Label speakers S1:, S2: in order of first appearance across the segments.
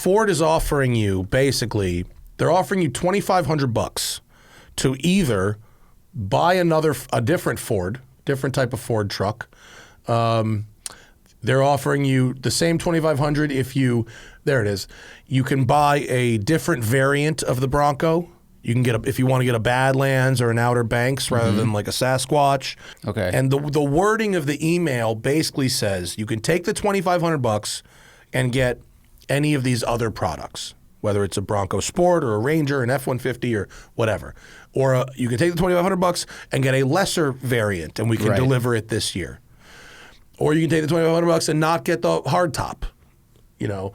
S1: Ford is offering you, basically, they're offering you $2,500 to either buy a different type of Ford truck. They're offering you the same $2,500 if you, there it is, you can buy a different variant of the Bronco. You can get if you want to get a Badlands or an Outer Banks rather than like a Sasquatch.
S2: Okay.
S1: And the wording of the email basically says you can take the $2,500 and get any of these other products, whether it's a Bronco Sport or a Ranger, an F-150 or whatever. Or you can take the $2,500 and get a lesser variant, and we can deliver it this year. Or you can take the $2,500 and not get the hardtop, you know.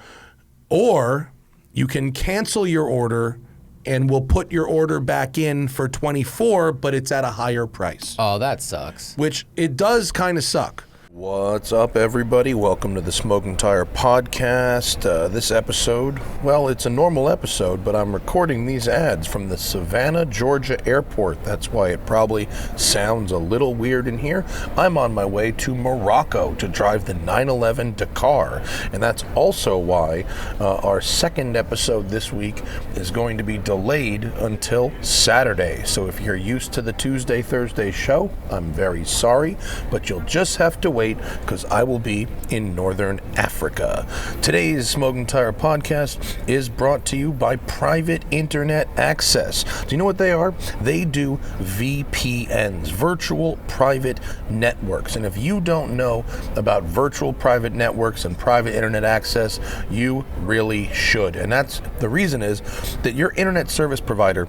S1: Or you can cancel your order and we'll put your order back in for 24, but it's at a higher price.
S2: Oh, that sucks.
S1: Which it does kind of suck. What's up, everybody? Welcome to the Smoking Tire Podcast. This episode, well, it's a normal episode, but I'm recording these ads from the Savannah, Georgia airport. That's why it probably sounds a little weird in here. I'm on my way to Morocco to drive the 911 Dakar, and that's also why our second episode this week is going to be delayed until Saturday. So if you're used to the Tuesday, Thursday show, I'm very sorry, but you'll just have to wait because I will be in Northern Africa. Today's Smoking Tire Podcast is brought to you by Private Internet Access. Do you know what they are? They do VPNs, virtual private networks. And if you don't know about virtual private networks and private internet access, you really should. And that's the reason is that your internet service provider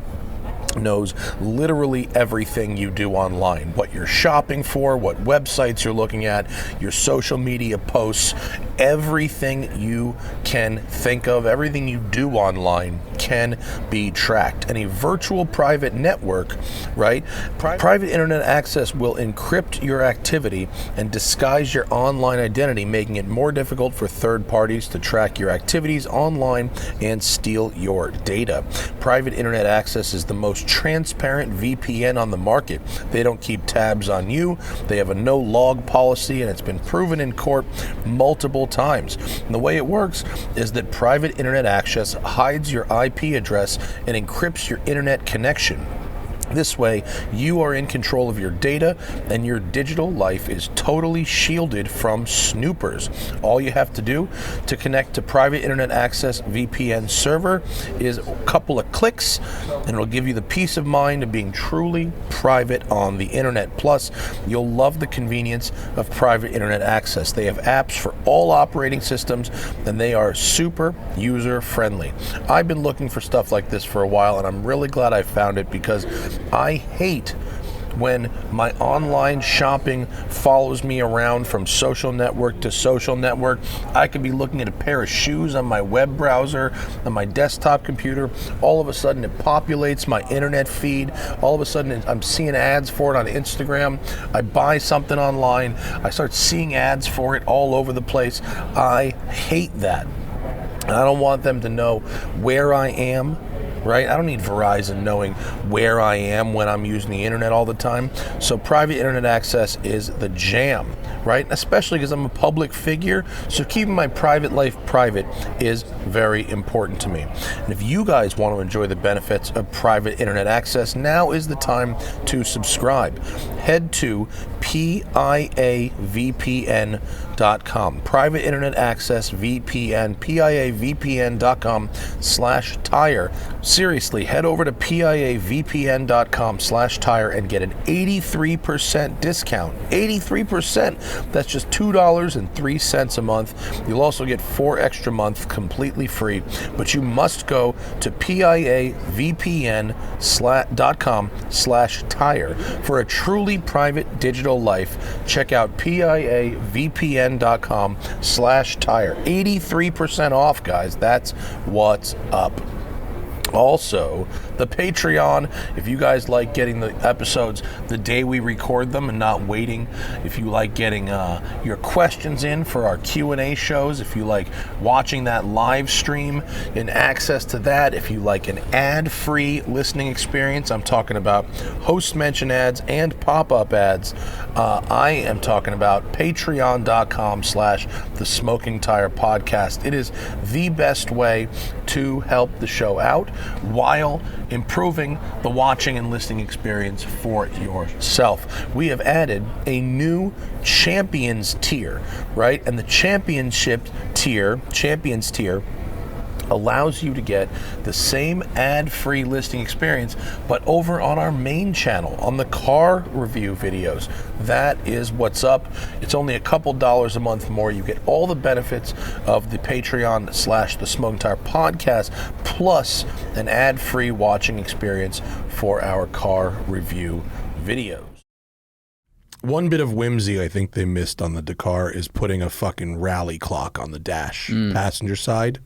S1: knows literally everything you do online, what you're shopping for, what websites you're looking at, your social media posts, everything you can think of, everything you do online can be tracked. And a virtual private network, right? Private internet access will encrypt your activity and disguise your online identity, making it more difficult for third parties to track your activities online and steal your data. Private internet access is the most transparent VPN on the market. They don't keep tabs on you. They have a no log policy, and it's been proven in court multiple times. And the way it works is that private internet access hides your IP address and encrypts your internet connection. This way, you are in control of your data and your digital life is totally shielded from snoopers. All you have to do to connect to Private Internet Access VPN server is a couple of clicks, and it'll give you the peace of mind of being truly private on the internet. Plus, you'll love the convenience of Private Internet Access. They have apps for all operating systems, and they are super user-friendly. I've been looking for stuff like this for a while, and I'm really glad I found it because I hate when my online shopping follows me around from social network to social network. I could be looking at a pair of shoes on my web browser, on my desktop computer. All of a sudden it populates my internet feed. All of a sudden I'm seeing ads for it on Instagram. I buy something online. I start seeing ads for it all over the place. I hate that. I don't want them to know where I am. Right? I don't need Verizon knowing where I am when I'm using the internet all the time. So private internet access is the jam, right? Especially because I'm a public figure. So keeping my private life private is very important to me. And if you guys want to enjoy the benefits of private internet access, now is the time to subscribe. Head to PIAVPN.com. Private Internet Access VPN, PIAVPN.com/tire. Seriously, head over to PIAVPN.com/tire and get an 83% discount. 83%. That's just $2.03 a month. You'll also get 4 extra months completely free. But you must go to PIAVPN.com/tire for a truly private digital life. Check out PIAVPN.com/tire. 83% off, guys. That's what's up. Also, the Patreon, if you guys like getting the episodes the day we record them and not waiting, if you like getting your questions in for our Q&A shows, if you like watching that live stream and access to that, if you like an ad-free listening experience, I'm talking about host mention ads and pop-up ads, I am talking about patreon.com/the Smoking Tire Podcast. It is the best way to help the show out while improving the watching and listening experience for yourself. We have added a new Champions tier, right? And the Champions tier allows you to get the same ad-free listing experience, but over on our main channel, on the car review videos. That is what's up. It's only a couple dollars a month more. You get all the benefits of the Patreon/the Smoking Tire Podcast, plus an ad-free watching experience for our car review videos. One bit of whimsy I think they missed on the Dakar is putting a fucking rally clock on the dash, passenger side.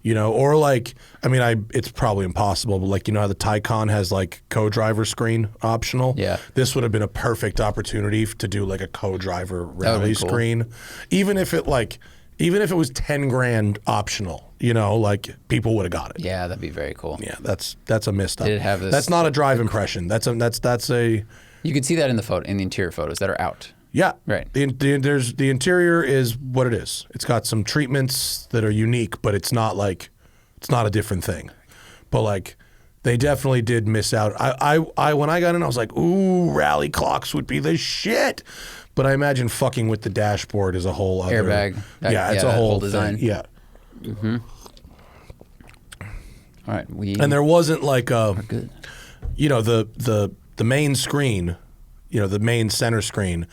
S1: You know, or like, I mean, it's probably impossible, but like, you know how the Taycan has like co-driver screen optional?
S2: Yeah.
S1: This would have been a perfect opportunity to do like a co-driver rally
S2: cool.
S1: screen. Even if it was 10 grand optional, you know, like people would have got it.
S2: Yeah, that'd be very cool.
S1: Yeah, that's a missed up.
S2: Did it have this?
S1: That's not a drive impression. That's a.
S2: You could see that in the interior photos that are out.
S1: Yeah,
S2: right.
S1: The interior is what it is. It's got some treatments that are unique, but it's not a different thing. But like, they definitely did miss out. I when I got in, I was like, ooh, rally clocks would be the shit. But I imagine fucking with the dashboard is a whole other
S2: airbag.
S1: It's a whole
S2: design.
S1: Thing. Yeah.
S2: Mm-hmm. All right,
S1: and there wasn't like
S2: good.
S1: You know, the main screen, you know, the main center screen.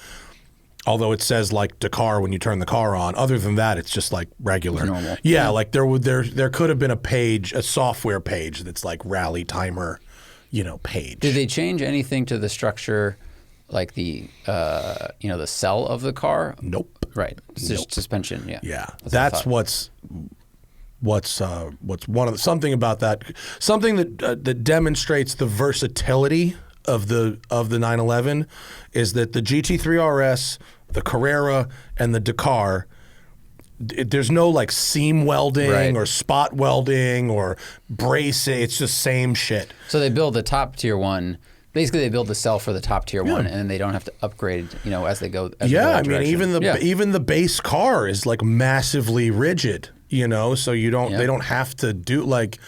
S1: Although it says like Dakar when you turn the car on, other than that, it's just like regular.
S2: It's normal.
S1: Yeah, like there could have been a software page that's like rally timer, you know, page.
S2: Did they change anything to the structure, like the the cell of the car?
S1: Nope.
S2: Right. It's just suspension. Yeah.
S1: Yeah. That's what's one of something about that, something that demonstrates the versatility of the 911 is that the GT3 RS, the Carrera, and the Dakar, there's no like seam welding or spot welding or bracing. It's just same shit.
S2: So they build the top tier one. Basically, they build the cell for the top tier one, and then they don't have to upgrade, you know, as they go. I mean,
S1: even the base car is like massively rigid, you know. So they don't have to do like.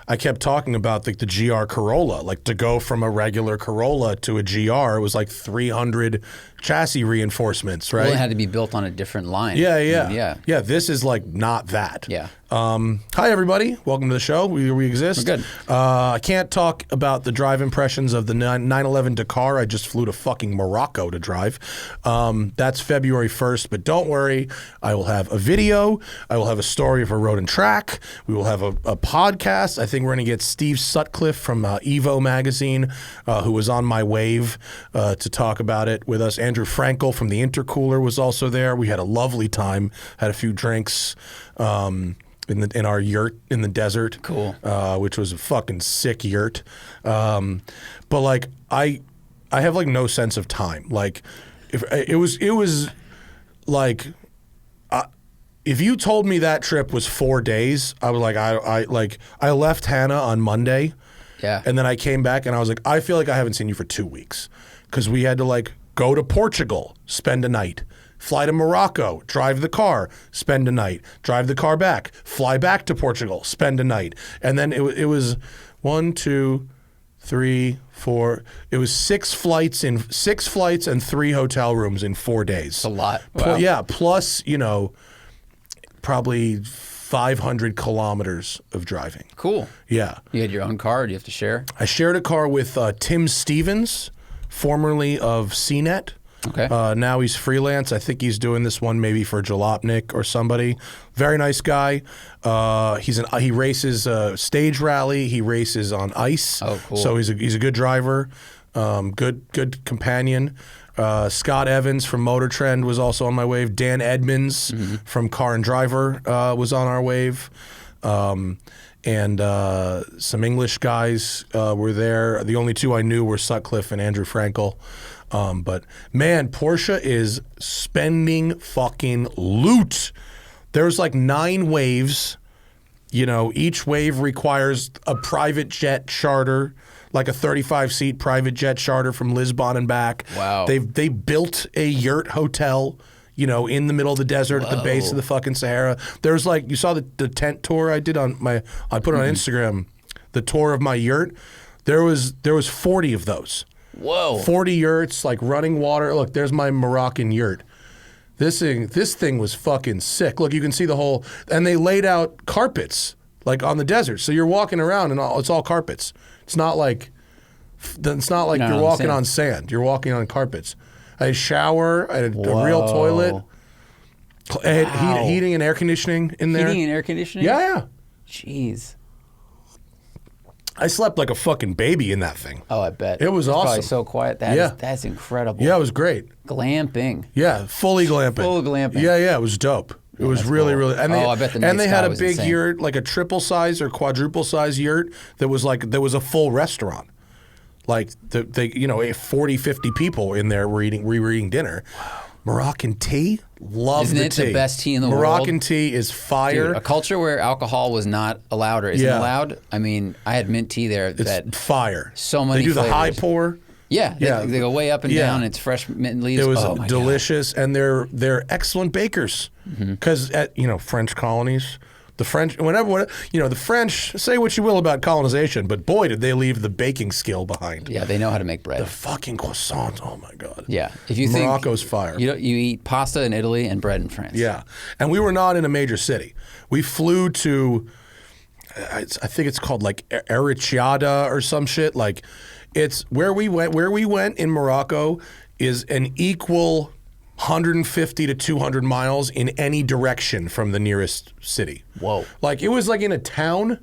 S1: I kept talking about like the GR Corolla, like to go from a regular Corolla to a GR, it was like 300 chassis reinforcements, right?
S2: Well, it had to be built on a different line.
S1: Yeah. This is like not that.
S2: Yeah.
S1: Hi everybody, welcome to the show. We exist.
S2: We're good.
S1: I can't talk about the drive impressions of the 911 Dakar. I just flew to fucking Morocco to drive. That's February 1st, but don't worry. I will have a video. I will have a story of a road and track. We will have a podcast. I think we're going to get Steve Sutcliffe from Evo magazine, who was on my wave to talk about it with us. Andrew Frankel from the Intercooler was also there. We had a lovely time, had a few drinks in our yurt in the desert.
S2: Cool.
S1: Which was a fucking sick yurt. But like I have like no sense of time. Like if it was like if you told me that trip was 4 days, I was like I left Hannah on Monday.
S2: Yeah.
S1: And then I came back and I was like, I feel like I haven't seen you for 2 weeks because we had to like go to Portugal, spend a night. Fly to Morocco, drive the car, spend a night, drive the car back, fly back to Portugal, spend a night. And then it was 1, 2, 3, 4. It was 6 flights and 3 hotel rooms in 4 days.
S2: It's a lot. Wow.
S1: Yeah, plus, you know, probably 500 kilometers of driving.
S2: Cool.
S1: Yeah.
S2: You had your own car, or do you have to share?
S1: I shared a car with Tim Stevens, formerly of CNET.
S2: Okay.
S1: Now he's freelance. I think he's doing this one maybe for Jalopnik or somebody. Very nice guy. He races stage rally. He races on ice.
S2: Oh, cool.
S1: So he's a good driver. Good companion. Scott Evans from Motor Trend was also on my wave. Dan Edmonds from Car and Driver was on our wave. And some English guys were there. The only two I knew were Sutcliffe and Andrew Frankel. But man, Porsche is spending fucking loot. There's like 9 waves. You know, each wave requires a private jet charter, like a 35-seat private jet charter from Lisbon and back.
S2: Wow.
S1: They built a yurt hotel, you know, in the middle of the desert at the base of the fucking Sahara. There's like, you saw the tent tour I did I put it on Instagram, the tour of my yurt. There was 40 of those.
S2: Whoa.
S1: 40 yurts, like running water. Look, there's my Moroccan yurt. This thing was fucking sick. Look, you can see the whole, and they laid out carpets like on the desert. So you're walking around and it's all carpets. It's not like you're walking on sand. You're walking on carpets. I had a shower. I had a real toilet. I had heating and air conditioning in there.
S2: Heating and air conditioning?
S1: Yeah.
S2: Jeez.
S1: I slept like a fucking baby in that thing.
S2: Oh, I bet.
S1: It was
S2: It's
S1: awesome.
S2: probably so quiet. That's incredible.
S1: Yeah, it was great.
S2: Glamping.
S1: Yeah, fully glamping.
S2: Full glamping.
S1: Yeah, it was dope. It was really,
S2: cool.
S1: really. And
S2: I bet the night
S1: and they
S2: sky
S1: had a
S2: was
S1: big
S2: insane.
S1: yurt, like a triple size or quadruple size yurt that was like there was a full restaurant. Like they 40, 50 people in there were eating dinner. Wow. Moroccan tea, love
S2: Isn't
S1: the
S2: it
S1: tea.
S2: the best tea in the world?
S1: Moroccan tea is fire.
S2: Dude, a culture where alcohol was not allowed or isn't allowed. I mean, I had mint tea there.
S1: It's fire.
S2: So many
S1: They do
S2: flavors.
S1: the high pour.
S2: Yeah, they go way up and down. It's fresh mint leaves.
S1: It was
S2: oh my
S1: delicious, and they're excellent bakers because at French colonies, the French the French, say what you will about colonization, but boy did they leave the baking skill behind.
S2: Yeah, they know how to make bread.
S1: The fucking croissants, oh my god.
S2: Yeah, if you
S1: Morocco's fire.
S2: You eat pasta in Italy and bread in France.
S1: Yeah, and we were not in a major city. We flew to, I think it's called like Arreciada or some shit. Like, it's where we went. Where we went in Morocco is an equal 150 to 200 miles in any direction from the nearest city.
S2: Whoa.
S1: Like, it was like in a town.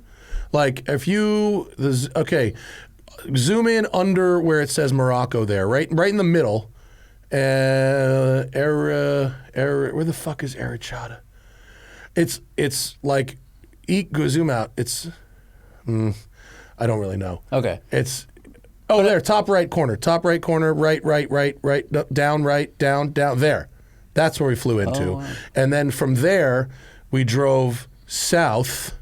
S1: Like, if you, zoom in under where it says Morocco there, right in the middle. Where the fuck is Arreciada? It's like, zoom out. It's, I don't really know.
S2: Okay.
S1: It's, there, top right corner, right, down, there. That's where we flew into.
S2: Oh, wow.
S1: And then from there, we drove south.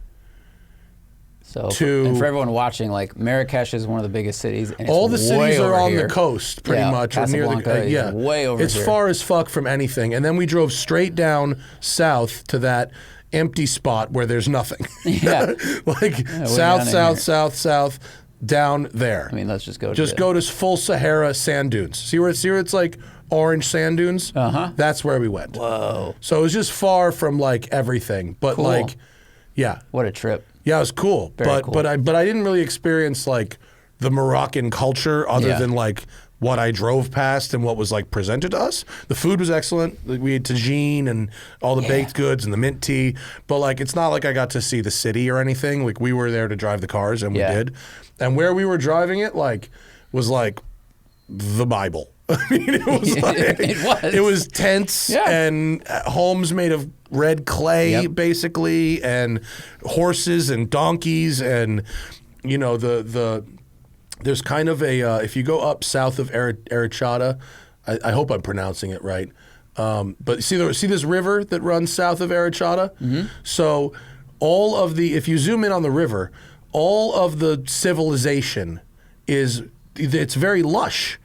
S2: So, and for everyone watching, like, Marrakesh is one of the biggest cities. And it's
S1: all the cities are on
S2: here.
S1: the coast, pretty much. Or near
S2: Casablanca is way over
S1: it's
S2: here.
S1: far as fuck from anything. And then we drove straight down south to that empty spot where there's nothing.
S2: Yeah.
S1: Like,
S2: down
S1: south, down there.
S2: I mean, let's just go.
S1: Go to full Sahara sand dunes. See where it's like orange sand dunes? That's where we went.
S2: Whoa.
S1: So it was just far from like everything, but
S2: Cool.
S1: like, yeah.
S2: What a trip.
S1: Yeah, it was cool.
S2: Very cool.
S1: But I didn't really experience like the Moroccan culture other than like what I drove past and what was like presented to us. The food was excellent. Like, we had tagine and all the baked goods and the mint tea. But like, it's not like I got to see the city or anything. Like, we were there to drive the cars, and we did. And where we were driving it, like, was like the Bible. I mean, it was like it was tents and homes made of red clay, basically, and horses and donkeys, and there's kind of a if you go up south of Arreciada, I hope I'm pronouncing it right. But see this river that runs south of Arreciada? So if you zoom in on the river, all of the civilization it's very lush.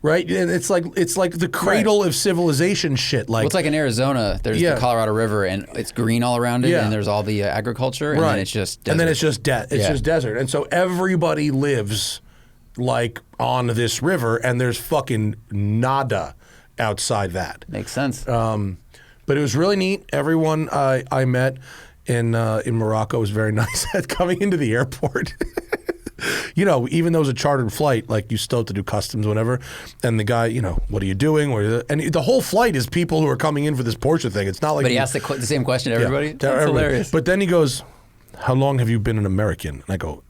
S1: Right, and it's like the cradle of civilization shit. Like,
S2: it's like in Arizona, there's the Colorado River, and it's green all around it, and there's all the agriculture, and then it's just desert.
S1: And then it's just just desert, and so everybody lives like on this river, and there's fucking nada outside that.
S2: Makes sense.
S1: But it was really neat. Everyone I met in Morocco was very nice at coming into the airport. Even though it was a chartered flight, like, you still have to do customs, whatever. And the guy, what are you doing? And the whole flight is people who are coming in for this Porsche thing. It's not like.
S2: But he asked the same question to everybody. That's
S1: everybody.
S2: Hilarious.
S1: But then he goes, "How long have you been an American?" And I go,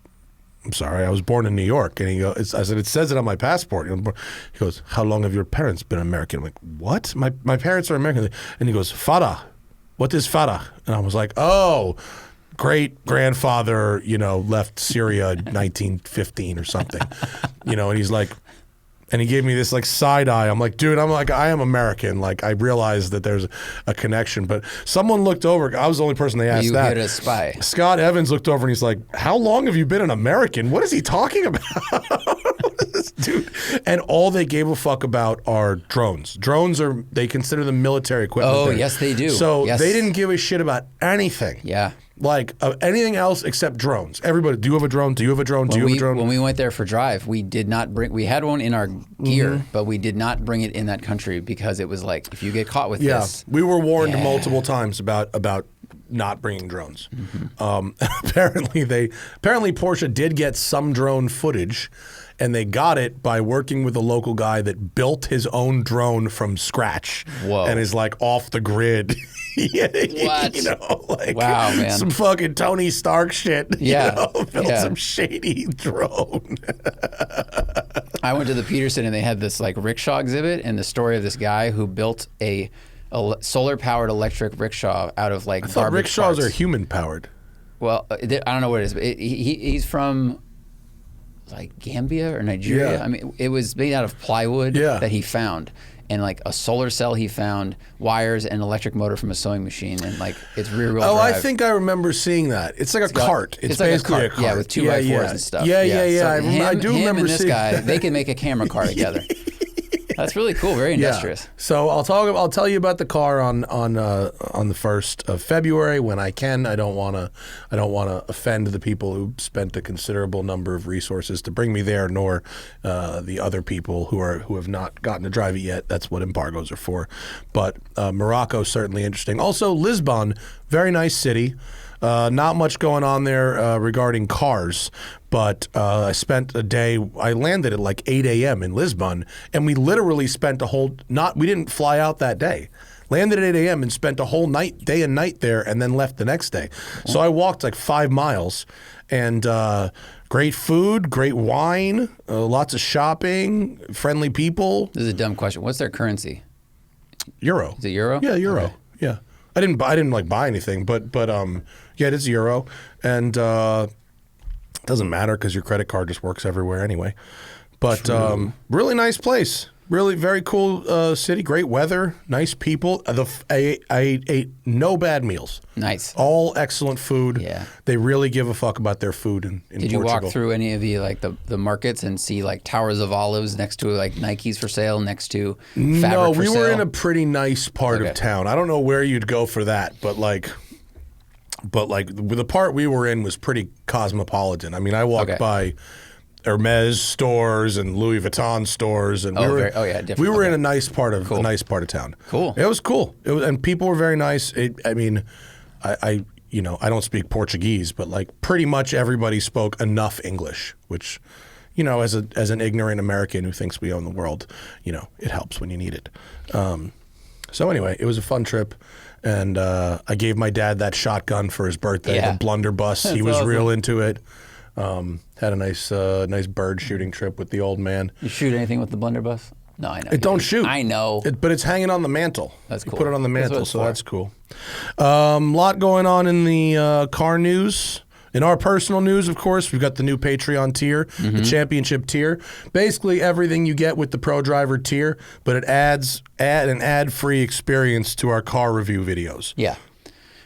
S1: "I'm sorry, I was born in New York." And he goes, I said, "It says it on my passport." He goes, "How long have your parents been American?" I'm like, "What? My parents are American." And he goes, "Farah. What is Farah?" And I was like, "Oh, great grandfather, left Syria in 1915 or something, and he's like, and he gave me this like side eye. I'm like, dude, I am American. Like, I realize that there's a connection. But someone looked over. I was the only person they asked
S2: you
S1: that.
S2: hit a spy.
S1: Scott Evans looked over and he's like, how long have you been an American? What is he talking about? This dude. And all they gave a fuck about are drones. Drones they consider them military equipment.
S2: Oh,
S1: there.
S2: yes, they do.
S1: So
S2: yes.
S1: they didn't give a shit about anything.
S2: Yeah.
S1: Like anything else except drones. Everybody, do you have a drone? Do you have a drone? Do you have a drone?
S2: When we went there for drive, we did not bring. We had one in our gear, but we did not bring it in that country because it was like, if you get caught with this,
S1: we were warned multiple times about not bringing drones. Apparently Porsche did get some drone footage. And they got it by working with a local guy that built his own drone from scratch.
S2: Whoa.
S1: And is like off the grid.
S2: What?
S1: Like
S2: wow, man.
S1: some fucking Tony Stark shit.
S2: Yeah.
S1: Built some shady drone.
S2: I went to the Pedestrian and they had this like rickshaw exhibit and the story of this guy who built a solar-powered electric rickshaw out of like
S1: I thought
S2: garbage
S1: rickshaws
S2: parts.
S1: are human-powered.
S2: Well, I don't know what it is, but he's from like Gambia or Nigeria.
S1: Yeah.
S2: I mean, it was made out of plywood that he found, and like a solar cell he found, wires, and an electric motor from a sewing machine, and like it's rear-wheel drive.
S1: I think I remember seeing that. It's like a cart. It's
S2: like
S1: basically a cart.
S2: Yeah, with 2x4s and stuff.
S1: Yeah.
S2: So
S1: I do remember
S2: and this
S1: seeing
S2: guy, they can make a camera car together. That's really cool. Very industrious.
S1: Yeah. So I'll tell you about the car on the 1st of February when I can. I don't want to offend the people who spent a considerable number of resources to bring me there, nor the other people who have not gotten to drive it yet. That's what embargoes are for. But Morocco certainly interesting. Also Lisbon, very nice city. Not much going on there regarding cars, but I spent a day, I landed at like 8 a.m. in Lisbon, and we literally spent we didn't fly out that day. Landed at 8 a.m. and spent a whole day and night there and then left the next day. So I walked like 5 miles, and great food, great wine, lots of shopping, friendly people.
S2: This is a dumb question. What's their currency?
S1: Euro.
S2: Is it euro?
S1: Yeah, euro.
S2: Okay.
S1: Yeah. I didn't like buy anything, but yeah, it is euro, and it doesn't matter because your credit card just works everywhere anyway. But really nice place, really very cool city, great weather, nice people. I ate no bad meals.
S2: Nice.
S1: All excellent food.
S2: Yeah. They
S1: really give a fuck about their food in Portugal.
S2: Did you walk through any of the markets and see like towers of olives next to like Nikes for sale, next to fabric
S1: No,
S2: for
S1: we
S2: sale?
S1: were in a pretty nice part of town. I don't know where you'd go for that, but like the part we were in was pretty cosmopolitan. I mean, I walked by Hermes stores and Louis Vuitton stores, and we were in a nice part of town.
S2: Cool.
S1: It was cool. And people were very nice. I mean, I don't speak Portuguese, but like pretty much everybody spoke enough English, which, as an ignorant American who thinks we own the world, it helps when you need it. So anyway, it was a fun trip. And I gave my dad that shotgun for his birthday, the blunderbuss. He was
S2: awesome.
S1: real into it. Had a nice bird shooting trip with the old man.
S2: You shoot anything with the blunderbuss? No, I know.
S1: It don't shoot.
S2: I know.
S1: But it's hanging on the mantle.
S2: That's cool.
S1: You put it on the mantle, so
S2: for.
S1: that's cool. Lot going on in the car news. In our personal news, of course, we've got the new Patreon tier, the championship tier. Basically everything you get with the Pro Driver tier, but it adds an ad-free experience to our car review videos.
S2: Yeah.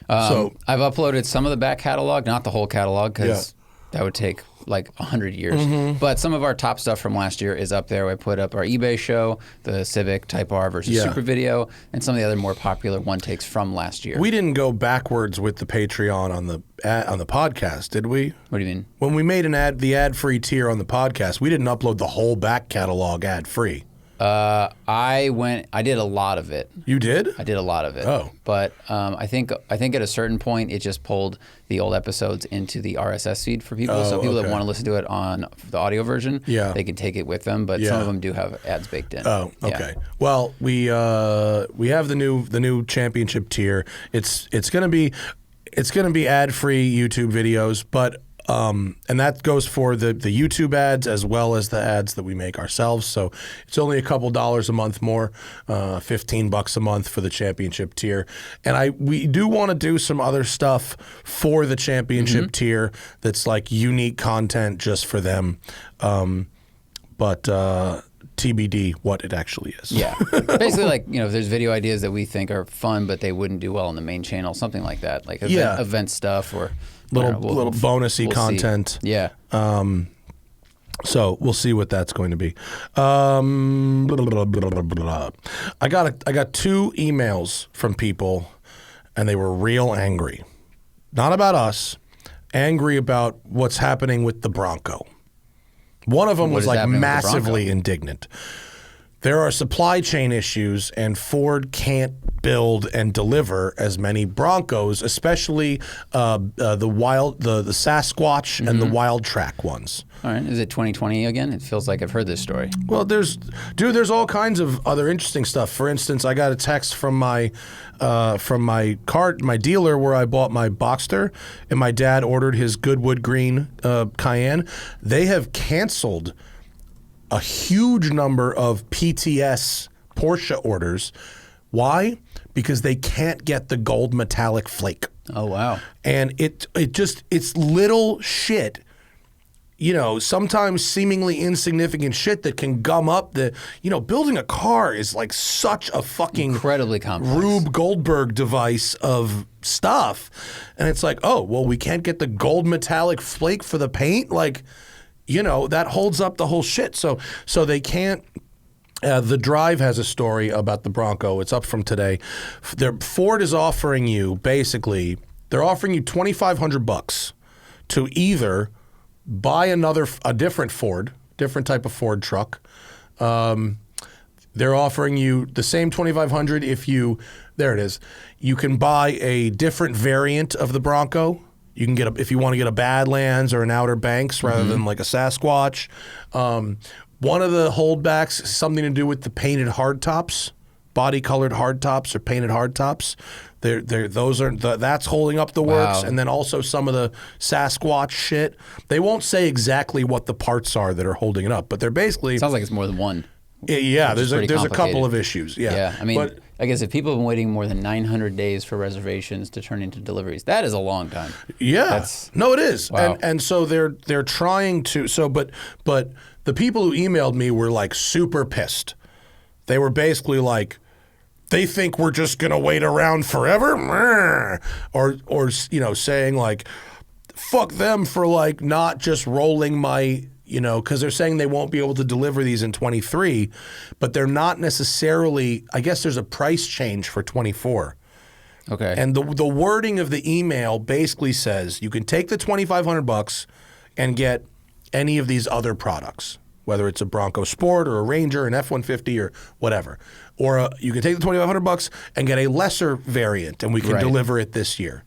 S1: So
S2: I've uploaded some of the back catalog, not the whole catalog, because that would take like 100 years. But some of our top stuff from last year is up there. I put up our eBay show, the Civic Type R versus Supra video, and some of the other more popular one takes from last year.
S1: we didn't go backwards with the Patreon on the podcast, did we?
S2: What do you mean?
S1: When we made the ad-free tier on the podcast, we didn't upload the whole back catalog ad-free.
S2: I did a lot of it.
S1: You did?
S2: I did a lot of it.
S1: Oh.
S2: But I think at a certain point, it just pulled the old episodes into the RSS feed for people. So people that want to listen to it on the audio version, they can take it with them. But some of them do have ads baked in.
S1: Oh, okay. Yeah. Well, we have the new championship tier. It's gonna be ad-free YouTube videos, but And that goes for the YouTube ads as well as the ads that we make ourselves. So it's only a couple dollars a month more, $15 a month for the championship tier. And we do want to do some other stuff for the championship tier that's like unique content just for them. But TBD what it actually is.
S2: Yeah. Basically, like, if there's video ideas that we think are fun, but they wouldn't do well on the main channel, something like that. Like event stuff or
S1: little bonusy content.
S2: See. Yeah.
S1: So we'll see what that's going to be. I got 2 emails from people, and they were real angry. Not about us, angry about what's happening with the Bronco. One of them was like massively indignant. There are supply chain issues, and Ford can't build and deliver as many Broncos, especially the Sasquatch and the Wild Track ones.
S2: All right. Is it 2020 again? It feels like I've heard this story.
S1: Well, there's all kinds of other interesting stuff. For instance, I got a text from my dealer where I bought my Boxster, and my dad ordered his Goodwood Green Cayenne. They have canceled a huge number of PTS Porsche orders. Why? Because they can't get the gold metallic flake.
S2: Oh, wow.
S1: And it's little shit, sometimes seemingly insignificant shit that can gum up building a car is like such a fucking
S2: incredibly complex
S1: Rube Goldberg device of stuff. And it's like, oh, well, we can't get the gold metallic flake for the paint? Like, that holds up the whole shit. So they can't. The Drive has a story about the Bronco. It's up from today. Ford is offering you, basically, they're offering you $2,500 to either buy a different type of Ford truck. They're offering you the same $2,500 if you can buy a different variant of the Bronco. You can if you want to get a Badlands or an Outer Banks rather than like a Sasquatch. One of the holdbacks is something to do with the painted hardtops, body-colored hardtops or painted hardtops. That's holding up the works.
S2: Wow.
S1: And then also some of the Sasquatch shit. They won't say exactly what the parts are that are holding it up, but they're basically...
S2: Sounds like it's more than one.
S1: Yeah, there's a couple of issues. Yeah,
S2: I mean, I guess if people have been waiting more than 900 days for reservations to turn into deliveries, that is a long time.
S1: Yeah, no, it is.
S2: Wow.
S1: And so they're trying to. So, but the people who emailed me were like super pissed. They were basically like, they think we're just gonna wait around forever, or saying like, fuck them for like not just rolling my. Because they're saying they won't be able to deliver these in 23, but they're not necessarily, I guess there's a price change for 24.
S2: Okay.
S1: And the wording of the email basically says you can take the $2,500 and get any of these other products, whether it's a Bronco Sport or a Ranger, an F-150 or whatever. Or you can take the $2,500 and get a lesser variant and we can deliver it this year.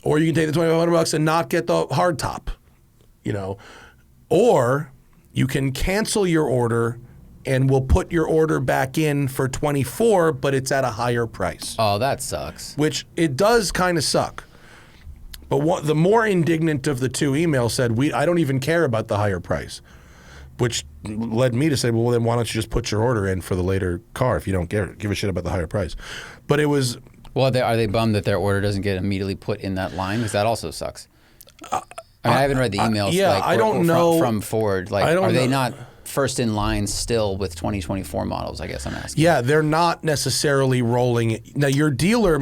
S1: Or you can take the $2,500 and not get the hardtop, Or you can cancel your order and we'll put your order back in for 24, but it's at a higher price.
S2: Oh, that sucks.
S1: Which it does kind of suck. But the more indignant of the 2 emails said, I don't even care about the higher price, which led me to say, well, then why don't you just put your order in for the later car if you don't give a shit about the higher price? But it was...
S2: Well, are they bummed that their order doesn't get immediately put in that line? Because that also sucks. I haven't read the emails.
S1: I don't know
S2: from Ford. Are they not first in line still with 2024 models? I guess I'm asking.
S1: Yeah, they're not necessarily rolling. Now, your dealer.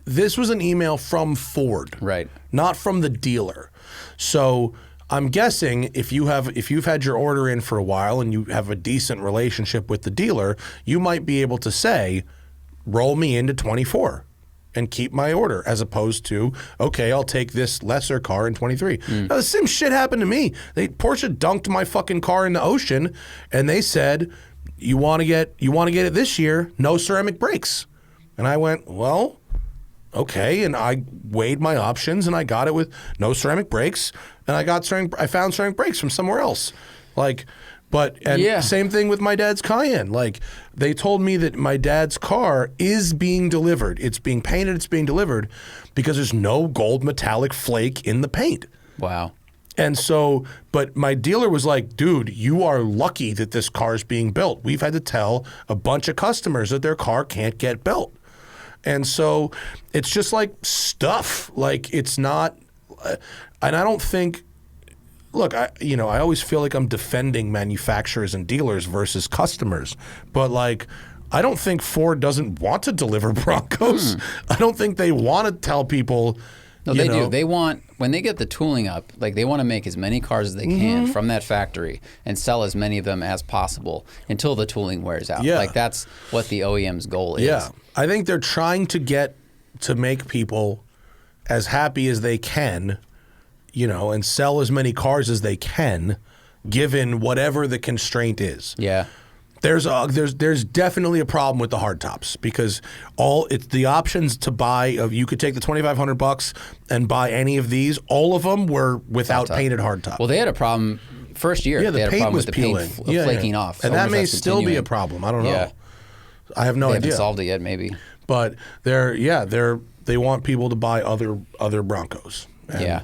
S1: This was an email from Ford,
S2: right?
S1: Not from the dealer. So I'm guessing if you've had your order in for a while and you have a decent relationship with the dealer, you might be able to say, "Roll me into 24." And keep my order, as opposed to, okay, I'll take this lesser car in 23. Now, the same shit happened to me. Porsche dunked my fucking car in the ocean, and they said, you want to get it this year, no ceramic brakes. And I went, well, okay. And I weighed my options, and I got it with no ceramic brakes, and I found ceramic brakes from somewhere else. Same thing with my dad's Cayenne. They told me that my dad's car is being delivered. It's being painted, it's being delivered because there's no gold metallic flake in the paint.
S2: Wow.
S1: And so, but my dealer was like, dude, you are lucky that this car is being built. We've had to tell a bunch of customers that their car can't get built. And so it's just like stuff. Like it's not, and I don't think, look, I always feel like I'm defending manufacturers and dealers versus customers. But like, I don't think Ford doesn't want to deliver Broncos. I don't think they want to tell people.
S2: No, they do. They want, when they get the tooling up, like they want to make as many cars as they can from that factory and sell as many of them as possible until the tooling wears out.
S1: Yeah.
S2: Like that's what the OEM's goal is.
S1: Yeah. I think they're trying to make people as happy as they can, and sell as many cars as they can, given whatever the constraint is.
S2: Yeah.
S1: There's definitely a problem with the hardtops because it's the options to buy you could take the $2,500 and buy any of these. All of them were without painted hardtop.
S2: Well, they had a problem first year.
S1: Yeah, the
S2: they had
S1: paint
S2: a problem
S1: was
S2: with the
S1: peeling,
S2: paint flaking off.
S1: and that may
S2: that's
S1: still be a
S2: continuing.
S1: problem. I don't know.
S2: Yeah.
S1: I have no
S2: They
S1: idea.
S2: haven't solved it yet, maybe.
S1: But they want people to buy other Broncos. And
S2: Yeah.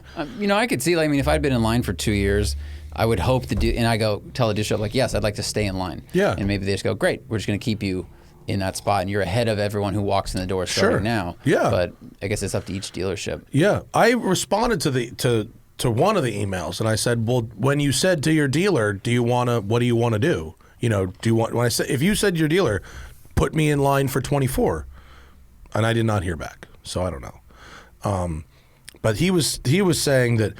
S2: I could see, if I'd been in line for 2 years, I would hope and I go tell the dealership, like, yes, I'd like to stay in line.
S1: Yeah.
S2: And maybe they just go, great, we're just going to keep you in that spot, and you're ahead of everyone who walks in the door starting now.
S1: Yeah.
S2: But I guess it's up to each dealership.
S1: Yeah. I responded to one of the emails, and I said, well, when you said to your dealer, what do you want to do? If you said to your dealer, put me in line for 24, and I did not hear back, so I don't know. But he was saying that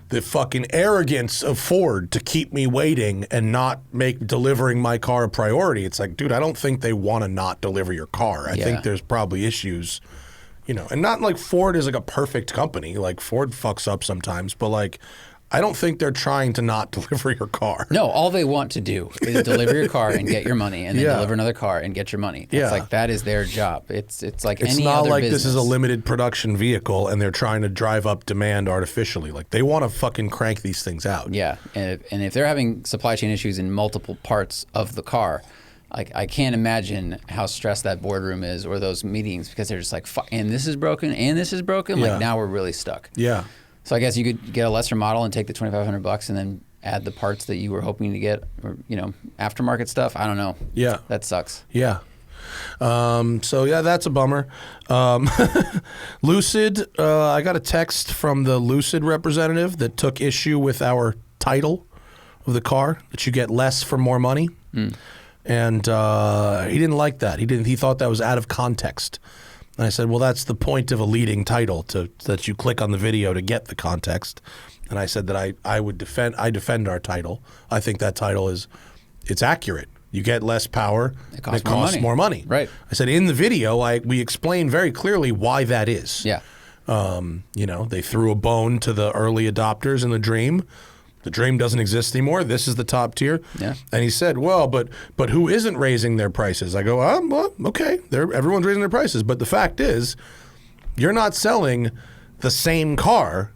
S1: the fucking arrogance of Ford to keep me waiting and not make delivering my car a priority. It's like, dude, I don't think they want to not deliver your car. I think there's probably issues, and not like Ford is like a perfect company. Like Ford fucks up sometimes, but like, I don't think they're trying to not deliver your car.
S2: No, all they want to do is deliver your car and get your money, and then deliver another car and get your money. It's like that is their job. It's like
S1: it's
S2: any
S1: not
S2: other
S1: like
S2: business.
S1: this is a limited production vehicle and they're trying to drive up demand artificially. Like they want to fucking crank these things out.
S2: Yeah, and if they're having supply chain issues in multiple parts of the car, like I can't imagine how stressed that boardroom is or those meetings, because they're just like, and this is broken, and this is broken.
S1: Yeah.
S2: Like now we're really stuck.
S1: Yeah.
S2: So I guess you could get a lesser model and take the $2,500 and then add the parts that you were hoping to get, or aftermarket stuff. I don't know.
S1: Yeah.
S2: That sucks.
S1: Yeah. So yeah, that's a bummer. Lucid, I got a text from the Lucid representative that took issue with our title of the car, that you get less for more money. And he didn't like that. He thought that was out of context. And I said, well, that's the point of a leading title, that you click on the video to get the context. And I said that I defend our title. I think that title it's accurate. You get less power,
S2: it costs
S1: more money.
S2: Right.
S1: I said in the video, we explain very clearly why that is.
S2: Yeah.
S1: They threw a bone to the early adopters in the Dream. The Dream doesn't exist anymore. This is the top tier.
S2: Yeah.
S1: And he said, well, but who isn't raising their prices? I go, well, okay, everyone's raising their prices. But the fact is, you're not selling the same car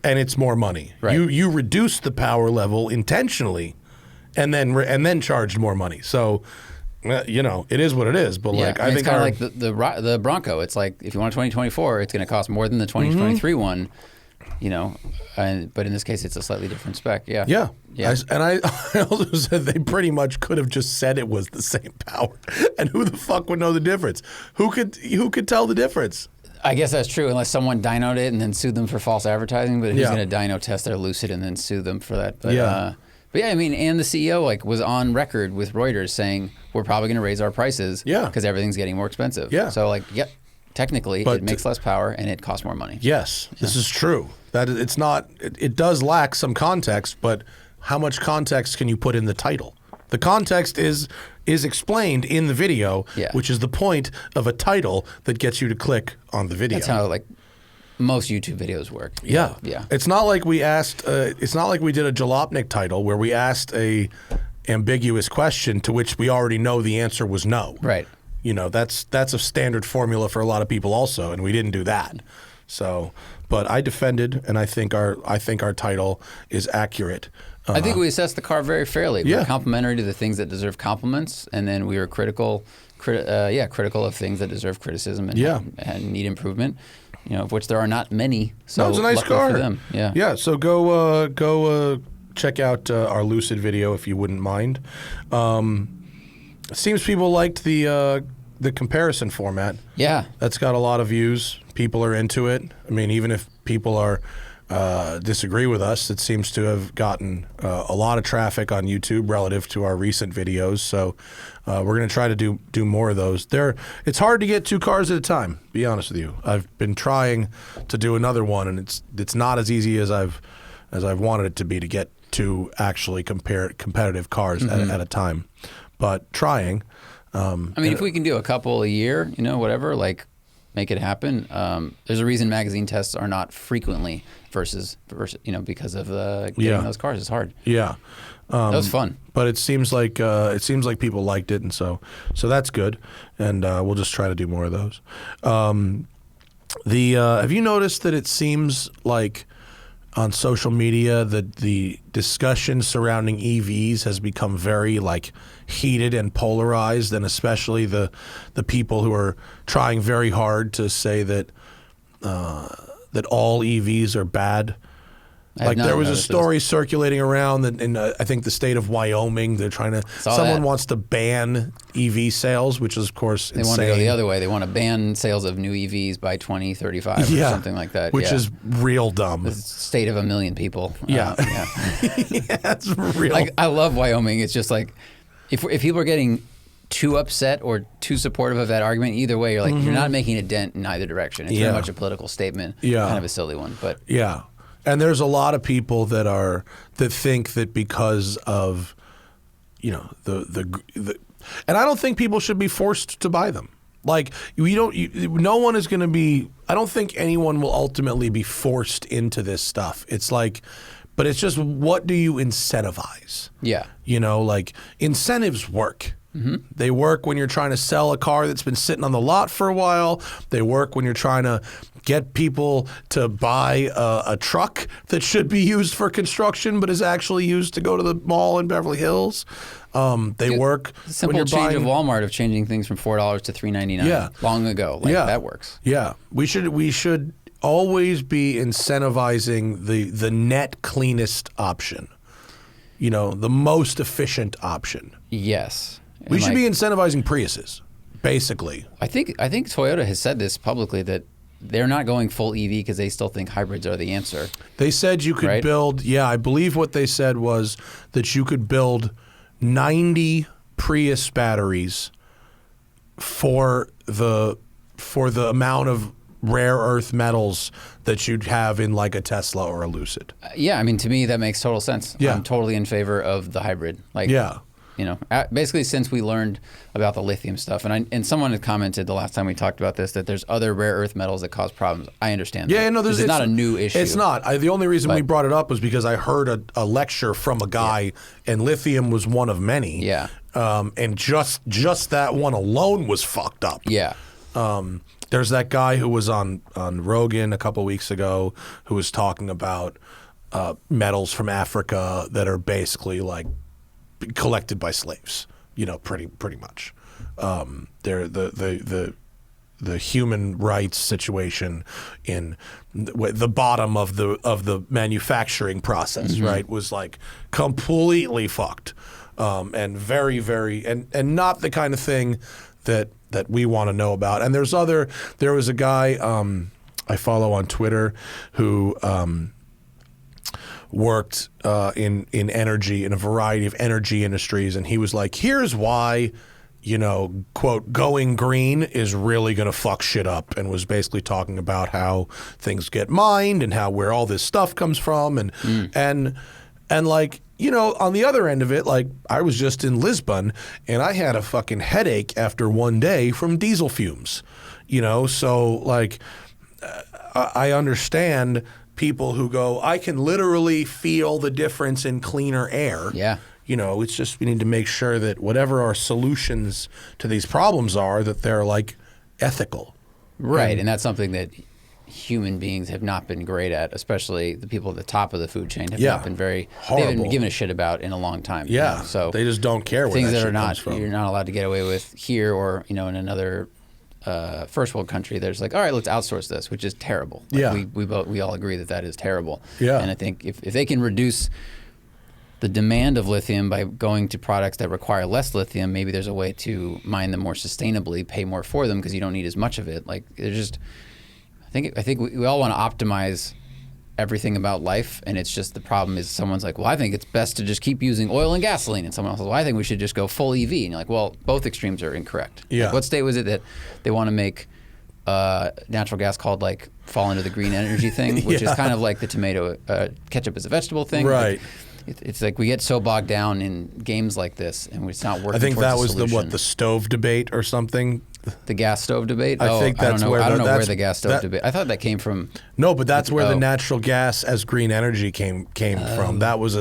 S1: and it's more money.
S2: Right.
S1: You reduced the power level intentionally and then charged more money. So, it is what it is. But I think
S2: it's kind of like the Bronco. It's like if you want a 2024, it's going to cost more than the 2023 one. But in this case, it's a slightly different spec. Yeah.
S1: Yeah.
S2: Yeah.
S1: I also said they pretty much could have just said it was the same power. And who the fuck would know the difference? Who could tell the difference?
S2: I guess that's true, unless someone dynoed it and then sued them for false advertising. But who's going to dyno test their Lucid and then sue them for that? But, but yeah, and the CEO was on record with Reuters saying we're probably going to raise our prices because everything's getting more expensive.
S1: Yeah.
S2: So technically, it makes less power and it costs more money.
S1: Yes, this is true. That it's not. It does lack some context, but how much context can you put in the title? The context is explained in the video, which is the point of a title that gets you to click on the video.
S2: That's how most YouTube videos work.
S1: Yeah. It's not like we asked. It's not like we did a Jalopnik title where we asked a ambiguous question to which we already know the answer was no.
S2: Right.
S1: That's a standard formula for a lot of people also, and we didn't do that. So, but I defended, and I think our title is accurate.
S2: I think we assessed the car very fairly. We
S1: Yeah.
S2: were complimentary to the things that deserve compliments, and then we were critical of things that deserve criticism and need improvement. of which there are not many. So
S1: it's a nice
S2: luckily
S1: car
S2: for them. Yeah.
S1: Yeah. So go check out our Lucid video if you wouldn't mind. It seems people liked the comparison format.
S2: Yeah.
S1: That's got a lot of views. People are into it. I mean, even if people are disagree with us, it seems to have gotten a lot of traffic on YouTube relative to our recent videos. So we're going to try to do more of those. It's hard to get 2 cars at a time, to be honest with you. I've been trying to do another one, and it's not as easy as I've wanted it to be to get 2 actually competitive cars at a time. But trying.
S2: I mean, if we can do a couple a year, whatever, like make it happen. There's a reason magazine tests are not frequently versus because of getting those cars is hard.
S1: Yeah.
S2: That was fun.
S1: But it seems like people liked it, and so that's good. And we'll just try to do more of those. Have you noticed that it seems like on social media that the discussion surrounding EVs has become very heated and polarized, and especially the people who are trying very hard to say that all EVs are bad. There was a story circulating around that in I think the state of Wyoming, they're trying to. Someone wants to ban EV sales, which is of course insane.
S2: They want to go the other way. They want to ban sales of new EVs by 2035 or something like that.
S1: Which is real dumb.
S2: The state of a million people.
S1: Yeah, that's real.
S2: I love Wyoming. It's just if people are getting too upset or too supportive of that argument, either way, you're you're not making a dent in either direction. It's very much a political statement. Yeah, kind of a silly one, but
S1: yeah. And there's a lot of people that think that because of, the and I don't think people should be forced to buy them. No one is going to be. I don't think anyone will ultimately be forced into this stuff. It's but it's just, what do you incentivize?
S2: Yeah.
S1: Incentives work. Mm-hmm. They work when you're trying to sell a car that's been sitting on the lot for a while. They work when you're trying to get people to buy a truck that should be used for construction but is actually used to go to the mall in Beverly Hills. They work
S2: the simple
S1: when you're
S2: change
S1: buying
S2: of Walmart of changing things from $4 to $3.99 long ago. That works.
S1: Yeah. We should always be incentivizing the net cleanest option. The most efficient option.
S2: Yes.
S1: We should be incentivizing Priuses, basically.
S2: I think Toyota has said this publicly, that they're not going full EV because they still think hybrids are the answer.
S1: They said you could build, I believe what they said was that you could build 90 Prius batteries for the amount of rare earth metals that you'd have in a Tesla or a Lucid.
S2: I mean, to me, that makes total sense. Yeah. I'm totally in favor of the hybrid. Basically since we learned about the lithium stuff, and someone had commented the last time we talked about this that there's other rare earth metals that cause problems. I understand that.
S1: Yeah, no,
S2: it's not a new issue.
S1: It's not. The only reason we brought it up was because I heard a lecture from a guy, and lithium was one of many.
S2: Yeah.
S1: And just that one alone was fucked up.
S2: Yeah.
S1: There's that guy who was on Rogan a couple weeks ago who was talking about metals from Africa that are basically collected by slaves, pretty much. They're the human rights situation in the bottom of the manufacturing process, right, was completely fucked, and very, very, and not the kind of thing that we want to know about. And there was a guy I follow on Twitter who worked in energy, in a variety of energy industries, and he was like, here's why, quote, going green is really going to fuck shit up, and was basically talking about how things get mined and where all this stuff comes from, and on the other end of it, I was just in Lisbon and I had a fucking headache after one day from diesel fumes, so I understand people who go, I can literally feel the difference in cleaner air.
S2: Yeah.
S1: It's just we need to make sure that whatever our solutions to these problems are, that they're ethical.
S2: Right. And that's something that human beings have not been great at, especially the people at the top of the food chain have not been very horrible. They haven't given a shit about in a long time.
S1: So they just don't care where
S2: things
S1: that
S2: that
S1: shit
S2: are not
S1: comes from.
S2: You're not allowed to get away with here or in another first world country, there's like, all right, let's outsource this, which is terrible. Like we all agree that is terrible.
S1: Yeah.
S2: And I think if they can reduce the demand of lithium by going to products that require less lithium, maybe there's a way to mine them more sustainably, pay more for them because you don't need as much of it. Like they're just, I think we all want to optimize everything about life, and it's just the problem is someone's like, well, I think it's best to just keep using oil and gasoline, and someone else says, well, I think we should just go full EV, and you're like, well, both extremes are incorrect.
S1: Yeah.
S2: Like, what state was it that they want to make natural gas called like fall into the green energy thing, which is kind of like the tomato ketchup is a vegetable thing,
S1: right?
S2: Like, it's like we get so bogged down in games like this, and it's not working.
S1: I think that was
S2: the
S1: the stove debate or something.
S2: The gas stove debate?
S1: I think that's where
S2: I don't know where the gas stove debate. I thought that came from.
S1: No, but that's where the natural gas as green energy came from. That was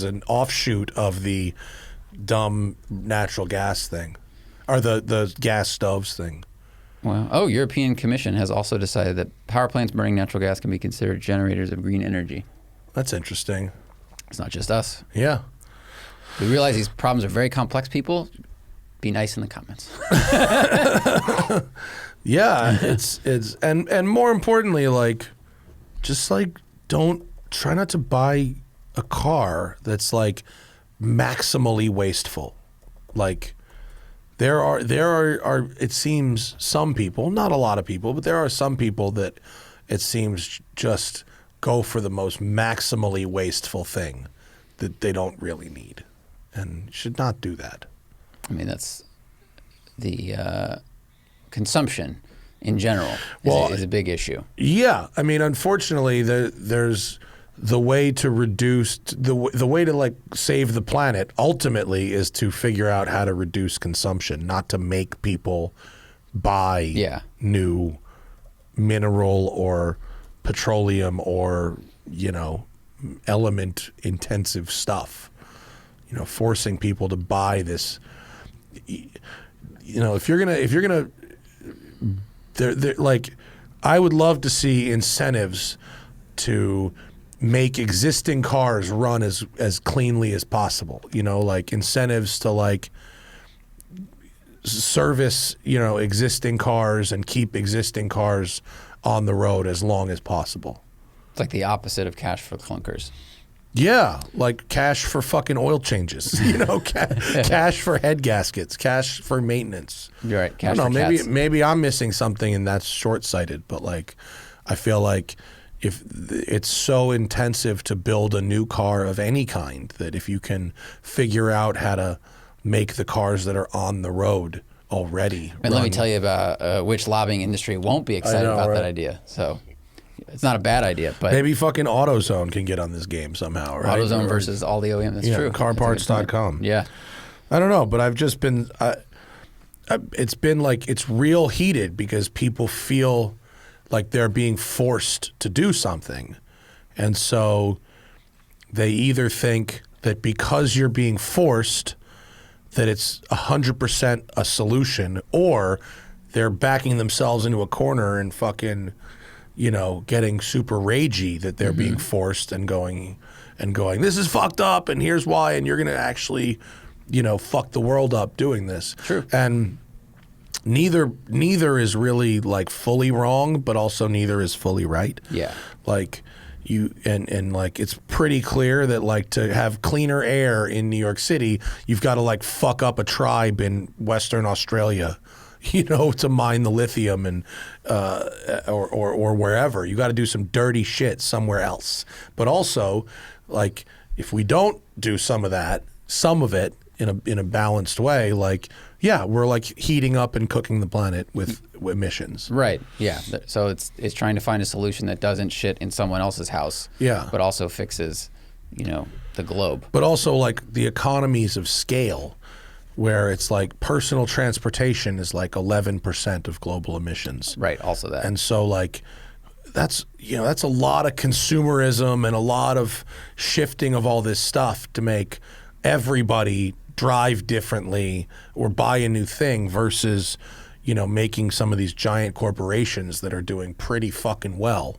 S1: an offshoot of the dumb natural gas thing, or the gas stoves thing.
S2: Wow. European Commission has also decided that power plants burning natural gas can be considered generators of green energy. That's
S1: interesting.
S2: It's not just us.
S1: Yeah.
S2: We realize these problems are very complex, people. Be nice in the comments.
S1: Yeah, it's and more importantly, like, just like try not to buy a car that's like maximally wasteful. Like there are it seems some people, not a lot of people, but there are some people that it seems just go for the most maximally wasteful thing that they don't really need, and should not do that.
S2: I mean, that's the consumption in general is a big issue.
S1: Yeah. I mean, unfortunately, there's the way to reduce, the way to like save the planet ultimately is to figure out how to reduce consumption, not to make people buy new mineral or petroleum or, element intensive stuff. Forcing people to buy this. If you're gonna, they're like, I would love to see incentives to make existing cars run as cleanly as possible. Like incentives to like service, existing cars and keep existing cars on the road as long as possible.
S2: It's like the opposite of cash for clunkers.
S1: Yeah, like cash for fucking oil changes, cash for head gaskets, cash for maintenance.
S2: You're right. Cash
S1: for
S2: cats.
S1: Maybe I'm missing something and that's short-sighted, but like, I feel like if it's so intensive to build a new car of any kind that if you can figure out how to make the cars that are on the road already.
S2: And let me tell you about which lobbying industry won't be excited about that idea. So. It's not a bad idea, but
S1: maybe fucking AutoZone can get on this game somehow, right?
S2: AutoZone versus all the OEM. That's true.
S1: Carparts.com.
S2: Yeah.
S1: I don't know, but I've just been, it's been like, it's real heated because people feel like they're being forced to do something. And so they either think that because you're being forced, that it's 100% a solution, or they're backing themselves into a corner and fucking, getting super ragey that they're being forced and going, this is fucked up and here's why, and you're going to actually, fuck the world up doing this.
S2: True.
S1: And neither is really like fully wrong, but also neither is fully right.
S2: Yeah.
S1: Like and like it's pretty clear that like to have cleaner air in New York City, you've got to like fuck up a tribe in Western Australia, to mine the lithium and or wherever. You got to do some dirty shit somewhere else. But also, like, if we don't do some of it in a balanced way, like, yeah, we're like heating up and cooking the planet with emissions.
S2: Right. Yeah. So it's trying to find a solution that doesn't shit in someone else's house.
S1: Yeah.
S2: But also fixes, the globe.
S1: But also like the economies of scale, where it's like personal transportation is like 11% of global emissions.
S2: Right, also that.
S1: And so like that's a lot of consumerism and a lot of shifting of all this stuff to make everybody drive differently or buy a new thing versus, making some of these giant corporations that are doing pretty fucking well,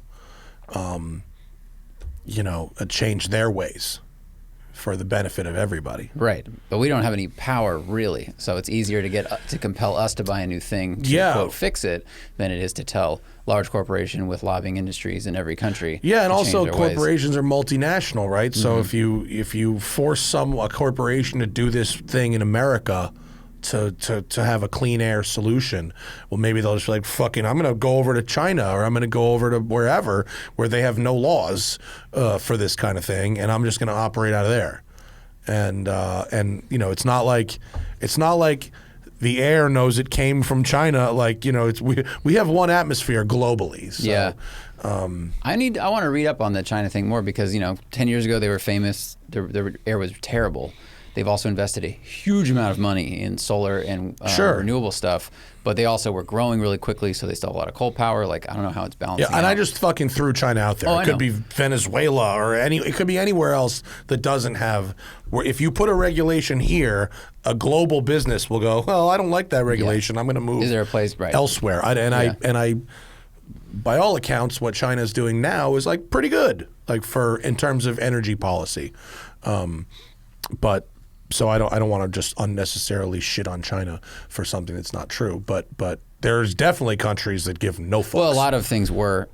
S1: change their ways. for the benefit of everybody.
S2: Right. But we don't have any power, really. So it's easier to compel us to buy a new thing to, quote, fix it than it is to tell large corporation with lobbying industries in every country.
S1: Yeah, and also corporations are multinational, right? So if you force a corporation to do this thing in America to have a clean air solution, well, maybe they'll just be like, fucking, I'm going to go over to China, or I'm going to go over to wherever where they have no laws for this kind of thing, and I'm just going to operate out of there. And you know, it's not like the air knows it came from China. Like, you know, we have one atmosphere globally. So,
S2: yeah. I want to read up on the China thing more because, you know, 10 years ago they were famous. Their air was terrible. They've also invested a huge amount of money in solar and renewable stuff, but they also were growing really quickly, so they still have a lot of coal power. Like, I don't know how it's balancing out.
S1: And I just fucking threw China out there. It could be Venezuela or it could be anywhere else that doesn't have. Where if you put a regulation here, a global business will go, well, I don't like that regulation. I'm going to move.
S2: Is there a place
S1: elsewhere? I by all accounts, what China is doing now is like pretty good, like in terms of energy policy, but. So I don't want to just unnecessarily shit on China for something that's not true. But there's definitely countries that give no fucks.
S2: Well, a lot of things were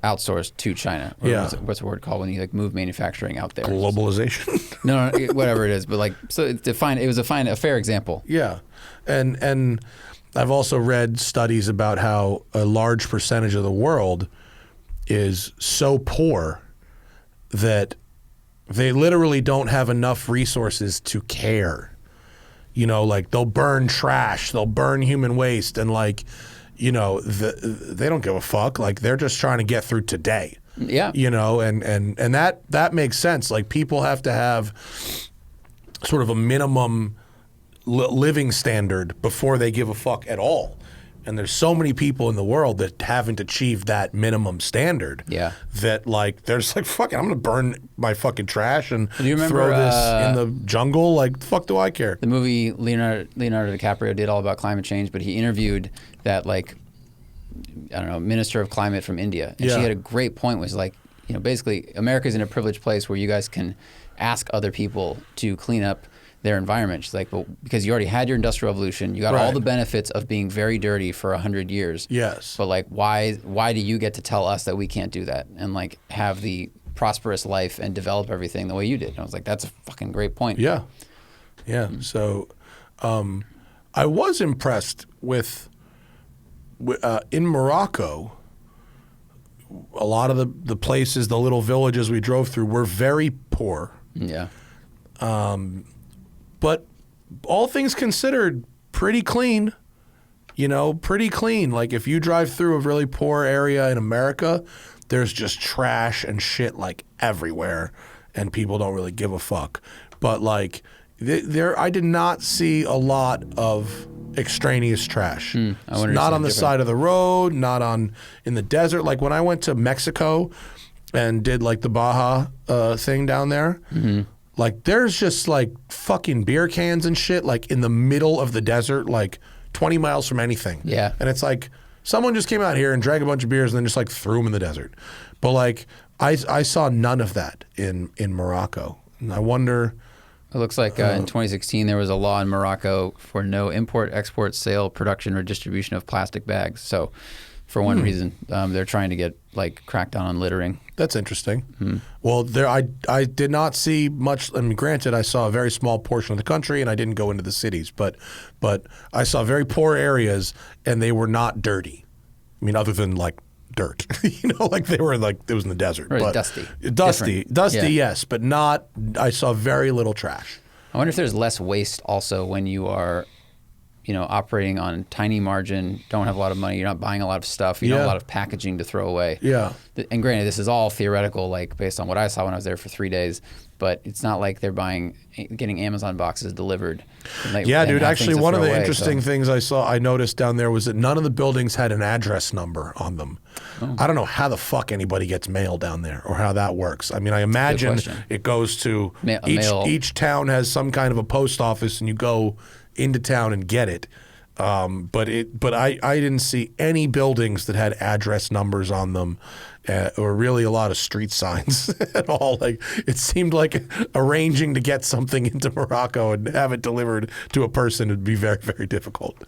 S2: outsourced to China. What's the word called when you like move manufacturing out there?
S1: Globalization.
S2: no, whatever it is. But like, so it was a fair example.
S1: Yeah, and I've also read studies about how a large percentage of the world is so poor that they literally don't have enough resources to care. You know, like they'll burn trash, they'll burn human waste, and like, you know, they don't give a fuck. Like they're just trying to get through today.
S2: Yeah.
S1: You know, and that makes sense. Like people have to have sort of a minimum living standard before they give a fuck at all. And there's so many people in the world that haven't achieved that minimum standard.
S2: Yeah. That
S1: like they're just like, fuck it, I'm gonna burn my fucking trash and
S2: throw
S1: this in the jungle. Like, the fuck do I care?
S2: The movie Leonardo DiCaprio did all about climate change, but he interviewed that like, I don't know, Minister of Climate from India, and she had a great point. Was like, you know, basically America's in a privileged place where you guys can ask other people to clean up their environment. She's like, well, because you already had your industrial revolution, you got all the benefits of being very dirty for 100 years.
S1: Yes.
S2: But like, why do you get to tell us that we can't do that and like have the prosperous life and develop everything the way you did? And I was like, that's a fucking great point.
S1: Yeah. Yeah. So I was impressed with in Morocco, a lot of the places, the little villages we drove through were very poor.
S2: Yeah.
S1: But all things considered, pretty clean, you know, pretty clean. Like if you drive through a really poor area in America, there's just trash and shit like everywhere, and people don't really give a fuck. But like I did not see a lot of extraneous trash. Not on the side of the road, not in the desert. Like when I went to Mexico and did like the Baja thing down there, like there's just like fucking beer cans and shit like in the middle of the desert, like 20 miles from anything.
S2: Yeah.
S1: And it's like someone just came out here and drank a bunch of beers and then just like threw them in the desert. But like I saw none of that in Morocco. And I wonder...
S2: It looks like in 2016 there was a law in Morocco for no import, export, sale, production, or distribution of plastic bags. So for one reason, they're trying to get like cracked down on littering.
S1: That's interesting. Well, I did not see much. I mean, granted, I saw a very small portion of the country, and I didn't go into the cities, but I saw very poor areas, and they were not dirty. I mean, other than like dirt, you know, like they were like it was in the desert,
S2: really
S1: but
S2: dusty,
S1: yes, but not. I saw very little trash.
S2: I wonder if there's less waste also when you are, you know, operating on tiny margin, don't have a lot of money, you're not buying a lot of stuff, you don't have a lot of packaging to throw away.
S1: Yeah.
S2: And granted, this is all theoretical, like based on what I saw when I was there for 3 days, but it's not like they're getting Amazon boxes delivered.
S1: Yeah, dude, actually one of the interesting things I noticed down there was that none of the buildings had an address number on them. Oh. I don't know how the fuck anybody gets mail down there or how that works. I mean, I imagine it goes to each town has some kind of a post office and you go into town and get it. But I didn't see any buildings that had address numbers on them. or really a lot of street signs at all. Like it seemed like arranging to get something into Morocco and have it delivered to a person would be very, very difficult.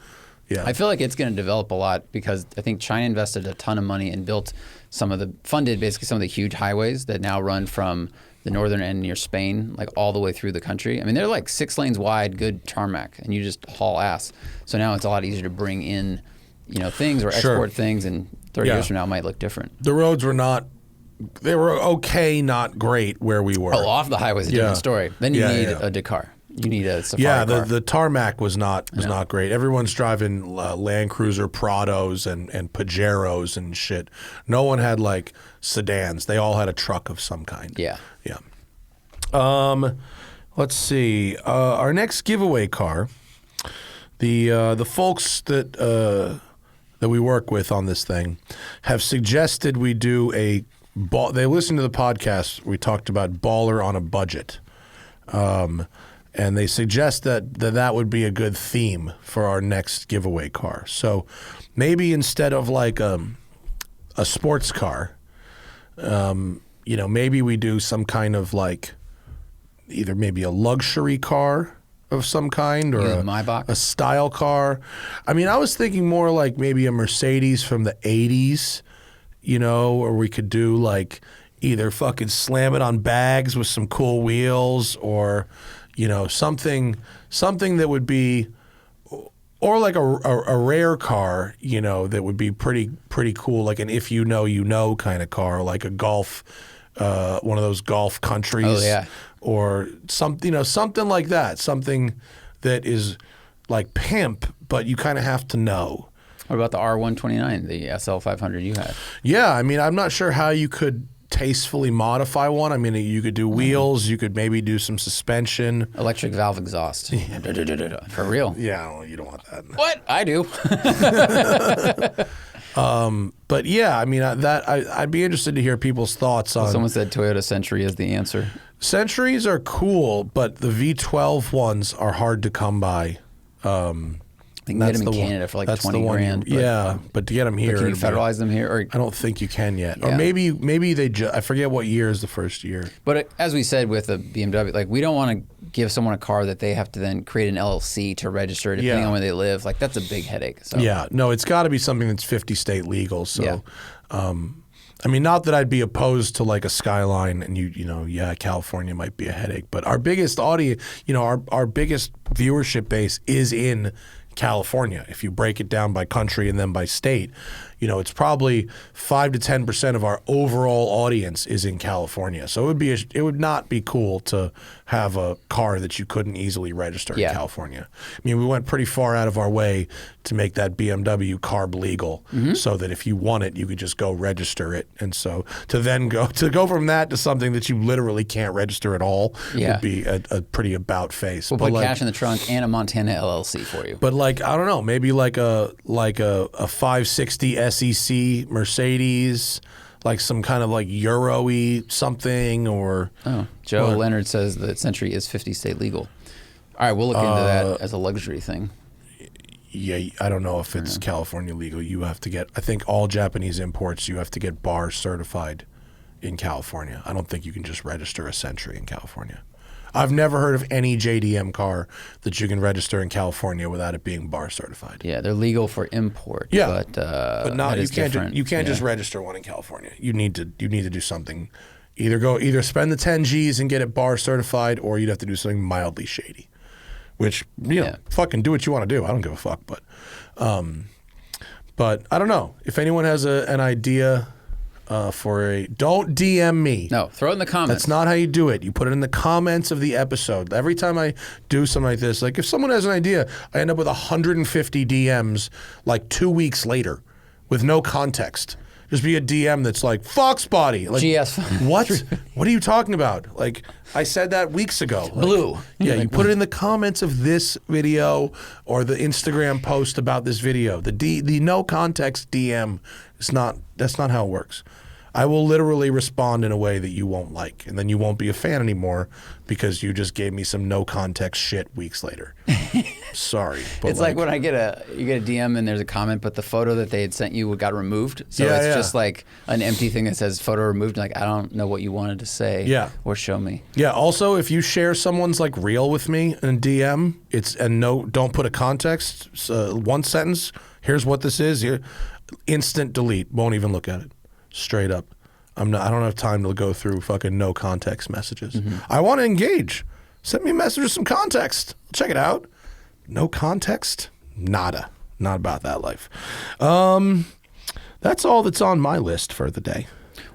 S1: Yeah,
S2: I feel like it's going to develop a lot because I think China invested a ton of money and funded basically some of the huge highways that now run from the northern end near Spain, like all the way through the country. I mean, they're like 6 lanes wide, good tarmac, and you just haul ass. So now it's a lot easier to bring in, things or export things, and 30 years from now it might look different.
S1: The roads were they were okay, not great where we were.
S2: Oh, off the highway is a different story. Then you need a Dakar. You need a safari car.
S1: The tarmac was not great. Everyone's driving Land Cruiser Prados and Pajeros and shit. No one had like sedans. They all had a truck of some kind.
S2: Yeah.
S1: Let's see. Our next giveaway car. The folks that we work with on this thing have suggested we do they listened to the podcast. We talked about baller on a budget. And they suggest that would be a good theme for our next giveaway car. So maybe instead of like a sports car, maybe we do some kind of like either maybe a luxury car of some kind or a style car. I mean, I was thinking more like maybe a Mercedes from the 80s, or we could do like either fucking slam it on bags with some cool wheels or something that would be, or like a rare car, that would be pretty cool, like an if you know kind of car, like a golf, one of those golf countries.
S2: Oh yeah.
S1: Or something like that, something that is like pimp, but you kind of have to know.
S2: What about the R129, the SL 500 you had?
S1: Yeah, I mean, I'm not sure how you could tastefully modify one. I mean, you could do wheels, you could maybe do some suspension.
S2: Electric valve exhaust. For real.
S1: Yeah, well, you don't want that.
S2: What? I do.
S1: But yeah, I mean, I'd be interested to hear people's thoughts on.
S2: Someone said Toyota Century is the answer.
S1: Centuries are cool, but the V12 ones are hard to come by.
S2: You can get them in Canada for like 20 grand.
S1: But to get them here.
S2: Can you federalize them here? Or,
S1: I don't think you can yet. Yeah. Or maybe they I forget what year is the first year.
S2: But as we said with the BMW, like we don't want to give someone a car that they have to then create an LLC to register depending on where they live. Like that's a big headache. So.
S1: Yeah, no, it's got to be something that's 50 state legal. So, I mean, not that I'd be opposed to like a Skyline and California might be a headache, but our biggest audience, our biggest viewership base is in California. If you break it down by country and then by state, it's probably 5 to 10% of our overall audience is in California. So it would not be cool to have a car that you couldn't easily register in California. I mean, we went pretty far out of our way to make that BMW carb legal, so that if you want it, you could just go register it. And so to go from that to something that you literally can't register at all would be a pretty about face.
S2: We'll put cash in the trunk and a Montana LLC for you.
S1: But like, I don't know, maybe like a 560 SEC Mercedes, like some kind of like Euro-y something, or
S2: Joe Leonard says that Century is 50 state legal. All right, we'll look into that as a luxury thing.
S1: Yeah, I don't know if it's California legal. You have to get, I think all Japanese imports, you have to get bar certified in California. I don't think you can just register a Century in California. I've never heard of any JDM car that you can register in California without it being bar certified.
S2: Yeah, they're legal for import.
S1: Yeah,
S2: but
S1: not you can't just register one in California. You need to do something. Either spend the 10 G's and get it bar certified, or you'd have to do something mildly shady. Which fucking do what you want to do. I don't give a fuck. But I don't know if anyone has an idea. Don't DM me.
S2: No, throw it in the comments.
S1: That's not how you do it. You put it in the comments of the episode. Every time I do something like this, like if someone has an idea, I end up with 150 DMs like 2 weeks later with no context. Just be a DM that's like, Fox body. Like,
S2: GS.
S1: What? What are you talking about? Like, I said that weeks ago. Like,
S2: Blue.
S1: Yeah, you put it in the comments of this video or the Instagram post about this video. The no context DM that's not how it works. I will literally respond in a way that you won't like, and then you won't be a fan anymore because you just gave me some no context shit weeks later. Sorry. But
S2: It's like when you get a DM and there's a comment, but the photo that they had sent you got removed. So it's just like an empty thing that says photo removed. Like, I don't know what you wanted to say or show me.
S1: Yeah. Also, if you share someone's like reel with me in DM, don't put a context, one sentence, here's what this is, instant delete, won't even look at it. Straight up. I don't have time to go through fucking no context messages. I want to engage. Send me a message with some context. Check it out. No context? Nada. Not about that life. That's all that's on my list for the day.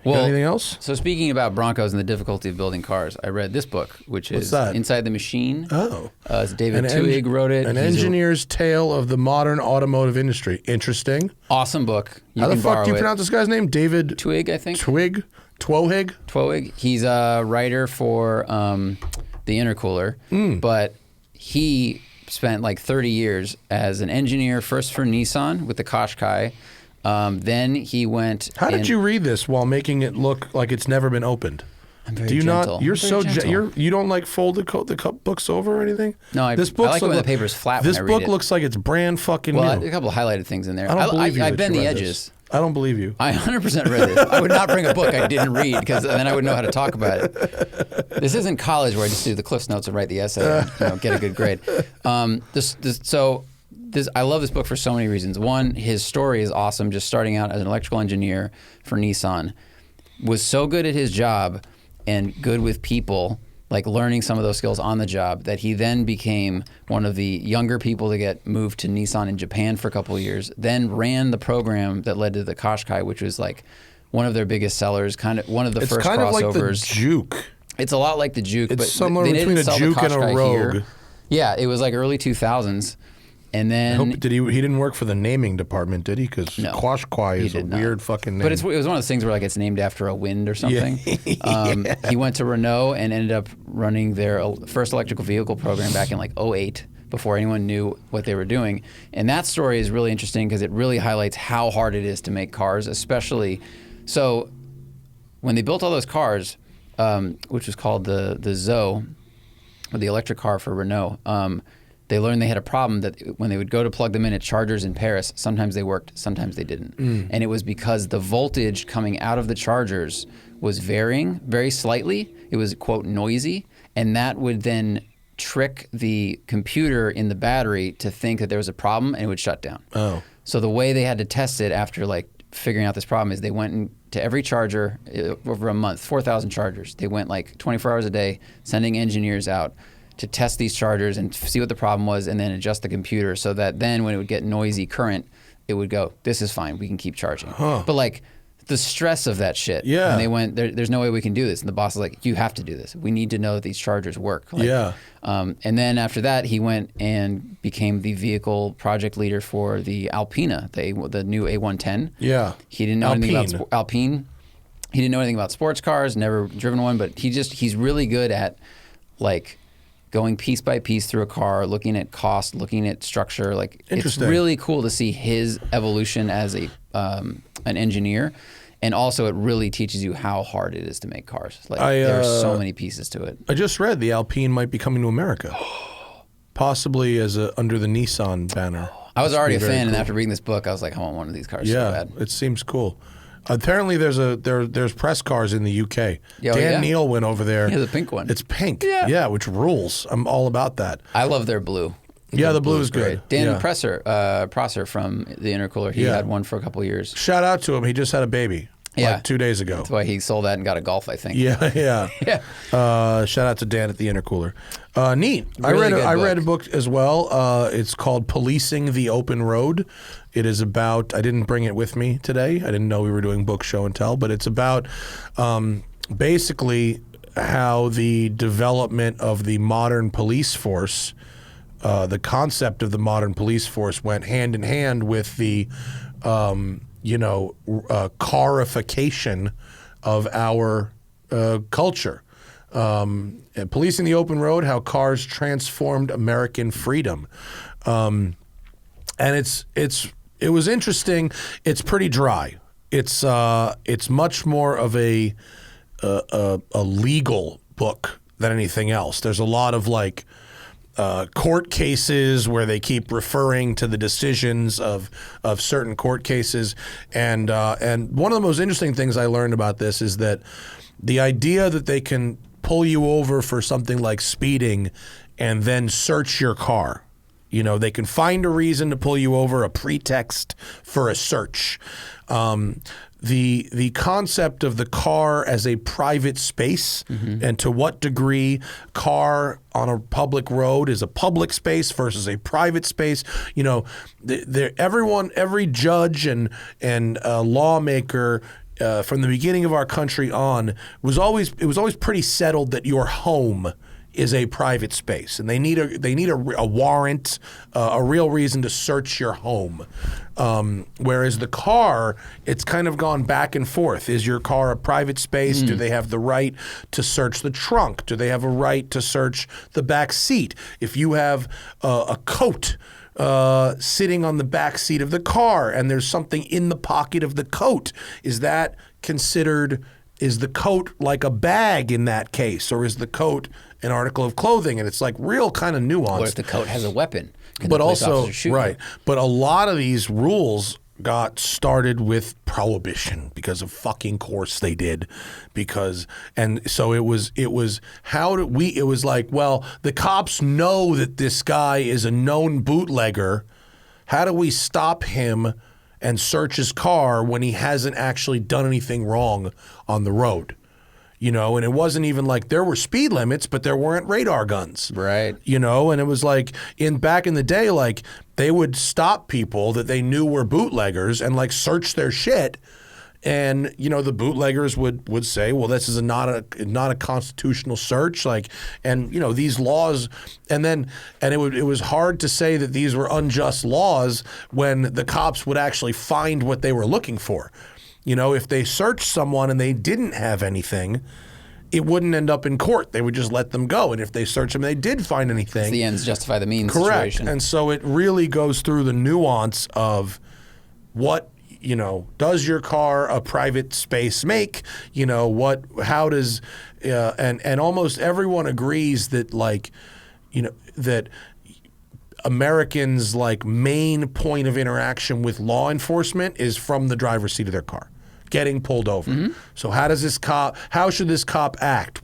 S1: Got anything else?
S2: So speaking about Broncos and the difficulty of building cars, I read this book, which is Inside the Machine.
S1: Oh.
S2: It's David Tuig wrote it.
S1: An engineer's tale of the modern automotive industry. Interesting.
S2: Awesome book.
S1: How the fuck do you pronounce this guy's name? David
S2: Tuig, I think.
S1: Twig? Twohig?
S2: Twohig. He's a writer for the Intercooler, but he spent like 30 years as an engineer, first for Nissan with the Qashqai. Then he went.
S1: How did you read this while making it look like it's never been opened?
S2: I'm very gentle.
S1: Not? You're so you don't like fold the books over or anything?
S2: No, I like it when the paper's flat.
S1: This
S2: when I read
S1: book looks like it's brand fucking new.
S2: A couple of highlighted things in there.
S1: I don't believe you.
S2: I bend the edges.
S1: I don't believe you.
S2: I 100% read it. I would not bring a book I didn't read because then I would know how to talk about it. This isn't college where I just do the Cliffs Notes and write the essay and get a good grade. I love this book for so many reasons. One, his story is awesome. Just starting out as an electrical engineer for Nissan, was so good at his job and good with people, like learning some of those skills on the job, that he then became one of the younger people to get moved to Nissan in Japan for a couple of years, then ran the program that led to the Qashqai, which was like one of their biggest sellers, kind of one of the first crossovers. It's kind of like the
S1: Juke.
S2: It's a lot like the Juke,
S1: it's
S2: but
S1: somewhere between a Juke and a Rogue.
S2: Here. Yeah, it was like early 2000s. And then
S1: he didn't work for the naming department, did he? Because Qashqai is a weird fucking name.
S2: But it was one of those things where like it's named after a wind or something. Yeah. He went to Renault and ended up running their first electrical vehicle program back in like 2008, before anyone knew what they were doing. And that story is really interesting because it really highlights how hard it is to make cars, especially. So when they built all those cars, which was called the Zoe, or the electric car for Renault, they learned they had a problem that when they would go to plug them in at chargers in Paris, sometimes they worked, sometimes they didn't. And it was because the voltage coming out of the chargers was varying very slightly. It was, quote, noisy. And that would then trick the computer in the battery to think that there was a problem and it would shut down.
S1: Oh.
S2: So the way they had to test it after like figuring out this problem is they went to every charger over a month, 4,000 chargers. They went like 24 hours a day, sending engineers out to test these chargers and see what the problem was and then adjust the computer so that then when it would get noisy current, it would go, this is fine, we can keep charging. But like the stress of that shit.
S1: Yeah.
S2: And they went, there's no way we can do this. And the boss was like, you have to do this. We need to know that these chargers work. Like,
S1: yeah.
S2: And then after that, he went and became the vehicle project leader for the Alpina, the new A110.
S1: Yeah.
S2: He didn't know anything about Alpine. He didn't know anything about sports cars, never driven one, but he's really good at like going piece by piece through a car, looking at cost, looking at structure. Like it's really cool to see his evolution as an engineer, and also it really teaches you how hard it is to make cars. Like there are so many pieces to it.
S1: I just read the Alpine might be coming to America, possibly as under the Nissan banner.
S2: I was already a fan, and after reading this book, I was like, I want one of these cars so bad.
S1: It seems cool. Apparently, there's press cars in the UK. Dan Neal went over there.
S2: Yeah, the pink one.
S1: It's pink. Yeah, which rules. I'm all about that.
S2: I love their blue.
S1: The blue is good.
S2: Dan Prosser from the Intercooler, he had one for a couple of years.
S1: Shout out to him. He just had a baby. Like 2 days ago.
S2: That's why he sold that and got a Golf, I think.
S1: Yeah. Shout out to Dan at the Intercooler. Neat.
S2: Really
S1: I read a book as well. It's called Policing the Open Road. It is about, I didn't bring it with me today. I didn't know we were doing book show and tell, but it's about basically how the development of the modern police force, the concept of the modern police force went hand in hand with the carification of our culture. Policing the Open Road, how cars transformed American freedom. And it was interesting. It's pretty dry. It's much more of a legal book than anything else. There's a lot of like court cases where they keep referring to the decisions of certain court cases. And one of the most interesting things I learned about this is that the idea that they can pull you over for something like speeding and then search your car. You know, they can find a reason to pull you over, a pretext for a search. The concept of the car as a private space, and to what degree car on a public road is a public space versus a private space. You know, every judge and lawmaker from the beginning of our country on was always pretty settled that your home is a private space, and they need a warrant, a real reason to search your home. Whereas the car, it's kind of gone back and forth. Is your car a private space? Do they have the right to search the trunk? Do they have a right to search the back seat? If you have a coat sitting on the back seat of the car and there's something in the pocket of the coat, is that considered? Is the coat like a bag in that case, or is the coat an article of clothing? And it's like real kind of nuanced.
S2: What if the coat has a weapon?
S1: But also, right. But a lot of these rules got started with prohibition because of fucking course they did. And so it was like, well, the cops know that this guy is a known bootlegger. How do we stop him and search his car when he hasn't actually done anything wrong on the road? You know, and it wasn't even like there were speed limits, but there weren't radar guns.
S2: Right.
S1: You know, and it was like back in the day, like they would stop people that they knew were bootleggers and like search their shit. And, you know, the bootleggers would say, well, this is not a constitutional search. Like, and, you know, these laws, and it was hard to say that these were unjust laws when the cops would actually find what they were looking for. You know, if they searched someone and they didn't have anything, it wouldn't end up in court. They would just let them go. And if they searched them and they did find anything.
S2: It's the ends justify the means
S1: correct.
S2: Situation.
S1: And so it really goes through the nuance of what, you know, does your car a private space make? You know, how does, and almost everyone agrees that, like, you know, that Americans' like main point of interaction with law enforcement is from the driver's seat of their car, getting pulled over. So how should this cop act?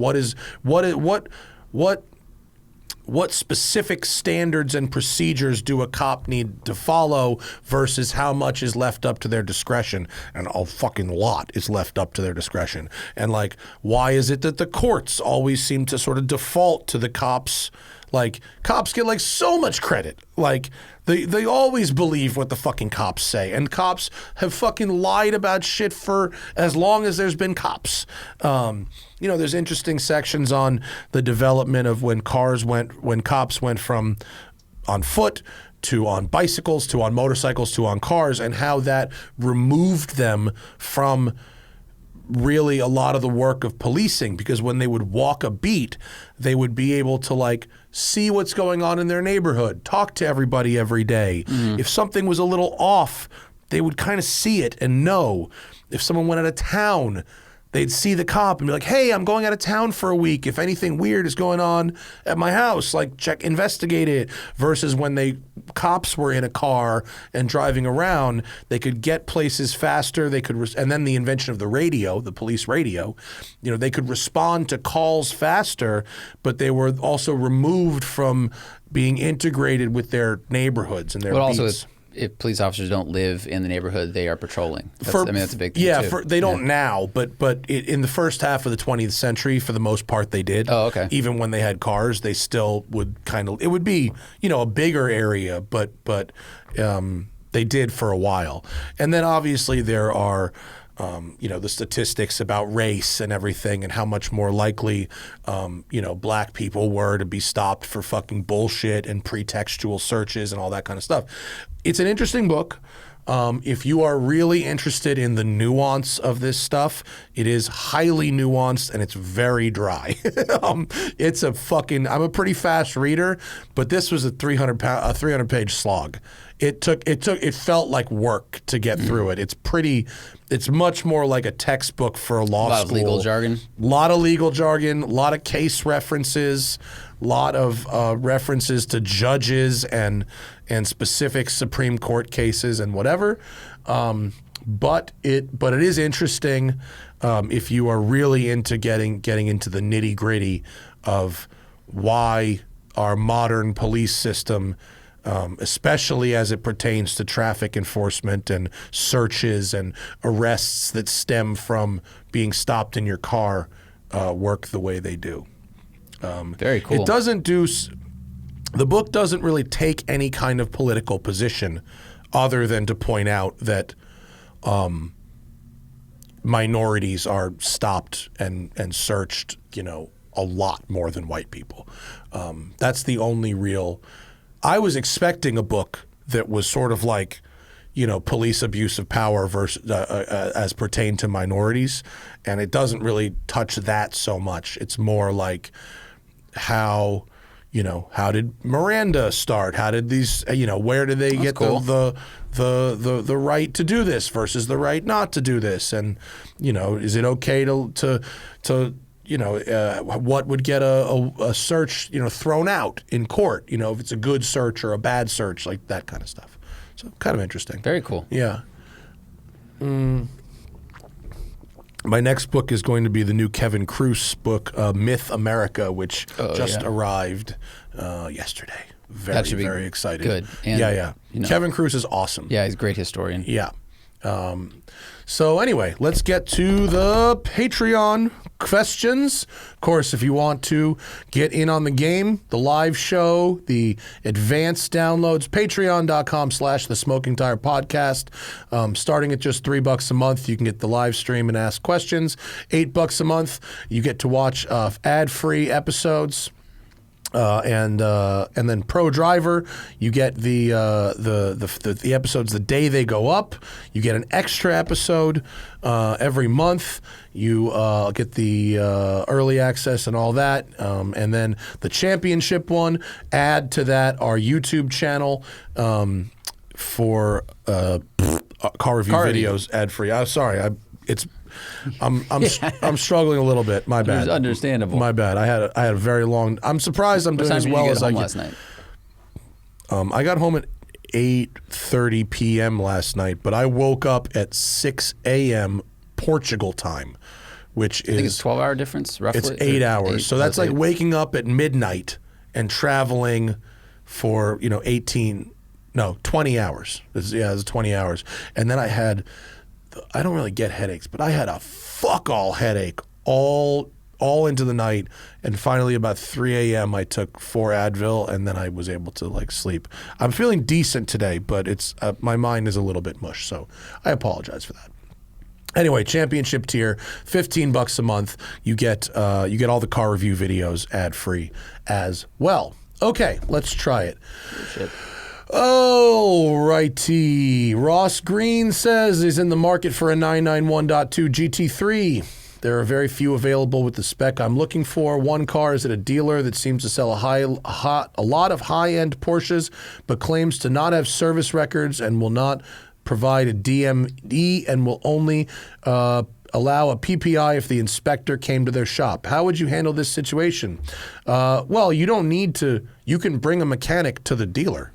S1: What specific standards and procedures do a cop need to follow versus how much is left up to their discretion? And a fucking lot is left up to their discretion. And like, why is it that the courts always seem to sort of default to the cops? Like, cops get like so much credit. Like, they always believe what the fucking cops say. And cops have fucking lied about shit for as long as there's been cops. You know, there's interesting sections on the development of when cops went from on foot to on bicycles to on motorcycles to on cars, and how that removed them from really a lot of the work of policing, because when they would walk a beat, they would be able to like see what's going on in their neighborhood, talk to everybody every day. If something was a little off, they would kind of see it and know. If someone went out of town, they'd see the cop and be like, hey, I'm going out of town for a week. If anything weird is going on at my house, like investigate it. Versus when cops were in a car and driving around, they could get places faster. They could, and then the invention of the radio, the police radio, you know, they could respond to calls faster, but they were also removed from being integrated with their neighborhoods and their beats.
S2: Also, if police officers don't live in the neighborhood they are patrolling. That's a big thing too.
S1: They don't now, but in the first half of the 20th century, for the most part, they did.
S2: Oh, okay.
S1: Even when they had cars, they still would it would be, you know, a bigger area, but they did for a while. And then obviously there are, you know, the statistics about race and everything, and how much more likely, you know, black people were to be stopped for fucking bullshit and pretextual searches and all that kind of stuff. It's an interesting book. If you are really interested in the nuance of this stuff, it is highly nuanced and it's very dry. I'm a pretty fast reader, but this was a 300-page slog. it felt like work to get through it. It's much more like a textbook for a law school. A lot of legal jargon. A lot of case references, a lot of references to judges and specific Supreme Court cases and whatever. But it is interesting if you are really into getting into the nitty-gritty of why our modern police system, especially as it pertains to traffic enforcement and searches and arrests that stem from being stopped in your car, work the way they do.
S2: Very cool.
S1: The book doesn't really take any kind of political position other than to point out that minorities are stopped and searched, a lot more than white people. That's the only real. I was expecting a book that was sort of like, police abuse of power versus as pertained to minorities, and it doesn't really touch that so much. It's more like how did Miranda start? How did these, where did they get the right to do this versus the right not to do this? And, is it okay to what would get a search, thrown out in court, if it's a good search or a bad search, like that kind of stuff. So kind of interesting.
S2: Very cool.
S1: Yeah. My next book is going to be the new Kevin Kruse book, Myth America, which arrived yesterday. Very excited.
S2: Good.
S1: And, Kevin Kruse is awesome.
S2: Yeah, he's a great historian.
S1: Yeah. So anyway, let's get to the Patreon questions. Of course, if you want to get in on the game, the live show, the advanced downloads, patreon.com/the Smoking Tire Podcast. Starting at just $3 a month, you can get the live stream and ask questions. $8 a month, you get to watch ad-free episodes. And then Pro Driver, you get the episodes the day they go up. You get an extra episode every month. You get the early access and all that. And then the championship one, add to that our YouTube channel for car review videos ad free. I'm sorry, I'm struggling a little bit. My bad.
S2: It's understandable.
S1: My bad. I had a very long. I'm surprised I'm doing as well as I
S2: get last night.
S1: I got home at 8:30 p.m. last night, but I woke up at 6 a.m. Portugal time, which is,
S2: I think it's 12-hour difference roughly.
S1: It's 8 hours. So that's like waking up at midnight and traveling for 20 hours. It's 20 hours, and then I don't really get headaches, but I had a fuck all headache all into the night, and finally about 3 a.m. I took 4 Advil, and then I was able to sleep. I'm feeling decent today, but it's my mind is a little bit mush, so I apologize for that. Anyway, championship tier, $15 a month. You get all the car review videos ad free as well. Okay, let's try it.
S2: Oh, shit.
S1: Oh, righty. Ross Green says he's in the market for a 991.2 GT3. There are very few available with the spec I'm looking for. One car is at a dealer that seems to sell a lot of high-end Porsches, but claims to not have service records and will not provide a DME and will only allow a PPI if the inspector came to their shop. How would you handle this situation? Well, you don't need to. You can bring a mechanic to the dealer.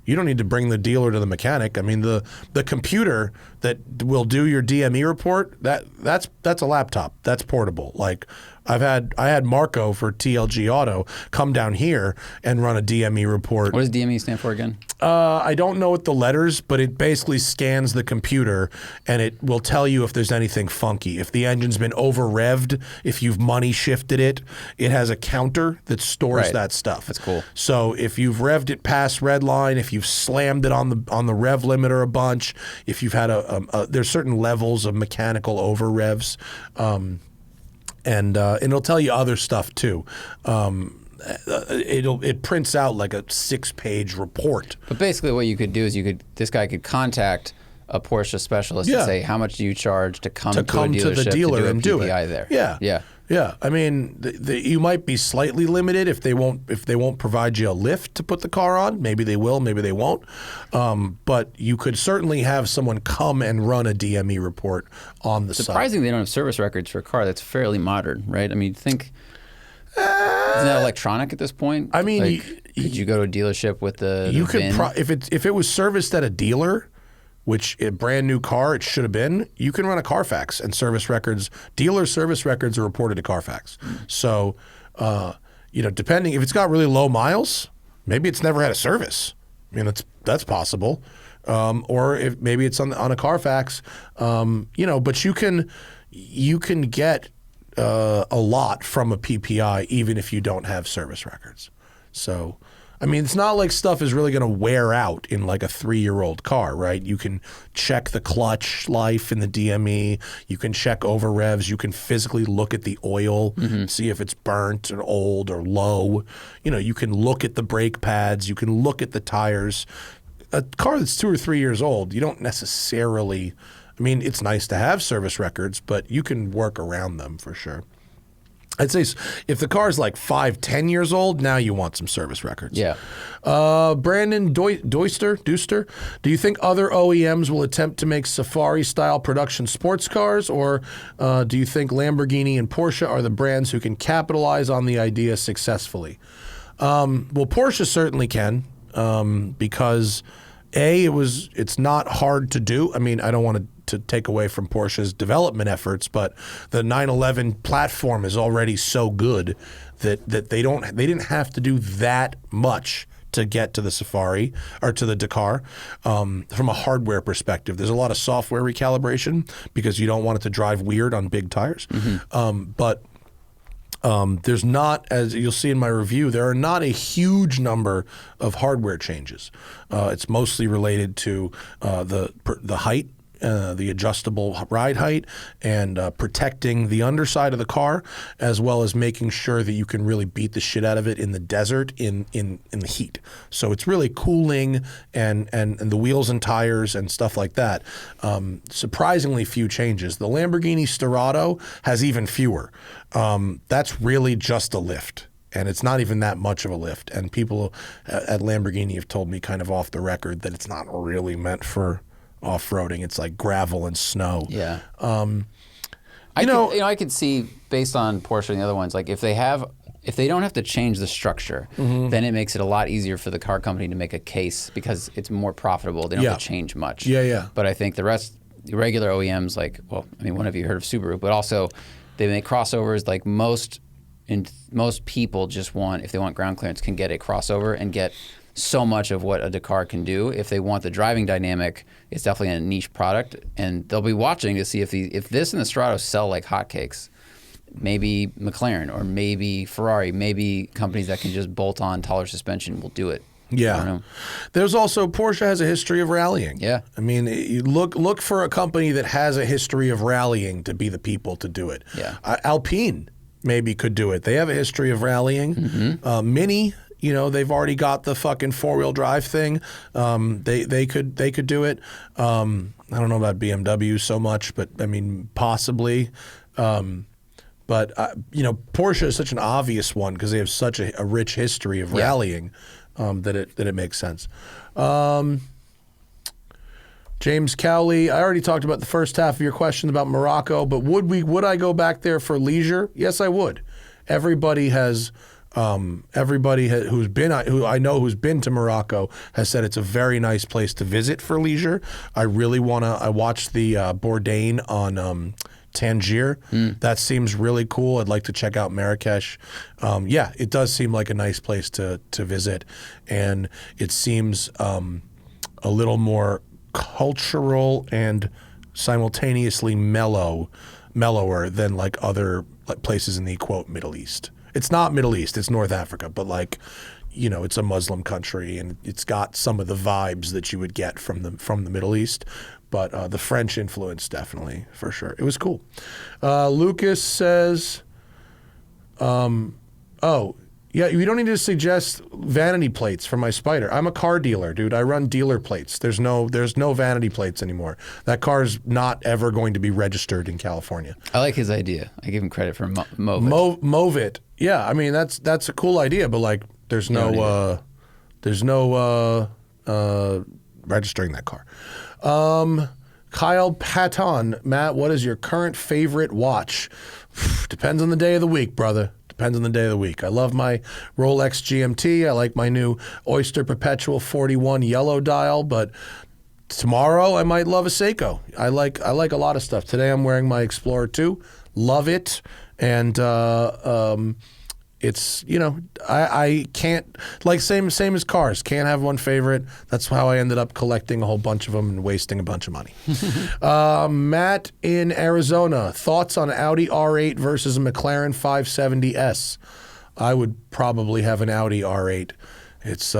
S1: You don't need to bring the dealer to the mechanic. I mean, the computer that will do your DME report, that's a laptop. That's portable. Like I had Marco for TLG Auto come down here and run a DME report.
S2: What does DME stand for again?
S1: I don't know what the letters, but it basically scans the computer and it will tell you if there's anything funky. If the engine's been over-revved, if you've money shifted it, it has a counter that stores that stuff.
S2: That's cool.
S1: So if you've revved it past red line, if you've slammed it on the rev limiter a bunch, if you've had there's certain levels of mechanical over revs, and it'll tell you other stuff too. It prints out like a 6-page report.
S2: But basically what you could do is this guy could contact a Porsche specialist and say, how much do you charge to come to a dealership
S1: the dealer
S2: to do a
S1: and do
S2: PPI
S1: it
S2: there?
S1: Yeah.
S2: Yeah.
S1: Yeah, I mean, you might be slightly limited if they won't provide you a lift to put the car on. Maybe they will, maybe they won't. But you could certainly have someone come and run a DME report on the site.
S2: Surprisingly, they don't have service records for a car that's fairly modern, right? I mean, think isn't that electronic at this point?
S1: I mean,
S2: like, could you go to a dealership with the
S1: you could
S2: VIN?
S1: if it was serviced at a dealer, which a brand new car it should have been, you can run a Carfax and service records. Dealer service records are reported to Carfax. So, depending if it's got really low miles, maybe it's never had a service. I mean, that's possible. Or if maybe it's on a Carfax, but you can get a lot from a PPI even if you don't have service records. So. I mean, it's not like stuff is really going to wear out in like a 3-year-old car, right? You can check the clutch life in the DME. You can check over revs. You can physically look at the oil, see if it's burnt or old or low. You can look at the brake pads. You can look at the tires. A car that's 2 or 3 years old, you don't necessarily, I mean, it's nice to have service records, but you can work around them for sure. I'd say if the car's like 5, 10 years old, now you want some service records.
S2: Yeah.
S1: Brandon Deuster, do you think other OEMs will attempt to make Safari-style production sports cars, or do you think Lamborghini and Porsche are the brands who can capitalize on the idea successfully? Well, Porsche certainly can, because it's not hard to do. I mean, I don't want to take away from Porsche's development efforts, but the 911 platform is already so good that they didn't have to do that much to get to the Safari or to the Dakar. From a hardware perspective, there's a lot of software recalibration because you don't want it to drive weird on big tires. But there's not, as you'll see in my review, there are not a huge number of hardware changes. It's mostly related to the height, the adjustable ride height, and protecting the underside of the car, as well as making sure that you can really beat the shit out of it in the desert in the heat. So it's really cooling and the wheels and tires and stuff like that. Surprisingly few changes. The Lamborghini Sterrato has even fewer. That's really just a lift. And it's not even that much of a lift. And people at Lamborghini have told me kind of off the record that it's not really meant for off-roading. It's like gravel and snow.
S2: Yeah. I could see, based on Porsche and the other ones, like if they don't have to change the structure, then it makes it a lot easier for the car company to make a case because it's more profitable. They don't have to change much.
S1: Yeah.
S2: But I think the regular OEMs, like, one of you heard of Subaru, but also they make crossovers. Like most people just want, if they want ground clearance, can get a crossover and get so much of what a Dakar can do. If they want the driving dynamic, it's definitely a niche product, and they'll be watching to see if this and the Stratos sell like hotcakes. Maybe McLaren or maybe Ferrari, maybe companies that can just bolt on taller suspension will do it.
S1: Yeah.
S2: I don't know.
S1: There's also, Porsche has a history of rallying.
S2: Yeah.
S1: I mean, you look for a company that has a history of rallying to be the people to do it.
S2: Yeah.
S1: Alpine maybe could do it. They have a history of rallying. Mini, they've already got the fucking 4-wheel drive thing. They could do it. I don't know about BMW so much, but I mean, possibly. But Porsche is such an obvious one because they have such a rich history of rallying that it makes sense. James Cowley, I already talked about the first half of your question about Morocco, but would I go back there for leisure? Yes, I would. Everybody who's been to Morocco has said it's a very nice place to visit for leisure. I watched the Bourdain on Tangier. That seems really cool. I'd like to check out Marrakesh. It does seem like a nice place to visit, and it seems a little more cultural and simultaneously mellower than like other places in the quote Middle East. It's not Middle East, it's North Africa, but it's a Muslim country and it's got some of the vibes that you would get from the Middle East. But the French influence definitely, for sure. It was cool. Lucas says, Yeah, you don't need to suggest vanity plates for my Spider. I'm a car dealer, dude. I run dealer plates. There's no vanity plates anymore. That car's not ever going to be registered in California.
S2: I like his idea. I give him credit for Move It.
S1: Move It. Yeah, I mean that's a cool idea, but like there's no registering that car. Kyle Patton, Matt, what is your current favorite watch? Depends on the day of the week, brother. Depends on the day of the week. I love my Rolex GMT. I like my new Oyster Perpetual 41 yellow dial, but tomorrow I might love a Seiko. I like a lot of stuff. Today I'm wearing my Explorer 2. Love it. And it's, I can't, like same as cars, can't have one favorite. That's how I ended up collecting a whole bunch of them and wasting a bunch of money. Matt in Arizona, thoughts on Audi R8 versus a McLaren 570S? I would probably have an Audi R8. It's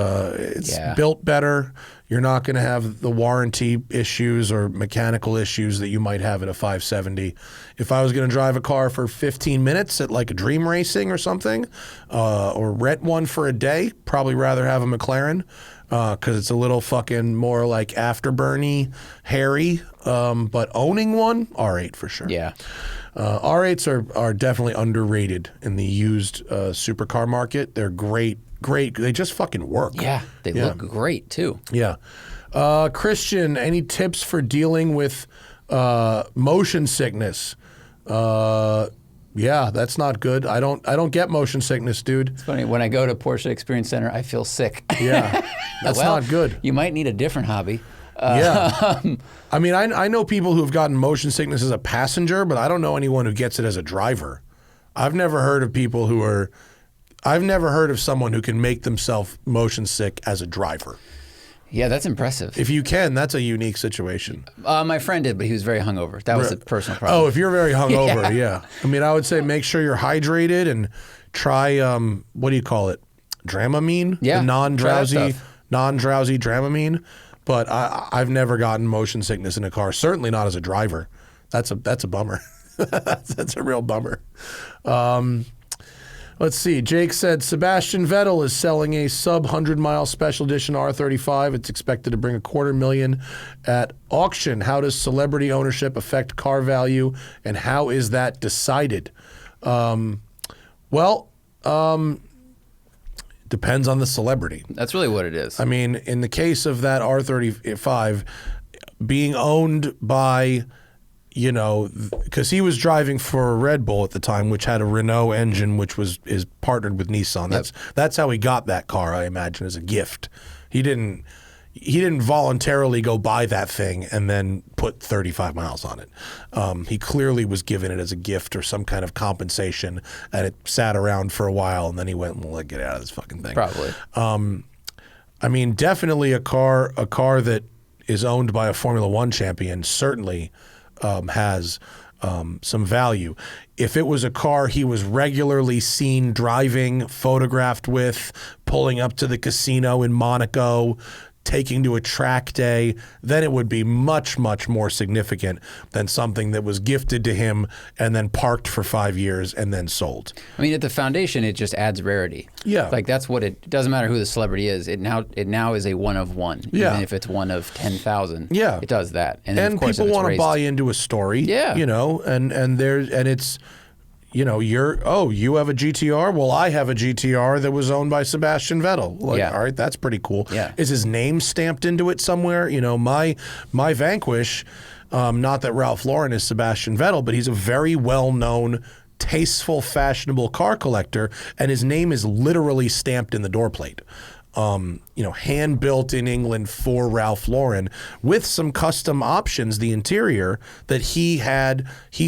S1: built better. You're not going to have the warranty issues or mechanical issues that you might have at a 570. If I was going to drive a car for 15 minutes at like a Dream Racing or something, or rent one for a day, probably rather have a McLaren because it's a little fucking more like afterburny, hairy. But owning one, R8 for sure.
S2: Yeah.
S1: R8s are definitely underrated in the used supercar market. They're great. They just fucking work.
S2: Yeah, they look great too.
S1: Yeah. Christian, any tips for dealing with motion sickness? Yeah, that's not good. I don't get motion sickness, dude.
S2: It's funny, when I go to Porsche Experience Center, I feel sick.
S1: Yeah, that's not good.
S2: You might need a different hobby.
S1: Yeah. I mean, I know people who've gotten motion sickness as a passenger, but I don't know anyone who gets it as a driver. I've never heard of someone who can make themselves motion sick as a driver.
S2: Yeah, that's impressive.
S1: If you can, that's a unique situation.
S2: My friend did, but he was very hungover. That was a personal problem.
S1: Oh, if you're very hungover, yeah. I mean, I would say make sure you're hydrated and try, what do you call it? Dramamine?
S2: Yeah.
S1: The non-drowsy Dramamine. But I've never gotten motion sickness in a car, certainly not as a driver. That's a bummer. That's a real bummer. Let's see. Jake said Sebastian Vettel is selling a sub 100-mile special edition R35. It's expected to bring $250,000 at auction. How does celebrity ownership affect car value, and how is that decided? Depends on the celebrity.
S2: That's really what it is.
S1: I mean, in the case of that R35 being owned by, because he was driving for Red Bull at the time, which had a Renault engine, which is partnered with Nissan.
S2: Yep.
S1: That's how he got that car, I imagine, as a gift. He didn't voluntarily go buy that thing and then put 35 miles on it. He clearly was given it as a gift or some kind of compensation, and it sat around for a while, and then he went, well, get out of this fucking thing.
S2: Probably.
S1: I mean, definitely a car that is owned by a Formula One champion certainly has some value. If it was a car he was regularly seen driving, photographed with, pulling up to the casino in Monaco, taking to a track day, then it would be much, much more significant than something that was gifted to him and then parked for 5 years and then sold.
S2: I mean, at the foundation, it just adds rarity.
S1: Yeah.
S2: Like that's what it doesn't matter who the celebrity is. It now is a one of one.
S1: Yeah.
S2: Even if it's one of 10,000.
S1: Yeah.
S2: It does that. And of course,
S1: people want to buy into a story.
S2: Yeah.
S1: And it's, you have a GTR? Well, I have a GTR that was owned by Sebastian Vettel. Like,
S2: Yeah.
S1: all right, that's pretty cool.
S2: Yeah.
S1: Is his name stamped into it somewhere? My Vanquish, not that Ralph Lauren is Sebastian Vettel, but he's a very well-known, tasteful, fashionable car collector, and his name is literally stamped in the door plate. Hand built in England for Ralph Lauren with some custom options, the interior that he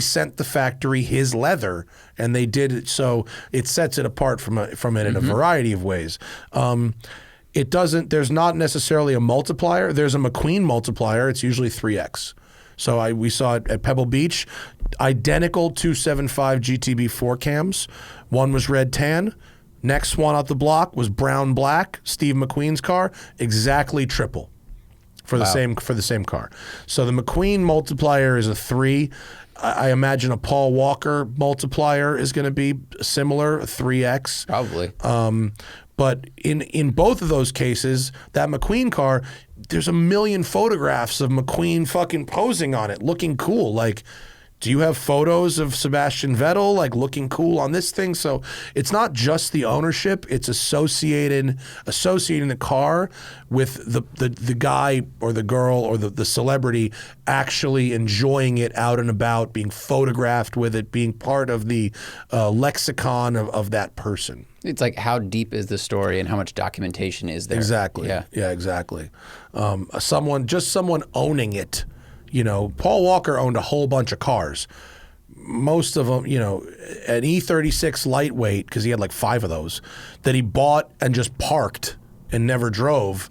S1: sent the factory his leather, and they did it so it sets it apart from it in a variety of ways. There's not necessarily a multiplier. There's a McQueen multiplier. It's usually 3x. So we saw it at Pebble Beach, identical 275 GTB 4 cams. One was red tan. Next one out the block was brown black, Steve McQueen's car, exactly triple. for the same car. So the McQueen multiplier is a 3. I imagine a Paul Walker multiplier is going to be similar, a 3x.
S2: Probably.
S1: But in both of those cases, that McQueen car, there's a million photographs of McQueen fucking posing on it, looking cool. Like, do you have photos of Sebastian Vettel like looking cool on this thing? So it's not just the ownership; it's associating the car with the guy or the girl or the celebrity actually enjoying it out and about, being photographed with it, being part of the lexicon of that person.
S2: It's like, how deep is the story and how much documentation is there?
S1: Exactly.
S2: Yeah,
S1: exactly. Someone owning it. You know, Paul Walker owned a whole bunch of cars. Most of them, you know, an E46 lightweight, because he had like 5 of those, that he bought and just parked and never drove.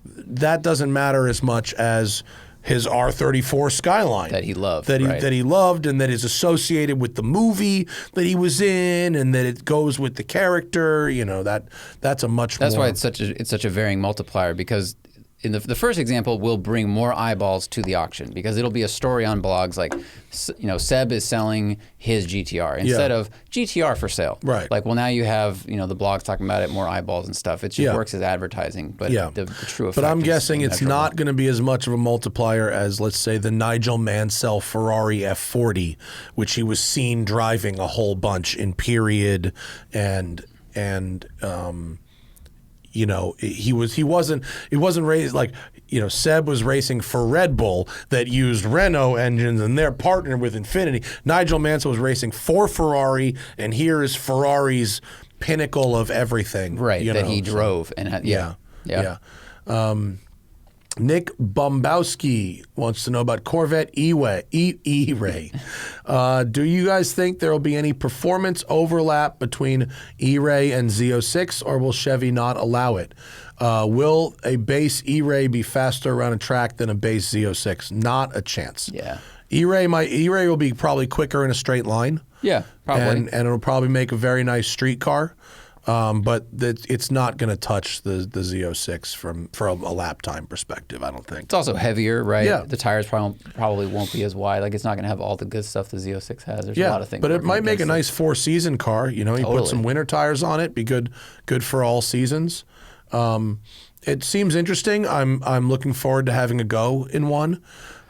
S1: That doesn't matter as much as his R34 Skyline.
S2: That he loved.
S1: That he loved, and that is associated with the movie that he was in, and that it goes with the character. You know, that's a much more...
S2: That's why it's such a varying multiplier, because in the first example, will bring more eyeballs to the auction, because it'll be a story on blogs like, you know, Seb is selling his GTR instead of GTR for sale.
S1: Right.
S2: Like, well, now you have, you know, the blogs talking about it, more eyeballs and stuff. It just works as advertising, but the true effect.
S1: But I'm guessing it's not going to be as much of a multiplier as, let's say, the Nigel Mansell Ferrari F40, which he was seen driving a whole bunch in period and you know, it wasn't raised like, you know, Seb was racing for Red Bull that used Renault engines and they're partnered with Infiniti. Nigel Mansell was racing for Ferrari, and here is Ferrari's pinnacle of everything.
S2: Right, that he drove. And
S1: Nick Bombowski wants to know about Corvette E-Ray. Do you guys think there will be any performance overlap between E-Ray and Z06, or will Chevy not allow it? Will a base E-Ray be faster around a track than a base Z06? Not a chance.
S2: Yeah.
S1: E-Ray will be probably quicker in a straight line.
S2: Yeah, probably.
S1: And it'll probably make a very nice street car. But it's not going to touch the Z06 for a lap time perspective, I don't think.
S2: It's also heavier, right?
S1: Yeah.
S2: The tires probably won't be as wide. Like, it's not going to have all the good stuff the Z06 has. There's a lot of things.
S1: But it might make a nice 4-season car. You know, you put some winter tires on it, be good for all seasons. It seems interesting. I'm looking forward to having a go in one.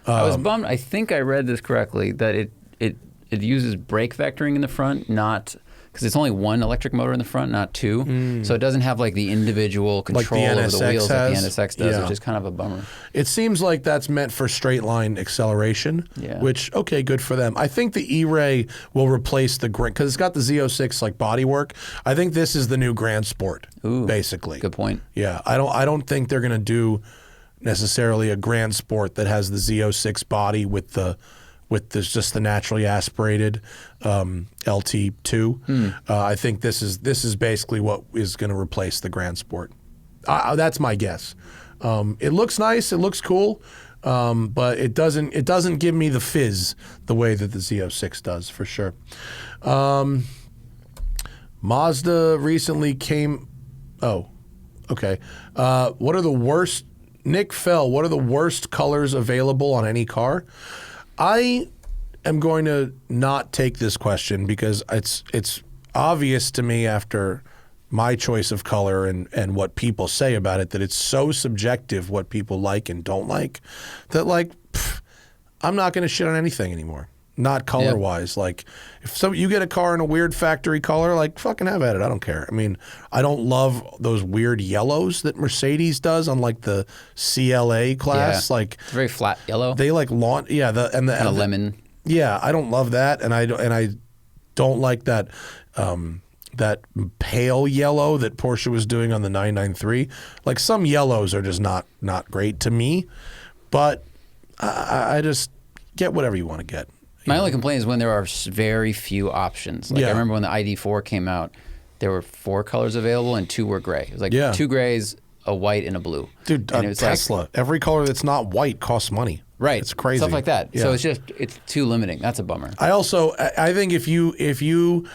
S2: I was bummed. I think I read this correctly, that it uses brake vectoring in the front, not... because it's only one electric motor in the front, not 2. So it doesn't have like the individual control over the wheels that the NSX does, which is kind of a bummer.
S1: It seems like that's meant for straight line acceleration, which, okay, good for them. I think the E-Ray will replace the Grand, because it's got the Z06 like bodywork. I think this is the new Grand Sport, basically.
S2: Good point.
S1: Yeah, I don't think they're going to do necessarily a Grand Sport that has the Z06 body with just the naturally aspirated LT2. I think this is basically what is going to replace the Grand Sport. That's my guess. It looks nice. It looks cool. But it doesn't give me the fizz the way that the Z06 does, for sure. Mazda recently came... Oh, okay. What are the worst... Nick Fell, what are the worst colors available on any car? I am going to not take this question because it's obvious to me after my choice of color and what people say about it that it's so subjective what people like and don't like that, like, I'm not going to shit on anything anymore. Not color-wise. Like, if you get a car in a weird factory color, like, fucking have at it. I don't care. I mean, I don't love those weird yellows that Mercedes does on, like, the CLA class.
S2: Yeah.
S1: Like,
S2: it's very flat yellow.
S1: They like launch. Yeah, and the
S2: lemon.
S1: Yeah, I don't love that, and I don't like that that pale yellow that Porsche was doing on the 993. Like, some yellows are just not great to me, but I just get whatever you want to get.
S2: My only complaint is when there are very few options. Like, I remember when the ID4 came out, there were 4 colors available and 2 were gray. It was like 2 grays, a white, and a blue.
S1: Dude,
S2: and it was
S1: Tesla, every color that's not white costs money.
S2: Right.
S1: It's crazy.
S2: Stuff like that. Yeah. So it's too limiting. That's a bummer.
S1: I think if you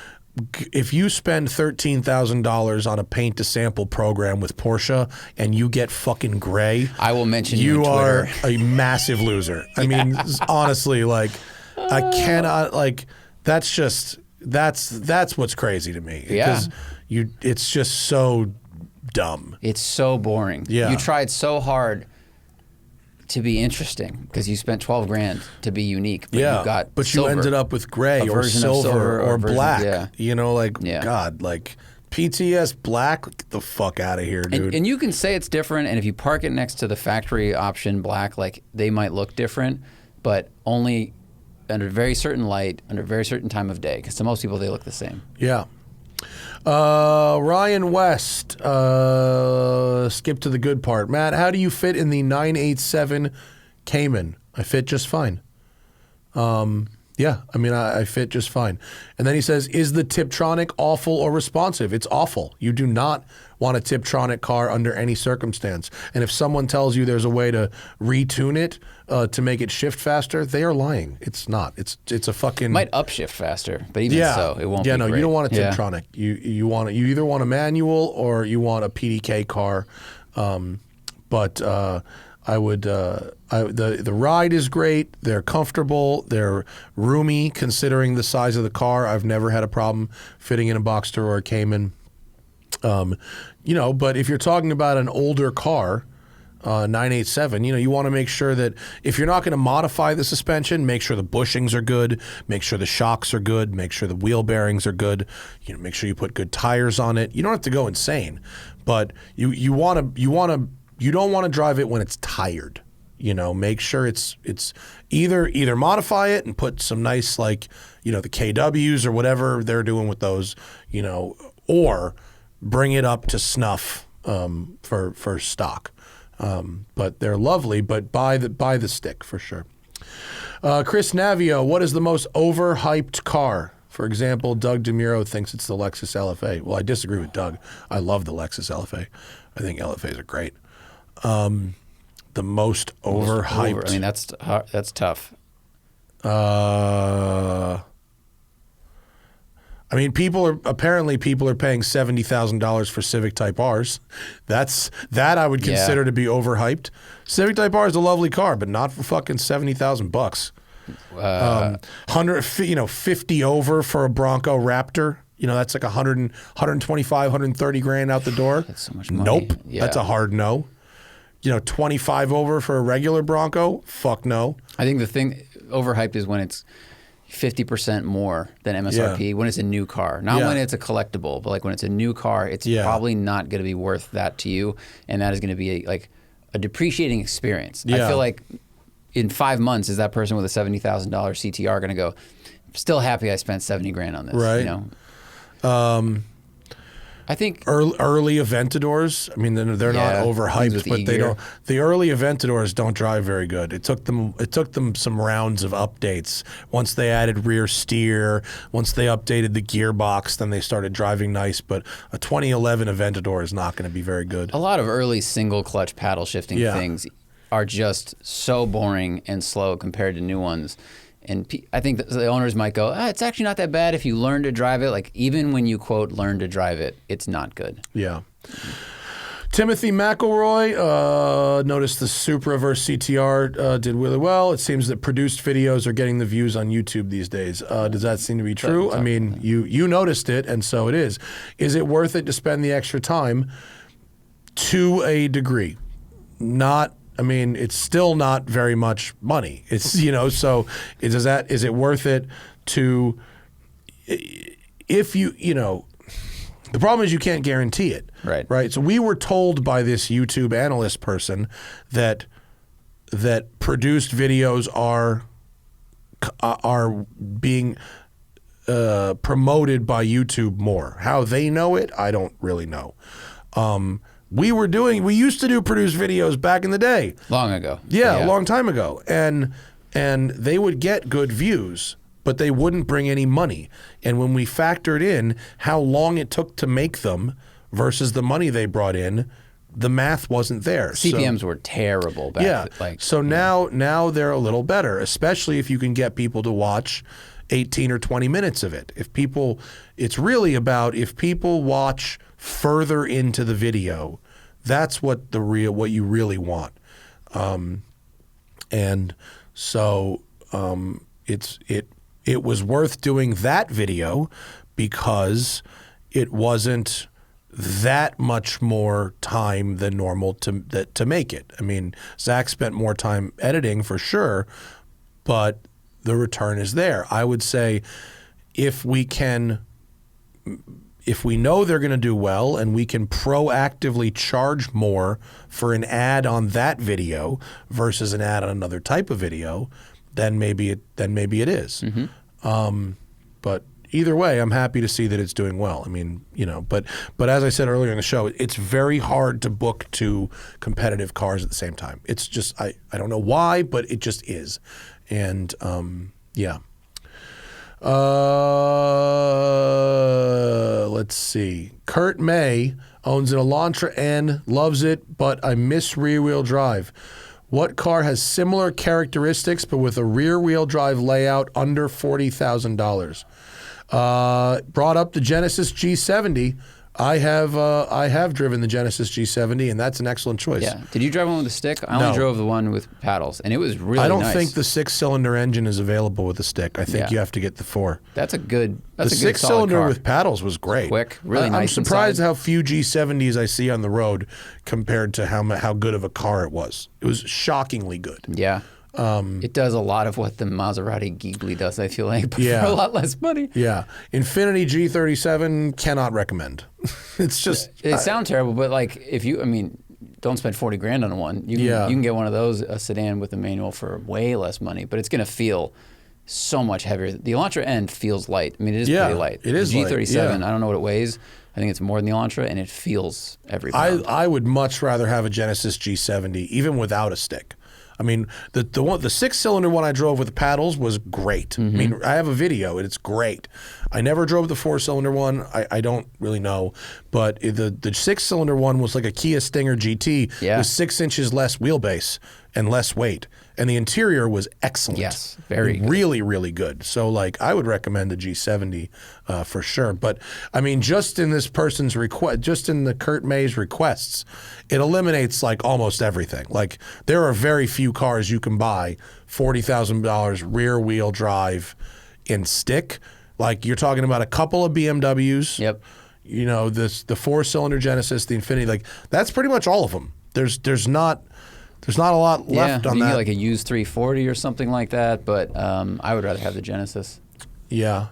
S1: if you spend $13,000 on a paint to sample program with Porsche and you get fucking gray,
S2: I will mention
S1: you
S2: on
S1: are
S2: Twitter.
S1: a massive loser. I mean, honestly, like, I cannot, like, that's what's crazy to me.
S2: Yeah.
S1: Because it's just so dumb.
S2: It's so boring.
S1: Yeah.
S2: You tried so hard to be interesting because you spent $12,000 to be unique. But
S1: Yeah,
S2: you got
S1: but
S2: silver.
S1: you ended up with gray
S2: A
S1: or
S2: version of
S1: silver or
S2: a version-
S1: black.
S2: yeah.
S1: You know, like,
S2: Yeah.
S1: God, like, PTS black, get the fuck out of here, dude.
S2: And you can say it's different, and if you park it next to the factory option black, like, they might look different, but only under very certain light, under a very certain time of day, because to most people, they look the same.
S1: Yeah. Ryan West, skip to the good part. Matt, how do you fit in the 987 Cayman? I fit just fine. Yeah, I mean, I fit just fine. And then he says, is the Tiptronic awful or responsive? It's awful. You do not want a Tiptronic car under any circumstance. And if someone tells you there's a way to retune it to make it shift faster, they are lying. It's not. It's a fucking...
S2: Might upshift faster, but even so, it won't be
S1: Yeah, no,
S2: great.
S1: you don't want a
S2: Yeah.
S1: Tiptronic. You either want a manual or you want a PDK car. But I would the ride is great. They're comfortable. They're roomy considering the size of the car. I've never had a problem fitting in a Boxster or a Cayman. You know, but if you're talking about an older car, 987, you know, you want to make sure that if you're not going to modify the suspension, make sure the bushings are good, make sure the shocks are good, make sure the wheel bearings are good. You know, make sure you put good tires on it. You don't have to go insane, but you don't want to drive it when it's tired. You know, make sure it's either modify it and put some nice, like, you know, the KWs or whatever they're doing with those, you know, or bring it up to snuff for stock. But they're lovely, but buy the stick for sure. Chris Navio, what is the most overhyped car? For example, Doug DeMuro thinks it's the Lexus LFA. Well, I disagree with Doug. I love the Lexus LFA. I think LFAs are great. The most overhyped.
S2: I mean, that's tough.
S1: I mean, people are paying $70,000 for Civic Type Rs. That I would consider to be overhyped. Civic Type R is a lovely car, but not for fucking $70,000. 50 over for a Bronco Raptor. You know, that's like 125, 130 grand out the door.
S2: That's so much money.
S1: Nope.
S2: Yeah.
S1: That's a hard no. You know, 25 over for a regular Bronco? Fuck no.
S2: I think the thing overhyped is when it's 50% more than MSRP when it's a new car. Not when it's a collectible, but like when it's a new car, it's probably not going to be worth that to you, and that is going to be a depreciating experience. I feel like in 5 months, is that person with a $70,000 CTR going to go, still happy I spent 70 grand on this,
S1: right?
S2: You know? I think
S1: early Aventadors. I mean, they're not overhyped, but they don't. The early Aventadors don't drive very good. It took them some rounds of updates. Once they added rear steer, once they updated the gearbox, then they started driving nice. But a 2011 Aventador is not going to be very good.
S2: A lot of early single clutch paddle shifting things are just so boring and slow compared to new ones. And I think the owners might go, it's actually not that bad if you learn to drive it. Like, even when you, quote, learn to drive it, it's not good. Yeah.
S1: Timothy McElroy, noticed the Supra versus CTR did really well. It seems that produced videos are getting the views on YouTube these days. Does that seem to be true? I mean, you noticed it, and so it is. Is it worth it to spend the extra time? To a degree. I mean, it's still not very much money. It's, you know, so is it worth it to, if you know, the problem is you can't guarantee it.
S2: Right.
S1: Right. So we were told by this YouTube analyst person that produced videos are being promoted by YouTube more. How they know it, I don't really know. We used to do produced videos back in the day.
S2: Long ago.
S1: Yeah, a long time ago. And they would get good views, but they wouldn't bring any money. And when we factored in how long it took to make them versus the money they brought in, the math wasn't there.
S2: CPMs were terrible back then.
S1: So now they're a little better, especially if you can get people to watch 18 or 20 minutes of it. It's really about if people watch further into the video, that's what you really want. And so it was worth doing that video because it wasn't that much more time than normal to make it. I mean, Zack spent more time editing for sure, but the return is there. I would say if we know they're going to do well and we can proactively charge more for an ad on that video versus an ad on another type of video, then maybe it is. Mm-hmm. But either way, I'm happy to see that it's doing well. I mean, but as I said earlier in the show, it's very hard to book two competitive cars at the same time. It's just, I don't know why, but it just is. And yeah. Let's see. Kurt May owns an Elantra N, loves it, but I miss rear-wheel drive. What car has similar characteristics but with a rear-wheel drive layout under $40,000? Brought up the Genesis G70. I have driven the Genesis G70, and that's an excellent choice.
S2: Yeah. Did you drive one with a stick? I only drove the one with paddles, and it was really nice.
S1: I don't think the 6-cylinder engine is available with a stick. I think you have to get the 4.
S2: That's a good
S1: The 6-cylinder with paddles was great.
S2: Quick, really nice.
S1: I'm surprised how few G70s I see on the road compared to how good of a car it was. It was shockingly good.
S2: Yeah. It does a lot of what the Maserati Ghibli does, I feel like, but for a lot less money.
S1: Yeah. Infiniti G37, cannot recommend. It's just...
S2: It sounds terrible, but like, don't spend 40 grand on one. You can get one of those, a sedan with a manual for way less money, but it's going to feel so much heavier. The Elantra N feels light. I mean, it is pretty light.
S1: It is
S2: the
S1: light.
S2: G37, I don't know what it weighs. I think it's more than the Elantra, and it feels every pound.
S1: I would much rather have a Genesis G70, even without a stick. I mean, the 6-cylinder one I drove with the paddles was great. Mm-hmm. I mean, I have a video, and it's great. I never drove the 4-cylinder one. I don't really know. But the 6-cylinder one was like a Kia Stinger GT with 6 inches less wheelbase and less weight. And the interior was excellent.
S2: Yes, very good.
S1: Really, really good. So, like, I would recommend the G70 for sure. But, I mean, just in this person's request, just in the Kurt May's requests, it eliminates, like, almost everything. Like, there are very few cars you can buy, $40,000 rear-wheel drive in stick. Like, you're talking about a couple of BMWs.
S2: Yep.
S1: The 4-cylinder Genesis, the Infiniti. Like, that's pretty much all of them. There's not a lot left on
S2: you
S1: that.
S2: Get like a used 340 or something like that, but I would rather have the Genesis.
S1: Yeah.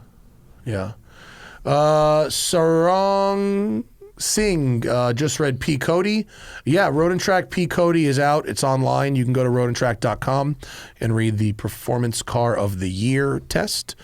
S1: Sarong Singh just read PCOTY. Yeah, Road and Track PCOTY is out. It's online. You can go to roadandtrack.com and read the Performance Car of the Year test.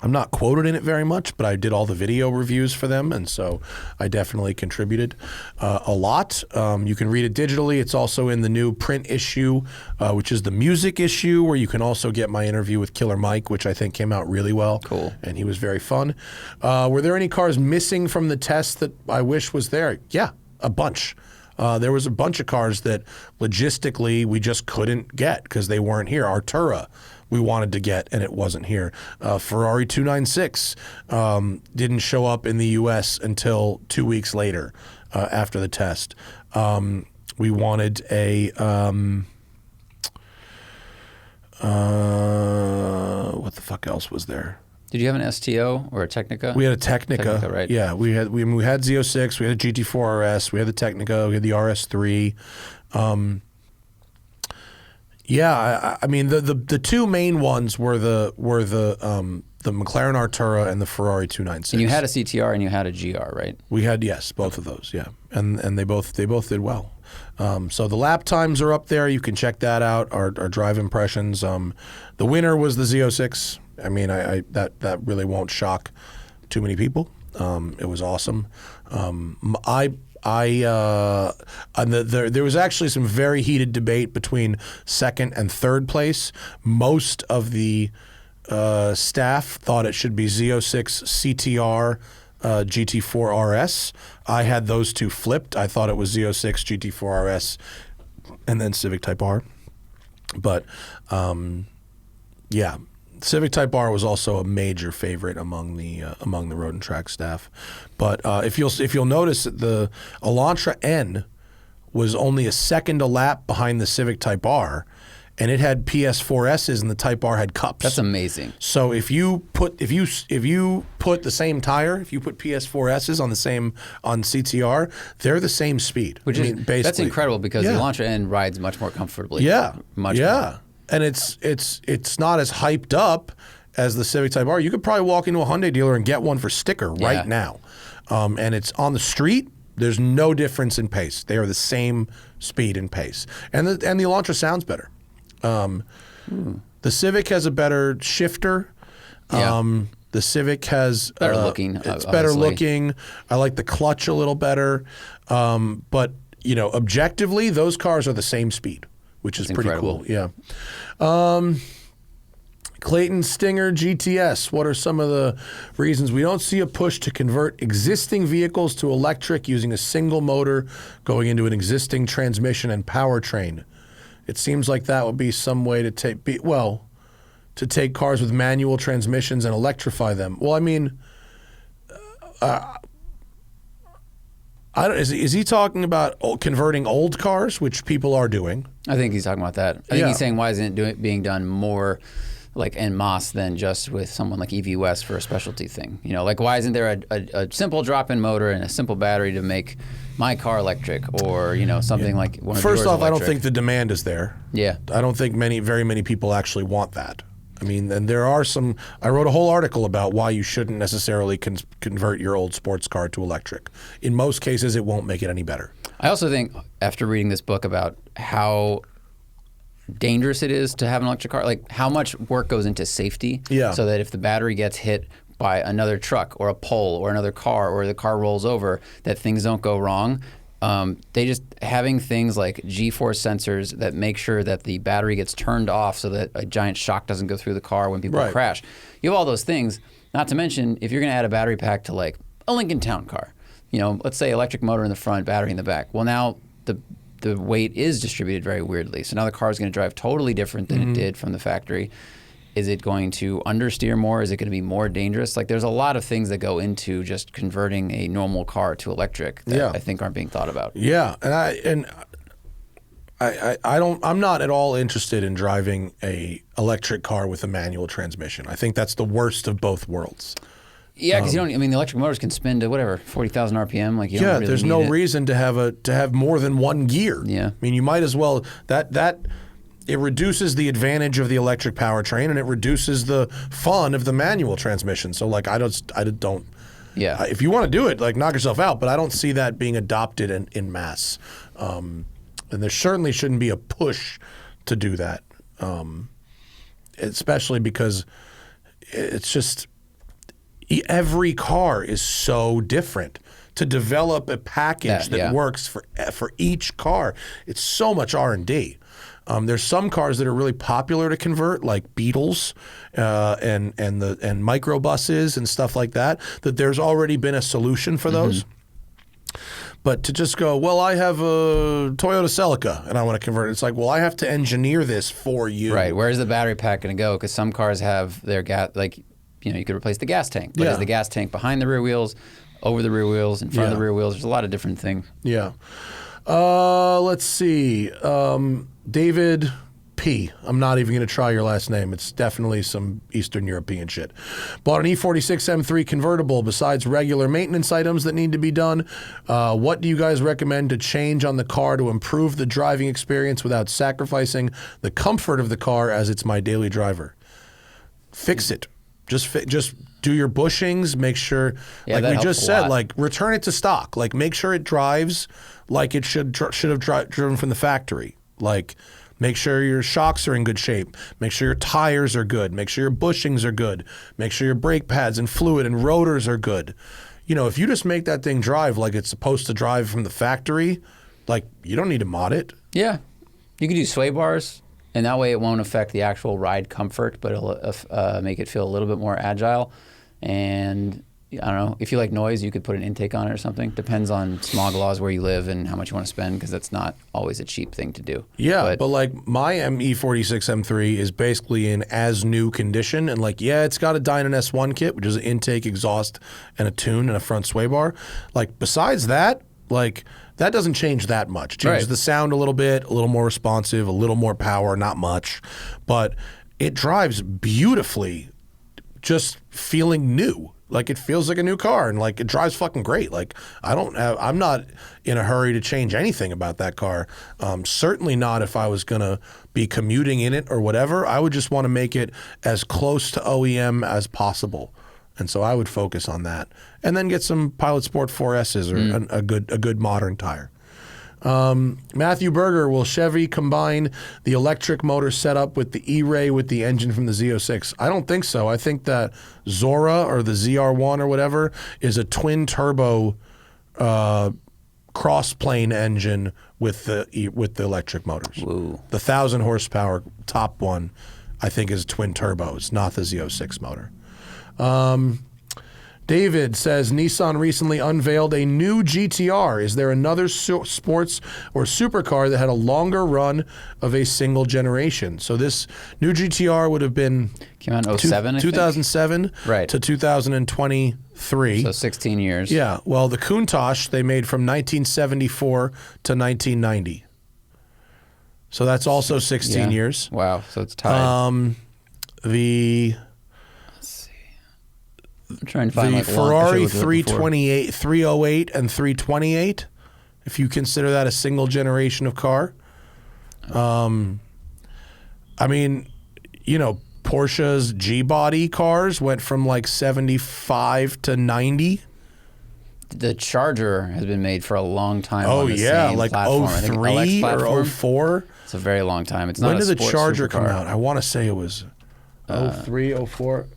S1: I'm not quoted in it very much, but I did all the video reviews for them, and so I definitely contributed a lot. You can read it digitally. It's also in the new print issue, which is the music issue, where you can also get my interview with Killer Mike, which I think came out really well.
S2: Cool.
S1: And he was very fun. Were there any cars missing from the test that I wish was there? Yeah, a bunch. There was a bunch of cars that logistically we just couldn't get because they weren't here. Artura we wanted to get, and it wasn't here. Ferrari 296 didn't show up in the U.S. until 2 weeks later after the test. We wanted a... what the fuck else was there?
S2: Did you have an STO or a Technica?
S1: We had a Technica,
S2: right?
S1: Yeah, we had Z06, we had a GT4 RS, we had the Technica, we had the RS3. Yeah, I mean the two main ones were the McLaren Artura and the Ferrari 296.
S2: And you had a CTR and you had a GR, right?
S1: We had, yes, both of those, yeah, and they both did well. So the lap times are up there. You can check that out. Our drive impressions. The winner was the Z06. I mean, that really won't shock too many people. It was awesome. There was actually some very heated debate between second and third place. Most of the staff thought it should be Z06 CTR GT4 RS. I had those two flipped. I thought it was Z06 GT4 RS and then Civic Type R. But yeah, Civic Type R was also a major favorite among the Road and Track staff. But if you'll notice, the Elantra N was only a second a lap behind the Civic Type R, and it had PS4S's and the Type R had cups.
S2: That's amazing.
S1: So if you put the same tire, if you put PS4S's on CTR, they're the same speed.
S2: Basically, that's incredible because the Elantra N rides much more comfortably.
S1: Yeah,
S2: much more.
S1: And it's not as hyped up as the Civic Type R. You could probably walk into a Hyundai dealer and get one for sticker right now, and it's on the street. There's no difference in pace. They are the same speed and pace, and the Elantra sounds better. The Civic has a better shifter. The Civic has
S2: better looking.
S1: It's better looking. I like the clutch a little better. But objectively, those cars are the same speed, which is pretty cool. Yeah. Clayton Stinger GTS. What are some of the reasons we don't see a push to convert existing vehicles to electric using a single motor going into an existing transmission and powertrain? It seems like that would be some way to take cars with manual transmissions and electrify them. Well, I mean, is he talking about converting old cars, which people are doing?
S2: I think he's talking about that. I think he's saying, why isn't it being done more like en masse than just with someone like EV West for a specialty thing? Why isn't there a simple drop-in motor and a simple battery to make my car electric, or something like one of yours
S1: First off,
S2: electric?
S1: I don't think the demand is there.
S2: Yeah,
S1: I don't think very many people actually want that. I mean, and there are some. I wrote a whole article about why you shouldn't necessarily convert your old sports car to electric. In most cases, it won't make it any better.
S2: I also think after reading this book about how dangerous it is to have an electric car, like how much work goes into safety, so that if the battery gets hit by another truck or a pole or another car, or the car rolls over, that things don't go wrong. They just having things like G-force sensors that make sure that the battery gets turned off so that a giant shock doesn't go through the car when people crash. You have all those things. Not to mention, if you're going to add a battery pack to like a Lincoln Town car, let's say electric motor in the front, battery in the back. Well, now the weight is distributed very weirdly. So now the car is going to drive totally different than it did from the factory. Is it going to understeer more? Is it going to be more dangerous? Like, there's a lot of things that go into just converting a normal car to electric that I think aren't being thought about.
S1: Yeah, I'm not at all interested in driving a electric car with a manual transmission. I think that's the worst of both worlds.
S2: Yeah, because the electric motors can spin to whatever 40,000 RPM. Like, you don't really
S1: there's
S2: need
S1: no
S2: it.
S1: reason to have more than one gear.
S2: Yeah,
S1: I mean, you might as well it reduces the advantage of the electric powertrain, and it reduces the fun of the manual transmission. So, like, I don't.
S2: Yeah.
S1: If you want to do it, like, knock yourself out. But I don't see that being adopted in mass. And there certainly shouldn't be a push to do that, especially because it's just every car is so different. To develop a package that works for each car, it's so much R&D. There's some cars that are really popular to convert, like Beetles and microbuses and stuff like that. That there's already been a solution for those. But to just go, well, I have a Toyota Celica and I want to convert it. It's like, well, I have to engineer this for you.
S2: Right. Where's the battery pack going to go? Because some cars have their gas, like, you could replace the gas tank. But is the gas tank behind the rear wheels, over the rear wheels, in front of the rear wheels? There's a lot of different things.
S1: Yeah. Let's see. David P. I'm not even going to try your last name. It's definitely some Eastern European shit. Bought an E46 M3 convertible. Besides regular maintenance items that need to be done, what do you guys recommend to change on the car to improve the driving experience without sacrificing the comfort of the car as it's my daily driver? Fix it. Just do your bushings. Make sure, like we just said, like return it to stock. Like make sure it drives like it should have driven from the factory. Like make sure your shocks are in good shape. Make sure your tires are good. Make sure your bushings are good. Make sure your brake pads and fluid and rotors are good. If you just make that thing drive like it's supposed to drive from the factory, like you don't need to mod it.
S2: Yeah, you could do sway bars. And that way it won't affect the actual ride comfort, but it'll make it feel a little bit more agile. And I don't know. If you like noise, you could put an intake on it or something. Depends on smog laws where you live and how much you want to spend, because that's not always a cheap thing to do.
S1: Yeah, but like my E46 M3 is basically in as new condition, and like it's got a Dyna S1 kit, which is an intake, exhaust, and a tune and a front sway bar. Like besides that, like that doesn't change that much. Changes the sound a little bit, a little more responsive, a little more power, not much, but it drives beautifully, just feeling new. Like it feels like a new car, and like it drives fucking great. Like I'm not in a hurry to change anything about that car. Certainly not if I was gonna be commuting in it or whatever. I would just want to make it as close to OEM as possible, and so I would focus on that, and then get some Pilot Sport 4S's or a good modern tire. Matthew Berger, will Chevy combine the electric motor setup with the E-Ray with the engine from the Z06? I don't think so. I think that Zora or the ZR1 or whatever is a twin turbo cross plane engine with the electric motors.
S2: Ooh.
S1: The 1,000 horsepower top one, I think, is twin turbos, not the Z06 motor. David says, Nissan recently unveiled a new GTR. Is there another sports or supercar that had a longer run of a single generation? So this new GTR would have been
S2: came out in 07,
S1: 2007 to 2023.
S2: So 16 years.
S1: Yeah. Well, the Countach they made from 1974 to 1990. So that's also 16 years.
S2: Wow. So it's tied. I'm trying to find
S1: the
S2: like
S1: Ferrari 328, 308, and 328, if you consider that a single generation of car. I mean, Porsche's G-body cars went from like 75 to 90.
S2: The Charger has been made for a long time.
S1: Oh,
S2: on the
S1: yeah,
S2: same
S1: like
S2: platform.
S1: 03 or 04.
S2: It's a very long time. It's not
S1: when
S2: a
S1: did the
S2: sports
S1: Charger
S2: supercar.
S1: come out? I want to say it was 03, 04.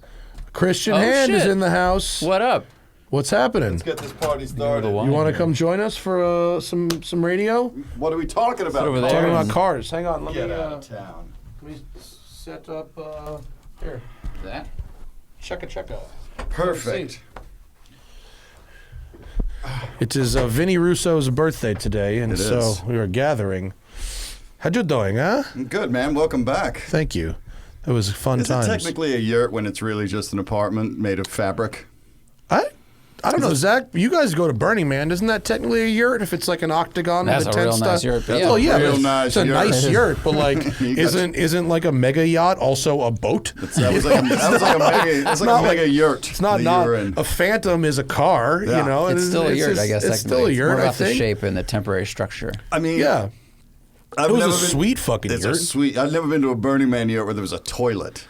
S1: Christian Hand is in the house.
S2: What up?
S1: What's happening?
S3: Let's get this party started.
S1: You want to come join us for some radio?
S3: What are we talking about?
S2: over there.
S1: Talking about cars. Hang on. Let
S3: Get
S1: me
S3: out of town.
S1: let me set up here.
S2: That?
S1: Check it.
S3: Perfect.
S1: It is Vinny Russo's birthday today, and
S3: It
S1: so
S3: is.
S1: we are gathering. How you doing, huh?
S3: Good, man. Welcome back.
S1: Thank you. It was fun
S3: Is
S1: times.
S3: it technically a yurt when it's really just an apartment made of fabric?
S1: I don't know, Zach. You guys go to Burning Man. Isn't that technically a yurt if it's like an octagon
S2: That's
S1: with
S2: a
S1: a tent
S2: real nice yurt, but
S3: yeah.
S1: Oh yeah,
S3: Real
S1: but
S3: nice
S1: it's a
S3: yurt.
S1: nice yurt, but like
S3: You got
S1: isn't like a mega yacht also a boat?
S3: That was like a mega yurt.
S1: It's not
S3: that you were in.
S1: a Phantom is a car,
S3: Yeah.
S1: you know.
S2: It's
S1: and
S2: still a yurt,
S1: just-
S2: I guess.
S1: It's
S2: technically.
S1: still a yurt,
S2: More about
S1: I think.
S2: the shape and the temporary structure.
S3: I mean,
S1: Yeah,
S3: I've
S1: it was
S3: never
S1: a
S3: been-
S1: sweet fucking
S3: It's
S1: yurt.
S3: a sweet. I've never been to a Burning Man yurt where there was a toilet.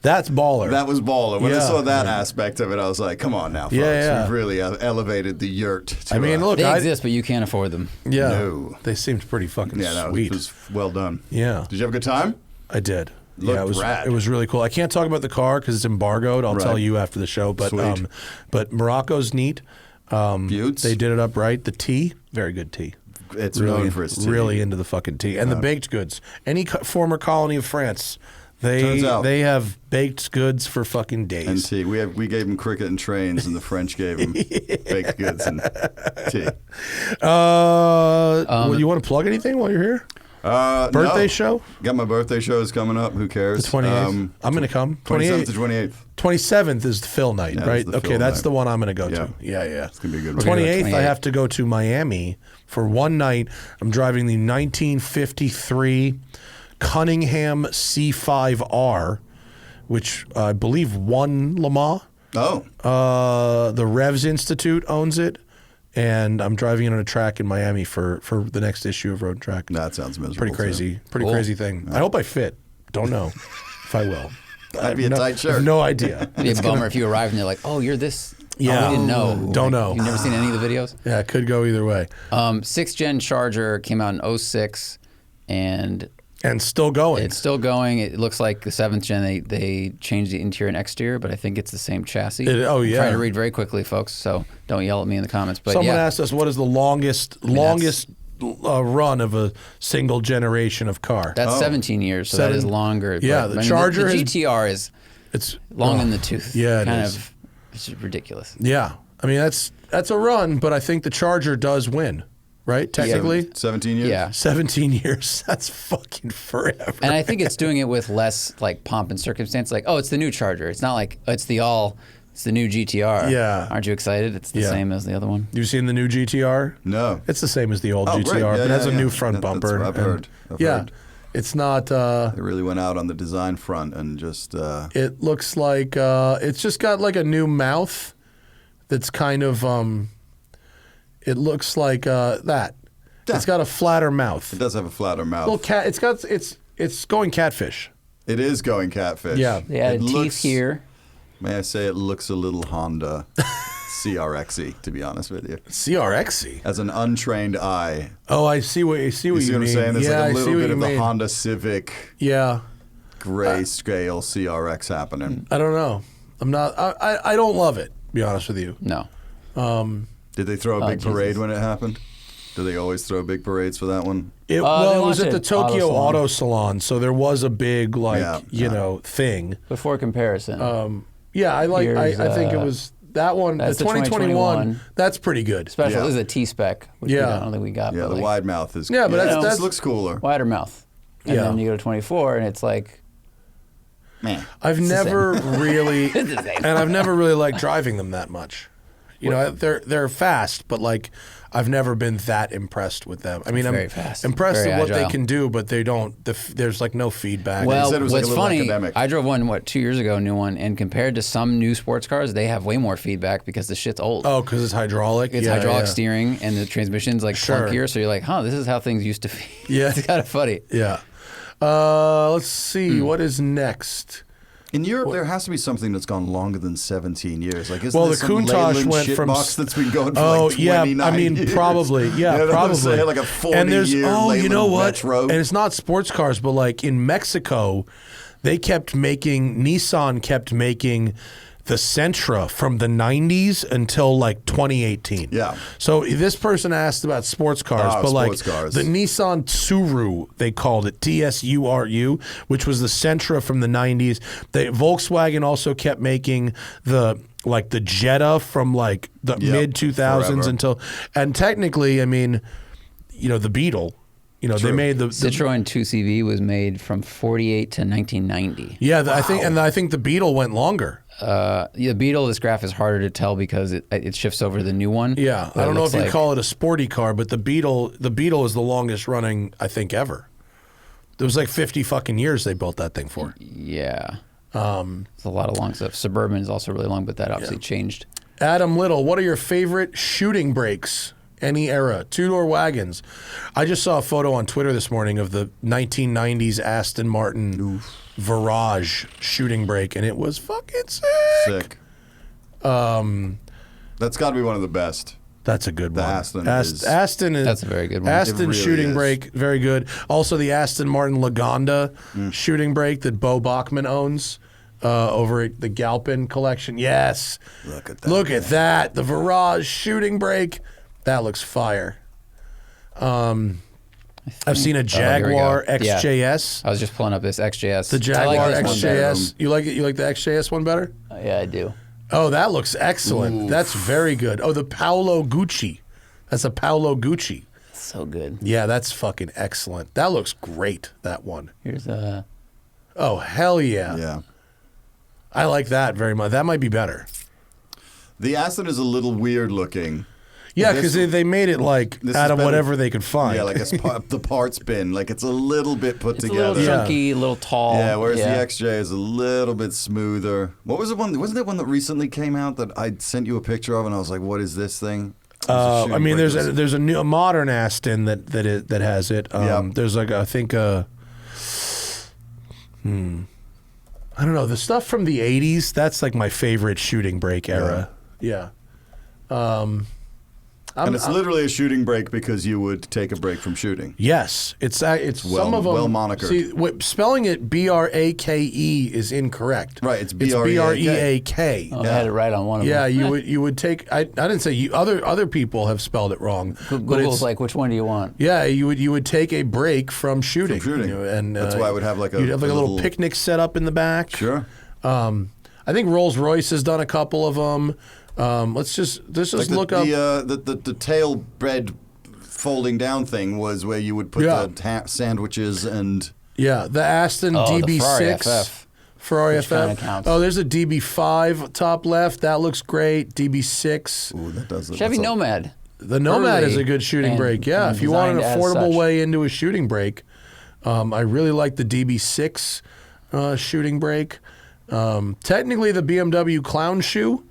S1: That's baller.
S3: That was baller. When I
S1: Yeah.
S3: saw that aspect of it, I was like, "Come on now, folks.
S1: Yeah.
S3: We've really elevated the yurt." To,
S1: I mean, look,
S2: They exist, but you can't afford them.
S1: Yeah,
S3: No.
S1: they seemed pretty fucking
S3: yeah, no,
S1: sweet.
S3: it was well done.
S1: Yeah,
S3: Did you have a good time?
S1: I did.
S3: Looked
S1: Yeah, it was
S3: rad.
S1: it was really cool. I can't talk about the car because it's embargoed. I'll
S3: Right.
S1: tell you after the show. But
S3: Sweet.
S1: but Morocco's neat.
S3: Buttes.
S1: They did it up right. The tea, very good tea.
S3: It's
S1: Really,
S3: known for its tea.
S1: really into the fucking tea and the baked goods. Any former colony of France,
S3: Turns out.
S1: they have baked goods for fucking days.
S3: And tea. We gave him cricket and trains, and the French gave him baked goods and tea.
S1: You want to plug anything while you're here? Birthday
S3: No.
S1: show?
S3: Got my birthday shows coming up. Who cares?
S1: The 28th. I'm going to come.
S3: 27th
S1: 28th.
S3: to 28th.
S1: 27th is the Phil night,
S3: Yeah,
S1: right?
S3: it's the
S1: Okay,
S3: Phil
S1: that's
S3: night.
S1: the one I'm going to go
S3: Yeah.
S1: to. Yeah.
S3: It's gonna be a good one.
S1: 28th, I
S2: 28th.
S1: have to go to Miami for one night. I'm driving the 1953 Cunningham C5R, which I believe won Le Mans.
S3: Oh,
S1: The Revs Institute owns it, and I'm driving it on a track in Miami for the next issue of Road Track.
S3: that sounds miserable.
S1: Pretty crazy, pretty
S2: Cool.
S1: crazy thing. I hope I fit. Don't know if I will.
S3: That'd be a tight
S1: I have
S3: shirt.
S1: no idea.
S2: It'd be a bummer if you arrive and they're like, "Oh, you're this."
S1: Yeah.
S2: Oh, we didn't know.
S1: Don't know.
S2: You've never seen any of the videos.
S1: Yeah, it could go either way.
S2: 6th gen Charger came out in 06, and
S1: And still going.
S2: it's still going. It looks like the 7th gen they changed the interior and exterior, but I think it's the same chassis.
S1: Oh, yeah.
S2: I'm trying to read very quickly, folks, so don't yell at me in the comments. But
S1: Someone
S2: yeah,
S1: asked us what is the longest run of a single generation of car.
S2: that's 17 years, so that is longer.
S1: Yeah,
S2: But,
S1: the
S2: I mean,
S1: Charger
S2: the
S1: has-
S2: GTR is
S1: It's
S2: long in the tooth.
S1: Yeah, it
S2: kind
S1: is.
S2: of It's ridiculous.
S1: Yeah. I mean, that's a run, but I think the Charger does win, right? Technically.
S3: 17 years?
S2: Yeah.
S1: 17 years. That's fucking forever.
S2: And I think it's doing it with less like pomp and circumstance. Like, oh, it's the new Charger. It's not like it's the new GTR.
S1: Yeah.
S2: Aren't you excited? It's the same as the other one.
S1: You've seen the new GTR?
S3: No.
S1: It's the same as the old GTR,
S3: great. Yeah,
S1: but it has a
S3: yeah.
S1: new front bumper.
S3: That's what I've heard. I've heard.
S1: It's not.
S3: They really went out on the design front and just.
S1: It looks like it's just got like a new mouth. That's kind of. It looks like that.
S3: Yeah.
S1: It's got a flatter mouth.
S3: It does have a flatter mouth.
S1: Well, it's going catfish.
S3: It is going catfish.
S1: Yeah.
S2: They added teeth here.
S3: May I say it looks a little Honda CRX-y, to be honest with you.
S1: CRX-y?
S3: As an untrained eye.
S1: Oh, I see what you
S3: You see what
S1: mean.
S3: I'm saying? There's
S1: yeah,
S3: like a little bit of the
S1: mean.
S3: Honda Civic
S1: Yeah.
S3: grayscale CRX happening.
S1: I don't know. I'm not. I don't love it. To be honest with you.
S2: No.
S3: Did they throw a big
S2: Jesus.
S3: parade when it happened? Do they always throw big parades for that one?
S1: It
S2: They
S1: was at
S2: launched
S1: the
S2: it,
S1: Tokyo
S2: Auto
S1: Auto Salon, so there was a big thing.
S2: Before comparison.
S1: Yeah, I think it was that one. The
S2: that's the
S1: 2021. That's pretty good.
S2: Special.
S3: Yeah.
S2: This is a T-spec, which
S1: Yeah.
S2: I don't think we got.
S3: Yeah,
S2: but
S3: the
S2: like,
S3: wide mouth is.
S1: Yeah, but that's-
S3: this looks cooler.
S2: wider mouth. And
S1: Yeah.
S2: then you go to 24, and it's like,
S3: Man,
S1: I've never really,
S2: It's the same.
S1: and I've never really liked driving them that much. You know, they're fast, but like I've never been that impressed with them. I mean,
S2: Very
S1: I'm
S2: fast.
S1: impressed
S2: Very
S1: with what they
S2: agile.
S1: can do, but they don't. There's like no feedback.
S2: well,
S3: said it was like
S2: what's
S3: a little
S2: funny,
S3: academic.
S2: I drove one 2 years ago, a new one, and compared to some new sports cars, they have way more feedback because the shit's old.
S1: Oh, because it's hydraulic.
S2: It's
S1: Yeah,
S2: hydraulic
S1: yeah.
S2: steering, and the transmission's like
S1: Sure.
S2: clunkier. So you're like, huh, this is how things used to be.
S1: Yeah.
S2: It's kind of funny.
S1: Yeah. Let's see. What is next?
S3: in Europe, there has to be something that's gone longer than 17 years. Like, isn't
S1: Well,
S3: there
S1: the
S3: some
S1: Countach
S3: Leyland
S1: went
S3: shit
S1: from
S3: box that's been going for
S1: oh
S3: like
S1: yeah,
S3: 29
S1: I mean
S3: years?
S1: probably
S3: You know what I'm
S1: probably
S3: saying? Like a 40
S1: and there's
S3: year
S1: you
S3: Leyland
S1: know what?
S3: Metro.
S1: And it's not sports cars, but like in Mexico, Nissan kept making the Sentra from the 90s until like 2018.
S3: Yeah.
S1: So this person asked about sports cars, but like
S3: sports cars.
S1: the Nissan Tsuru, they called it TSURU, which was the Sentra from the 90s. Volkswagen also kept making the Jetta from like the mid 2000s
S3: forever.
S1: until, and technically, I mean, you know, the Beetle. You know,
S3: True.
S1: they made the
S2: Citroen 2CV was made from 48 to 1990.
S1: yeah. I think the Beetle went longer.
S2: The Beetle, this graph is harder to tell because it shifts over the new one.
S1: Yeah,
S2: But
S1: I don't know if
S2: looks
S1: you
S2: like-
S1: call it a sporty car, but the Beetle is the longest running I think ever. It was like 50 fucking years they built that thing for.
S2: Yeah. It's a lot of long stuff. Suburban is also really long, but that obviously changed.
S1: Adam Little, what are your favorite shooting brakes? Any era, two-door wagons. I just saw a photo on Twitter this morning of the 1990s Aston Martin Virage shooting brake, and it was fucking sick.
S3: Sick. That's got to be one of the best.
S1: That's a good one.
S3: Aston
S1: Aston is
S2: That's a very good one.
S1: Aston
S3: It really
S1: shooting
S3: is.
S1: brake, very good. Also, the Aston Martin Lagonda shooting brake that Bo Bachman owns over at the Galpin collection. Yes,
S3: Look at that.
S1: Look at that. The Virage shooting brake. That looks fire. I've seen a
S2: here we
S1: Jaguar
S2: go. Yeah.
S1: XJS.
S2: I was just pulling up this XJS.
S1: The
S2: I
S1: Jaguar
S2: like this one better.
S1: XJS. You like it? You like the XJS one better?
S2: Yeah, I do.
S1: Oh, that looks excellent.
S3: Oof.
S1: That's very good. Oh, the Paolo Gucci. That's a Paolo Gucci.
S2: So good.
S1: Yeah, that's fucking excellent. That looks great, that one.
S2: Here's
S1: Oh, hell yeah.
S3: Yeah.
S1: I like that very much. That might be better.
S3: The Aston is a little weird looking.
S1: Yeah,
S3: This-
S1: because they made it like
S3: this
S1: out
S3: is
S1: of
S3: better-
S1: whatever they could find.
S3: Yeah, like the parts bin. Like it's a little bit put
S2: it's a
S3: together.
S2: little
S1: Yeah.
S2: chunky, a little tall.
S3: Yeah, whereas the XJ is a little bit smoother. What was the one? Wasn't there one that recently came out that I sent you a picture of, and I was like, "What is this thing?" It was a
S1: I
S3: shooting
S1: mean,
S3: brake.
S1: there's a modern Aston that has it.
S3: Yeah.
S1: There's like I think I don't know, the stuff from the '80s. That's like my favorite shooting brake era. Yeah.
S3: and it's literally a shooting brake because you would take a break from shooting.
S1: Yes, it's
S3: well-
S1: some of them.
S3: well monikered.
S1: See, spelling it Brake is incorrect.
S3: Right, it's
S1: It's
S3: BREAK.
S1: BREAK.
S2: Oh, I had it right on one of
S1: Yeah,
S2: them.
S1: you would take. I didn't say you. Other people have spelled it wrong. But
S2: Google's
S1: it's
S2: like, which one do you want?
S1: yeah. You would take a break from shooting.
S3: From shooting.
S1: You know, and
S3: That's why I would have like a
S1: you'd have like a little
S3: little-
S1: picnic set up in the back.
S3: Sure.
S1: I I think Rolls-Royce has done a couple of them. Let's just look up.
S3: The tail bed folding down thing was where you would put the sandwiches and...
S1: Yeah, the Aston DB6. Ferrari FF. Oh, there's a DB5 top left. That looks great. DB6.
S3: Ooh, that does look...
S2: Chevy Nomad.
S1: The Nomad is a good shooting brake. Yeah, if you want an affordable way into a shooting brake. I really like the DB6 shooting brake. Technically, the BMW Clown Shoe,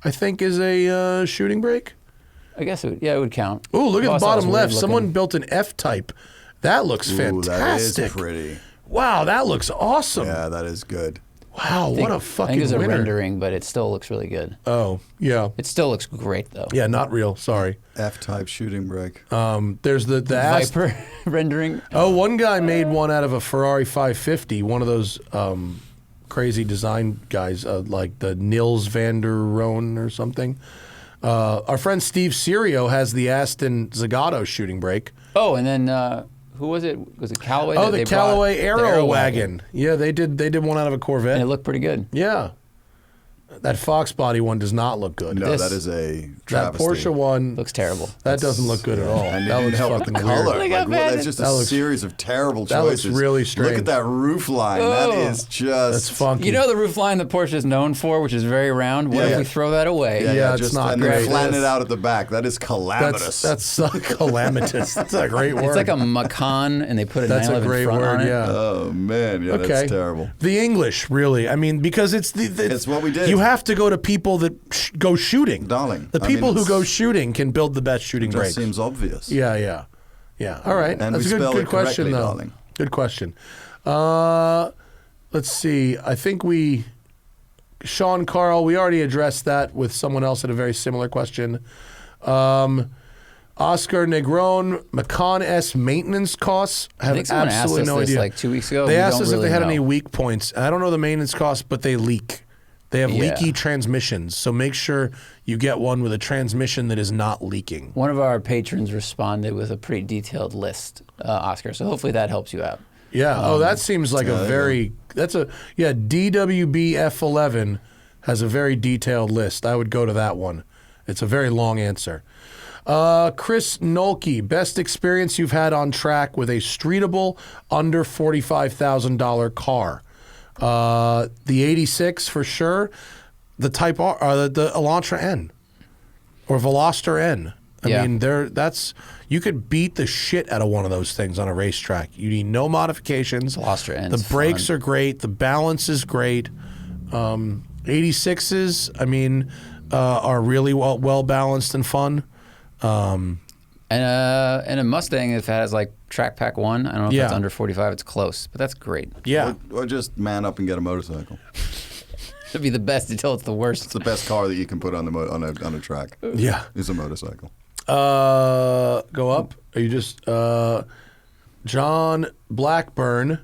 S1: I think, is a shooting brake.
S2: I guess it would count.
S1: Ooh, look at the bottom left. Someone built an F-Type. That looks fantastic.
S3: That is pretty.
S1: Wow, that looks awesome.
S3: Yeah, that is good.
S1: Wow, what a fucking
S2: I think it's a
S1: winner.
S2: rendering, but it still looks really good.
S1: Oh, yeah.
S2: It still looks great, though.
S1: Yeah, not real. Sorry.
S3: F-type shooting brake.
S1: There's the
S2: Viper rendering.
S1: Oh, one guy made one out of a Ferrari 550, one of those crazy design guys, like the Nils van der Rohe or something. Our friend Steve Serio has the Aston Zagato shooting brake.
S2: Oh, and then who was it? Was it Callaway?
S1: Oh, the Callaway Aero Wagon. Yeah, they did one out of a Corvette.
S2: And it looked pretty good.
S1: Yeah. That Fox body one does not look good.
S3: No, that is a travesty.
S1: That Porsche one
S2: looks terrible.
S1: That doesn't look good at all.
S3: And
S1: that looks
S3: help
S1: fucking
S3: the color.
S1: weird.
S3: Like, that's just a series of terrible choices.
S1: That looks really strange.
S3: Look at that roof line. That is just...
S1: That's funky.
S2: You know the roof line that Porsche is known for, which is very round? What if we throw that away?
S1: Yeah, it's not
S3: and
S1: great.
S3: And then flatten it out at the back. That is calamitous.
S1: That's calamitous. That's a great word.
S2: It's like a Macan, and they put a 911 front on it.
S1: Yeah.
S3: Oh, man. Yeah, that's terrible.
S1: The English, really. I mean, because it's
S3: what we did.
S1: You have to go to people that go shooting.
S3: Darling.
S1: The people who go shooting can build the best shooting brakes.
S3: That seems obvious.
S1: Yeah. All right.
S3: And
S1: that's a good question, though.
S3: Darling.
S1: Good question. Let's see. I think Sean Carl, we already addressed that with someone else at a very similar question. Oscar Negron, Macan S maintenance costs. I have absolutely no idea.
S2: Like 2 weeks ago.
S1: They asked us if they had any weak points. I don't know the maintenance costs, but they leak. They have leaky transmissions, so make sure you get one with a transmission that is not leaking.
S2: One of our patrons responded with a pretty detailed list, Oscar, so hopefully that helps you out.
S1: Yeah, that seems like DWB F11 has a very detailed list. I would go to that one. It's a very long answer. Chris Nolke, best experience you've had on track with a streetable under $45,000 car. The 86 for sure, the Type R, the Elantra N, or Veloster N. I mean, you could beat the shit out of one of those things on a racetrack. You need no modifications.
S2: Veloster N.
S1: The brakes are great. The balance is great. 86s, I mean, are really well balanced and fun.
S2: And a Mustang, if it has like Track Pack 1, I don't know if that's under 45, it's close, but that's great.
S1: Yeah.
S3: Or just man up and get a motorcycle.
S2: It'd be the best until it's the worst.
S3: It's the best car that you can put on a track.
S1: Yeah.
S3: Is a motorcycle.
S1: Go up. Are you just John Blackburn?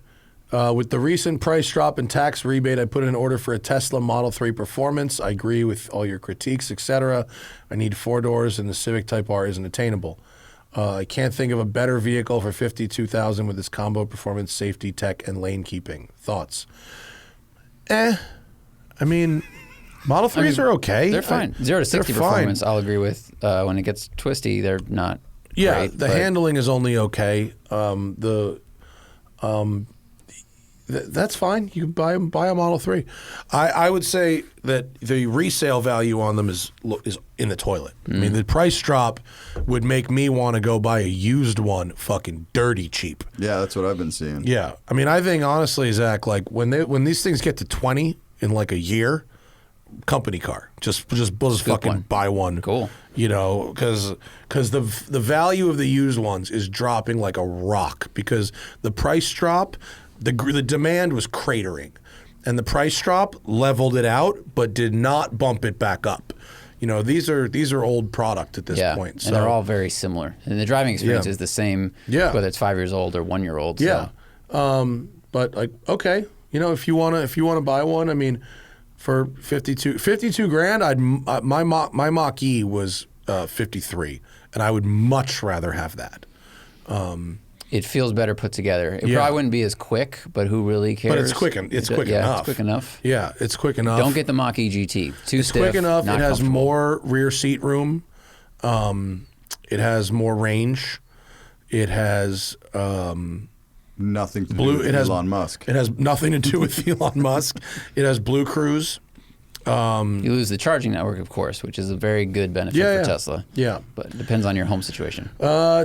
S1: With the recent price drop and tax rebate, I put in an order for a Tesla Model 3 Performance. I agree with all your critiques, etc. I need 4 doors, and the Civic Type R isn't attainable. I can't think of a better vehicle for $52,000 with this combo performance, safety, tech, and lane keeping. Thoughts? I mean, Model 3s are okay.
S2: They're fine. 0 to 60 performance, I'll agree with. When it gets twisty, they're not great.
S1: The handling is only okay. That's fine. You can buy a Model 3. I would say that the resale value on them is in the toilet. I mean, the price drop would make me want to go buy a used one fucking dirty cheap.
S3: Yeah, that's what I've been seeing.
S1: Yeah. I mean, I think honestly, Zach, like when these things get to 20 in like a year, company car. Just fucking buy one.
S2: Cool.
S1: You know, because the value of the used ones is dropping like a rock because the price drop, the demand was cratering, and the price drop leveled it out, but did not bump it back up. You know, these are old product at this point. So.
S2: And they're all very similar, and the driving experience is the same.
S1: Yeah.
S2: Whether it's 5 years old or 1 year old.
S1: Yeah. So. But like, okay, you know, if you wanna buy one, I mean, for 52 grand, my Mach-E was 53, and I would much rather have that.
S2: it feels better put together. It probably wouldn't be as quick, but who really cares?
S1: But it's quick. It's quick
S2: yeah,
S1: enough.
S2: It's quick enough.
S1: Yeah, it's quick enough.
S2: Don't get the Mach-E GT. Too
S1: it's
S2: stiff.
S1: Quick enough.
S2: Not
S1: it has more
S2: comfortable.
S1: rear seat room. It has more range. It has
S3: nothing to do with Elon Musk.
S1: It has nothing to do with Elon Musk. It has Blue Cruise.
S2: You lose the charging network, of course, which is a very good benefit for Tesla.
S1: Yeah.
S2: But it depends on your home situation.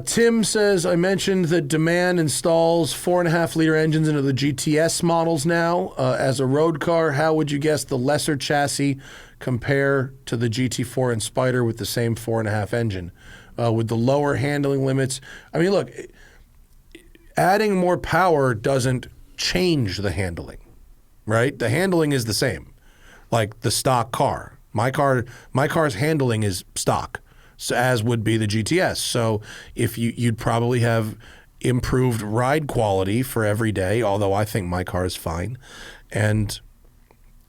S1: Tim says, I mentioned that Demann installs 4.5-liter engines into the GTS models now. As a road car, how would you guess the lesser chassis compare to the GT4 and Spider with the same 4.5 engine? With the lower handling limits, I mean, look, adding more power doesn't change the handling, right? The handling is the same. Like the stock car. My car's handling is stock, so as would be the GTS. So if you'd probably have improved ride quality for every day, although I think my car is fine. And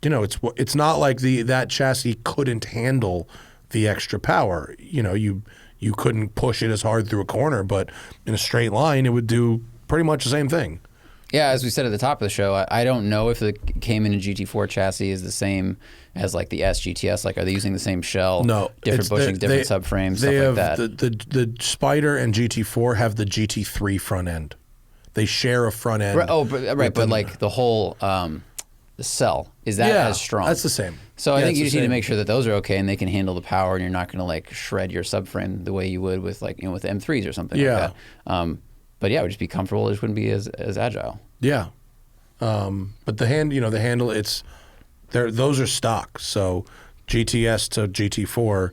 S1: you know, it's not like that chassis couldn't handle the extra power. You know, you couldn't push it as hard through a corner, but in a straight line it would do pretty much the same thing.
S2: Yeah, as we said at the top of the show, I don't know if the Cayman and GT4 chassis is the same as like the SGTS. Like, are they using the same shell?
S1: No,
S2: different bushings, different subframes, stuff like that.
S1: The Spider and GT4 have the GT3 front end. They share a front end.
S2: Right, but like the whole the cell is that as strong?
S1: That's the same.
S2: So I think you just need to make sure that those are okay and they can handle the power, and you're not going to like shred your subframe the way you would with like with M3s or something like that. But yeah, it would just be comfortable. It just wouldn't be as agile.
S1: Yeah, but the handle, those are stock. So GTS to GT4,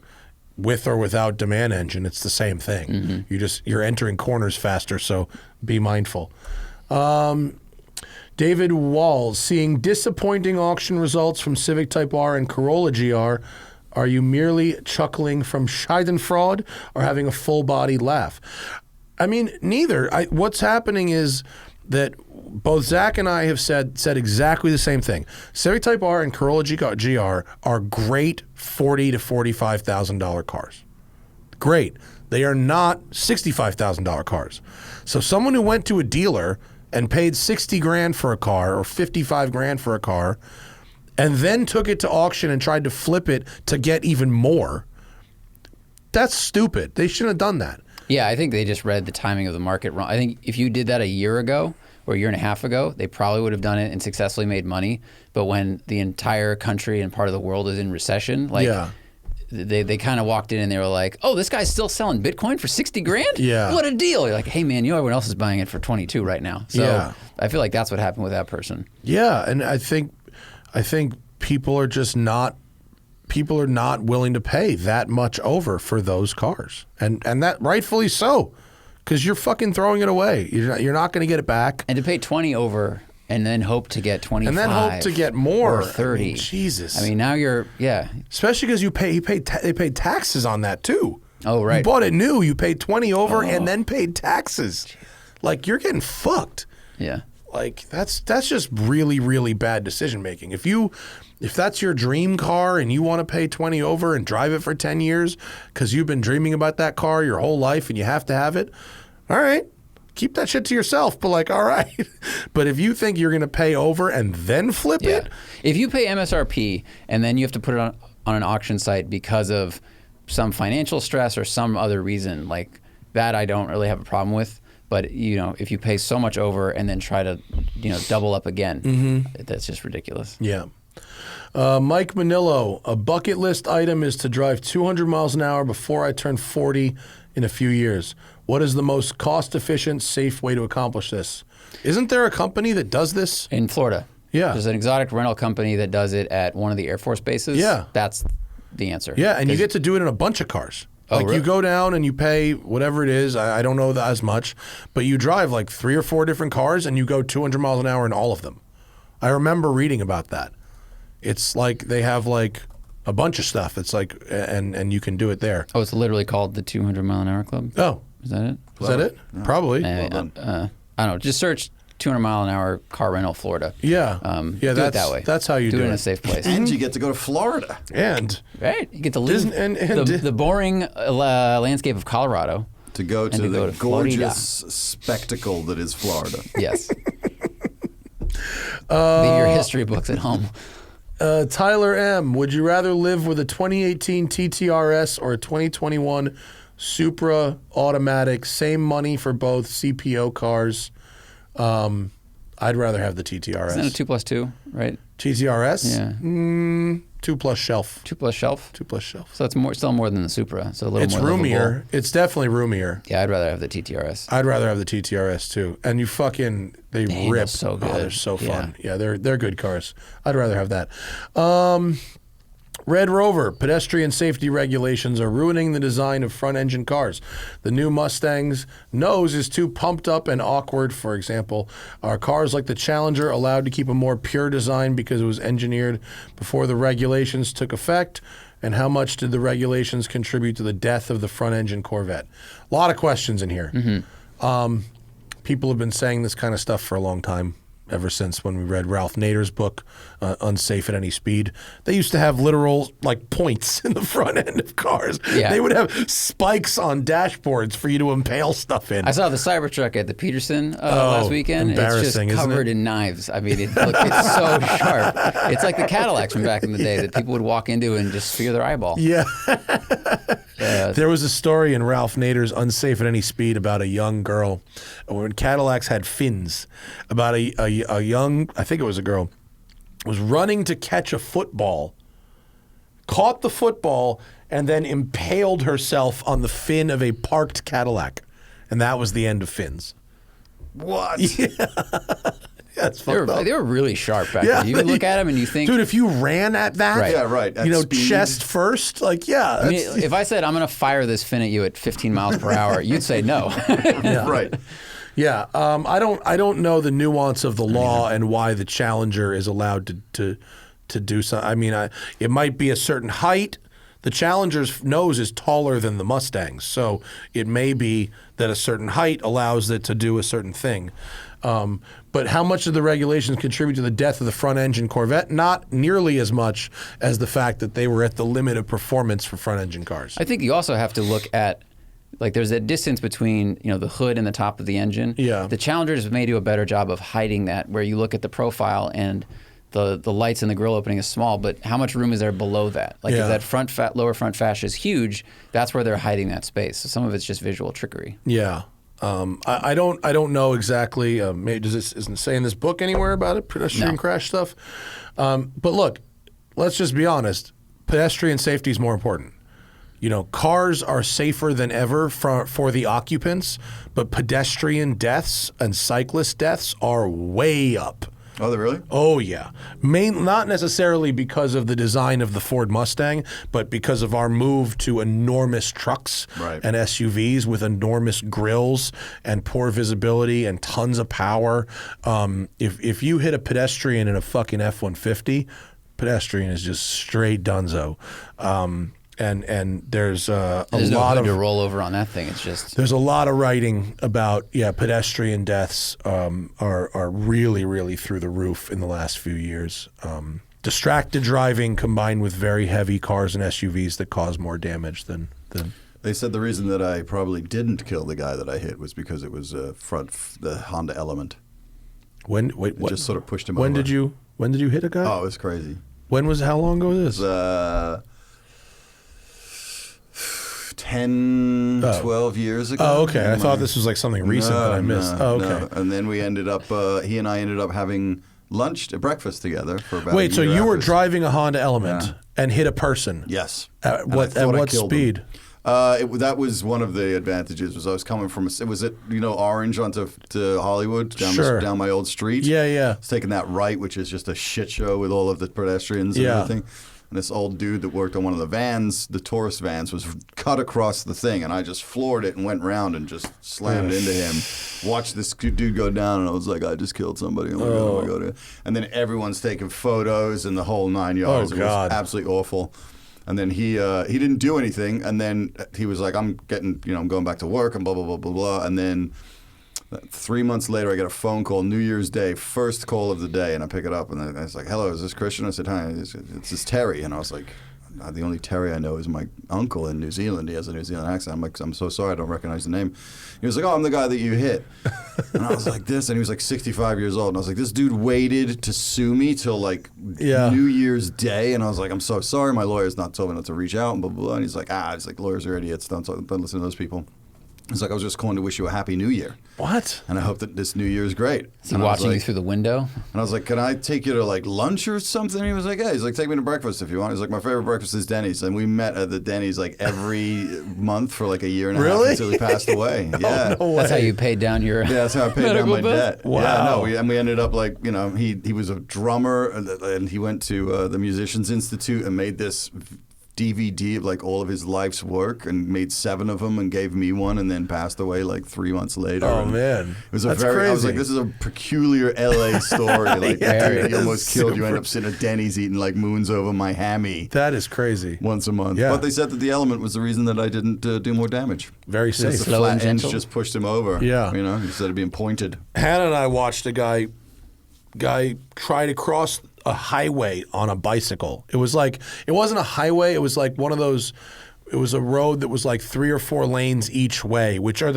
S1: with or without Demann engine, it's the same thing. Mm-hmm. You're entering corners faster. So be mindful. David Walls, seeing disappointing auction results from Civic Type R and Corolla GR. Are you merely chuckling from Schadenfreude or having a full body laugh? I mean, neither. What's happening is that both Zack and I have said exactly the same thing. Civic Type R and Corolla GR are great $40,000 to $45,000 cars. Great. They are not $65,000 cars. So someone who went to a dealer and paid $60,000 for a car or $55,000 for a car, and then took it to auction and tried to flip it to get even more, that's stupid. They shouldn't have done that.
S2: Yeah, I think they just read the timing of the market wrong. I think if you did that a year ago or a year and a half ago, they probably would have done it and successfully made money. But when the entire country and part of the world is in recession, like they kind of walked in and they were like, "Oh, this guy's still selling Bitcoin for $60,000?
S1: Yeah,
S2: what a deal!" You're like, "Hey, man, you know everyone else is buying it for 22 right now." So I feel like that's what happened with that person.
S1: Yeah, and I think people are just not. People are not willing to pay that much over for those cars, and that rightfully so, because you're fucking throwing it away. You're not going to get it back.
S2: And to pay 20 over and then hope to get 25,
S1: and then hope to get more,
S2: or 30.
S1: I mean, Jesus.
S2: I mean, now you're
S1: especially because they paid taxes on that too.
S2: Oh right.
S1: You bought it new. You paid 20 over and then paid taxes. Like, you're getting fucked.
S2: Yeah.
S1: Like, that's just really, really bad decision making. If that's your dream car and you want to pay 20 over and drive it for 10 years because you've been dreaming about that car your whole life and you have to have it, all right, keep that shit to yourself. But like, all right. But if you think you're going to pay over and then flip it.
S2: If you pay MSRP and then you have to put it on an auction site because of some financial stress or some other reason, like that I don't really have a problem with. But, if you pay so much over and then try to, double up again, that's just ridiculous.
S1: Yeah. Mike Manillo, a bucket list item is to drive 200 miles an hour before I turn 40 in a few years. What is the most cost-efficient, safe way to accomplish this? Isn't there a company that does this?
S2: In Florida.
S1: Yeah.
S2: There's an exotic rental company that does it at one of the Air Force bases.
S1: Yeah.
S2: That's the answer.
S1: Yeah, and you get to do it in a bunch of cars. Like,
S2: really?
S1: You go down and you pay whatever it is. I don't know that as much, but you drive like 3 or 4 different cars and you go 200 miles an hour in all of them. I remember reading about that. It's like they have like a bunch of stuff. It's like, and you can do it there.
S2: Oh, it's literally called the 200 mile an hour club?
S1: Oh.
S2: Is that it?
S1: Is that it? Yeah. Probably.
S2: I don't know. Just search 200 mile an hour car rental Florida.
S1: Yeah.
S2: Do it that way.
S1: That's how you do it.
S2: Do it in a safe place.
S3: And you get to go to Florida.
S1: And
S2: right. You get to live the boring landscape of Colorado.
S3: to go to the
S2: Florida.
S3: gorgeous spectacle that is Florida.
S2: Yes. Leave your history books at home.
S1: Tyler M., would you rather live with a 2018 TTRS or a 2021 Supra automatic? Same money for both CPO cars. I'd rather have the TTRS.
S2: Isn't it a 2+2, right?
S1: TTRS?
S2: Yeah.
S1: 2 plus shelf.
S2: 2 plus shelf?
S1: 2 plus shelf.
S2: So it's still more than the Supra. So a little
S1: It's
S2: more
S1: roomier.
S2: livable.
S1: It's definitely roomier.
S2: Yeah, I'd rather have the TTRS.
S1: I'd rather have the TTRS too. And you fucking, they
S2: Dang,
S1: rip.
S2: they're so good.
S1: Oh, they're so fun.
S2: Yeah.
S1: Yeah, they're good cars. I'd rather have that. Red Rover, pedestrian safety regulations are ruining the design of front-engine cars. The new Mustang's nose is too pumped up and awkward, for example. Are cars like the Challenger allowed to keep a more pure design because it was engineered before the regulations took effect? And how much did the regulations contribute to the death of the front-engine Corvette? A lot of questions in here. Mm-hmm. People have been saying this kind of stuff for a long time. Ever since when we read Ralph Nader's book, Unsafe at Any Speed. They used to have literal, like, points in the front end of cars.
S2: Yeah.
S1: They would have spikes on dashboards for you to impale stuff in.
S2: I saw the Cybertruck at the Peterson last weekend. It's just
S1: embarrassing, isn't
S2: covered
S1: it?
S2: in knives. I mean, it's so sharp. It's like the Cadillacs from back in the day that people would walk into and just spear their eyeball.
S1: Yeah. There was a story in Ralph Nader's Unsafe at Any Speed about a young girl when Cadillacs had fins, about a young, I think it was a girl, was running to catch a football, caught the football, and then impaled herself on the fin of a parked Cadillac. And that was the end of fins.
S3: What?
S1: Yeah. That's fucked up.
S2: They were really sharp back
S1: Yeah,
S2: then. You look at them and you think,
S1: dude, if you ran at that,
S2: Right.
S3: Yeah, right. At
S1: you know,
S3: speed.
S1: chest first, like, yeah.
S2: I mean, if I said I'm going to fire this fin at you at 15 miles per hour, you'd say no.
S3: Right.
S1: Yeah, I don't know the nuance of the law and why the Challenger is allowed to do something. I mean, it might be a certain height. The Challenger's nose is taller than the Mustang's, so it may be that a certain height allows it to do a certain thing. But how much do the regulations contribute to the death of the front-engine Corvette? Not nearly as much as the fact that they were at the limit of performance for front-engine cars.
S2: I think you also have to look at, like, there's a distance between, you know, the hood and the top of the engine.
S1: Yeah.
S2: The Challengers may do a better job of hiding that, where you look at the profile and the lights in the grill opening is small, but how much room is there below that? Like,
S1: Yeah.
S2: if that lower front fascia is huge, that's where they're hiding that space. So some of it's just visual trickery.
S1: Yeah. I don't know exactly. Maybe isn't it say in this book anywhere about it, pedestrian crash stuff. But look, let's just be honest. Pedestrian safety is more important. You know, cars are safer than ever for the occupants, but pedestrian deaths and cyclist deaths are way up.
S3: Oh, they really?
S1: Oh, yeah. Not necessarily because of the design of the Ford Mustang, but because of our move to enormous trucks
S3: Right.
S1: and SUVs with enormous grills and poor visibility and tons of power. If you hit a pedestrian in a fucking F-150, pedestrian is just straight dunzo. And there's a
S2: There's no
S1: lot
S2: hood
S1: of
S2: to roll over on that thing. It's just
S1: there's a lot of writing about pedestrian deaths are really through the roof in the last few years. Distracted driving combined with very heavy cars and SUVs that cause more damage than.
S3: They said the reason that I probably didn't kill the guy that I hit was because it was the Honda Element.
S1: When
S3: It just sort of pushed him
S1: When
S3: over.
S1: did you hit a guy?
S3: Oh, it was crazy.
S1: How long ago was this?
S3: 10, 12 years ago.
S1: Oh, okay. I thought this was like something recent that I missed. Oh, okay.
S3: No. And then we ended up, he and I ended up having breakfast together for about
S1: Wait,
S3: a
S1: so
S3: year
S1: you were
S3: after.
S1: Driving a Honda Element
S3: Yeah.
S1: and hit a person?
S3: Yes.
S1: At
S3: And I
S1: what
S3: thought I killed him.
S1: speed?
S3: That was one of the advantages. Was I was coming from it was Orange onto Hollywood
S1: Sure.
S3: down my old street.
S1: Yeah.
S3: I was taking that right, which is just a shit show with all of the pedestrians and
S1: Yeah.
S3: everything. And this old dude that worked on one of the vans, the tourist vans, was cut across the thing, and I just floored it and went round and just slammed into him. Watched this dude go down, and I was like, I just killed somebody. Oh my God. And then everyone's taking photos and the whole 9 yards.
S1: Oh,
S3: It
S1: God.
S3: was absolutely awful. And then he didn't do anything, and then he was like, I'm going back to work and blah, blah, blah, blah, blah. And then 3 months later, I get a phone call, New Year's Day, first call of the day, and I pick it up, and I was like, hello, is this Christian? I said, hi, it's Terry. And I was like, the only Terry I know is my uncle in New Zealand. He has a New Zealand accent. I'm like, I'm so sorry, I don't recognize the name. He was like, oh, I'm the guy that you hit. And I was like, this, and he was like 65 years old. And I was like, this dude waited to sue me till like New Year's Day. And I was like, I'm so sorry, my lawyer's not told me not to reach out, and blah, blah, blah. And he's like, lawyers are idiots. Don't listen to those people. He's like, I was just calling to wish you a happy New Year.
S1: What?
S3: And I hope that this New Year is great.
S2: Is he watching you through the window?
S3: And I was like, can I take you to like lunch or something? And he was like, yeah. He's like, take me to breakfast if you want. He's like, my favorite breakfast is Denny's. And we met at the Denny's like every month for like a year and a half until he passed away. Yeah.
S1: No way.
S2: That's how you paid down your
S3: that's how I paid down my debt.
S1: Wow.
S3: Yeah, no, we ended up like, you know, he was a drummer and he went to the Musicians Institute and made this DVD of like all of his life's work and made 7 of them and gave me one and then passed away like 3 months later.
S1: Oh,
S3: and
S1: man.
S3: It was
S1: That's
S3: crazy.
S1: crazy.
S3: I was like, this is a peculiar LA story. Like, dude, he almost killed you. End up sitting at Denny's eating like moons over my hammy.
S1: That is crazy.
S3: Once a month.
S1: Yeah.
S3: But they said that the element was the reason that I didn't do more damage.
S1: Very safe.
S3: The
S2: Slow and
S3: flat ends
S2: gentle.
S3: just pushed him over.
S1: Yeah.
S3: You know, instead of being pointed.
S1: Hannah and I watched a guy try to cross a highway on a bicycle. It wasn't a highway. It was like one of those. It was a road that was like 3 or 4 lanes each way, which are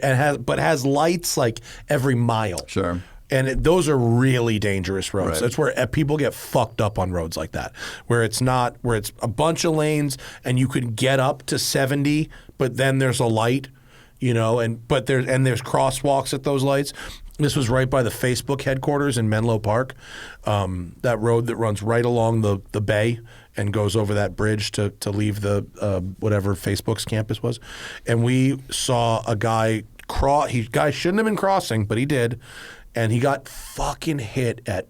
S1: has lights like every mile.
S3: Sure.
S1: And those are really dangerous roads.
S3: Right.
S1: That's where people get fucked up on roads like that, where it's a bunch of lanes and you could get up to 70, but then there's a light, you know, and there's crosswalks at those lights. This was right by the Facebook headquarters in Menlo Park, that road that runs right along the bay and goes over that bridge to leave the whatever Facebook's campus was. And we saw a guy guy shouldn't have been crossing, but he did, and he got fucking hit at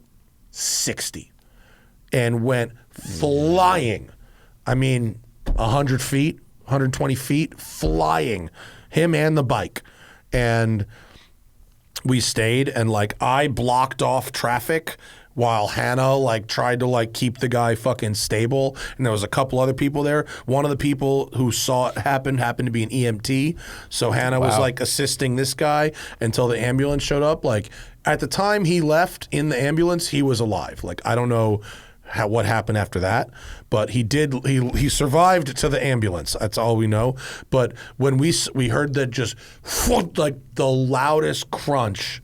S1: 60 and went flying. I mean, 100 feet, 120 feet, flying, him and the bike. And we stayed, and like I blocked off traffic while Hannah like tried to like keep the guy fucking stable, and there was a couple other people there. One of the people who saw it happened to be an EMT, so Hannah was like assisting this guy until the ambulance showed up. Like at the time he left in the ambulance, he was alive. Like I don't know what happened after that, but he survived to the ambulance. That's all we know. But when we heard that just like the loudest crunch,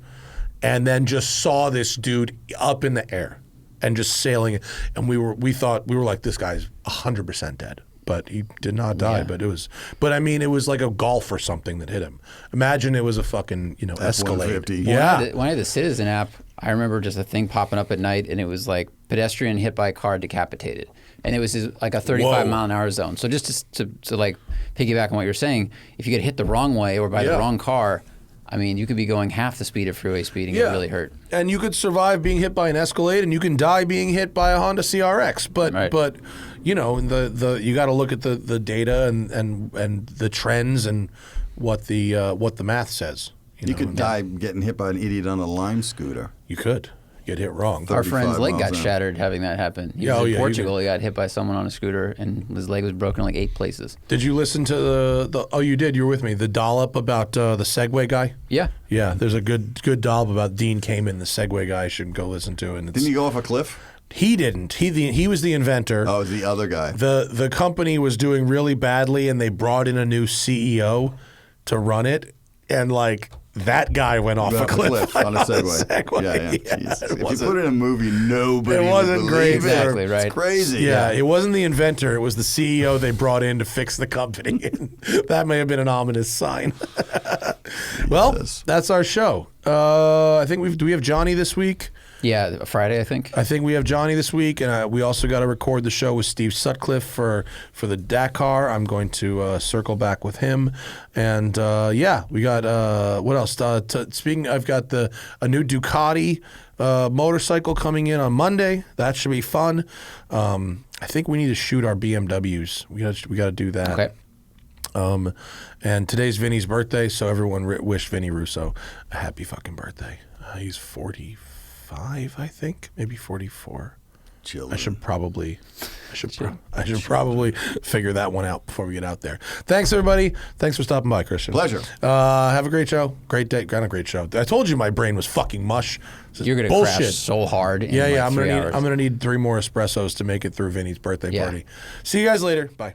S1: and then just saw this dude up in the air and just sailing, and we were like, this guy's 100% dead. But he did not die.
S2: Yeah.
S1: But I mean, it was like a Golf or something that hit him. Imagine it was a fucking Escalade.
S3: F-150.
S1: Yeah.
S2: When I had the Citizen app, I remember just a thing popping up at night, and it was like pedestrian hit by car decapitated, and it was like a 35 mile an hour zone. So just to like piggyback on what you're saying, if you get hit the wrong way or by the wrong car, I mean, you could be going half the speed of freeway speed and get really hurt.
S1: And you could survive being hit by an Escalade, and you can die being hit by a Honda CRX. But you know, you got to look at the data and the trends and what the math says.
S3: You could die getting hit by an idiot on a Lime scooter.
S1: You could get hit wrong.
S2: Our friend's leg got
S3: miles an hour.
S2: shattered having that happen. He was in Portugal. He got hit by someone on a scooter, and his leg was broken in like 8 places.
S1: Did you listen to the? Oh, you did. You were with me. The dollop about the Segway guy.
S2: Yeah.
S1: Yeah. There's a good dollop about Dean Cayman, the Segway guy. You should go listen to. And
S3: Didn't he go off a cliff?
S1: He didn't. He was the inventor.
S3: Oh, it was the other guy.
S1: The company was doing really badly, and they brought in a new CEO to run it, and like. That guy went off a cliff
S3: on a Segway. Yeah. If you put it in a movie, nobody
S1: It wasn't
S3: would
S1: great.
S3: believe it.
S2: Exactly, right.
S3: It's crazy.
S1: Yeah, it wasn't the inventor. It was the CEO they brought in to fix the company. That may have been an ominous sign. Well, that's our show. I think do we have Johnny this week?
S2: Yeah, Friday, I think.
S1: I think we have Johnny this week, and we also got to record the show with Steve Sutcliffe for the Dakar. I'm going to circle back with him, and we got what else? Speaking, I've got a new Ducati motorcycle coming in on Monday. That should be fun. I think we need to shoot our BMWs. We got to do that.
S2: Okay.
S1: And today's Vinny's birthday, so everyone wish Vinny Russo a happy fucking birthday. He's 45, I think, maybe 44.
S3: children.
S1: I should probably figure that one out before we get out there. Thanks, everybody. Thanks for stopping by, Christian.
S3: Pleasure.
S1: Have a great show. Great day. Kind of great show. I told you my brain was fucking mush.
S2: You're gonna crash so hard. In
S1: Yeah.
S2: like
S1: I'm gonna need 3 more espressos to make it through Vinny's birthday party. See you guys later. Bye.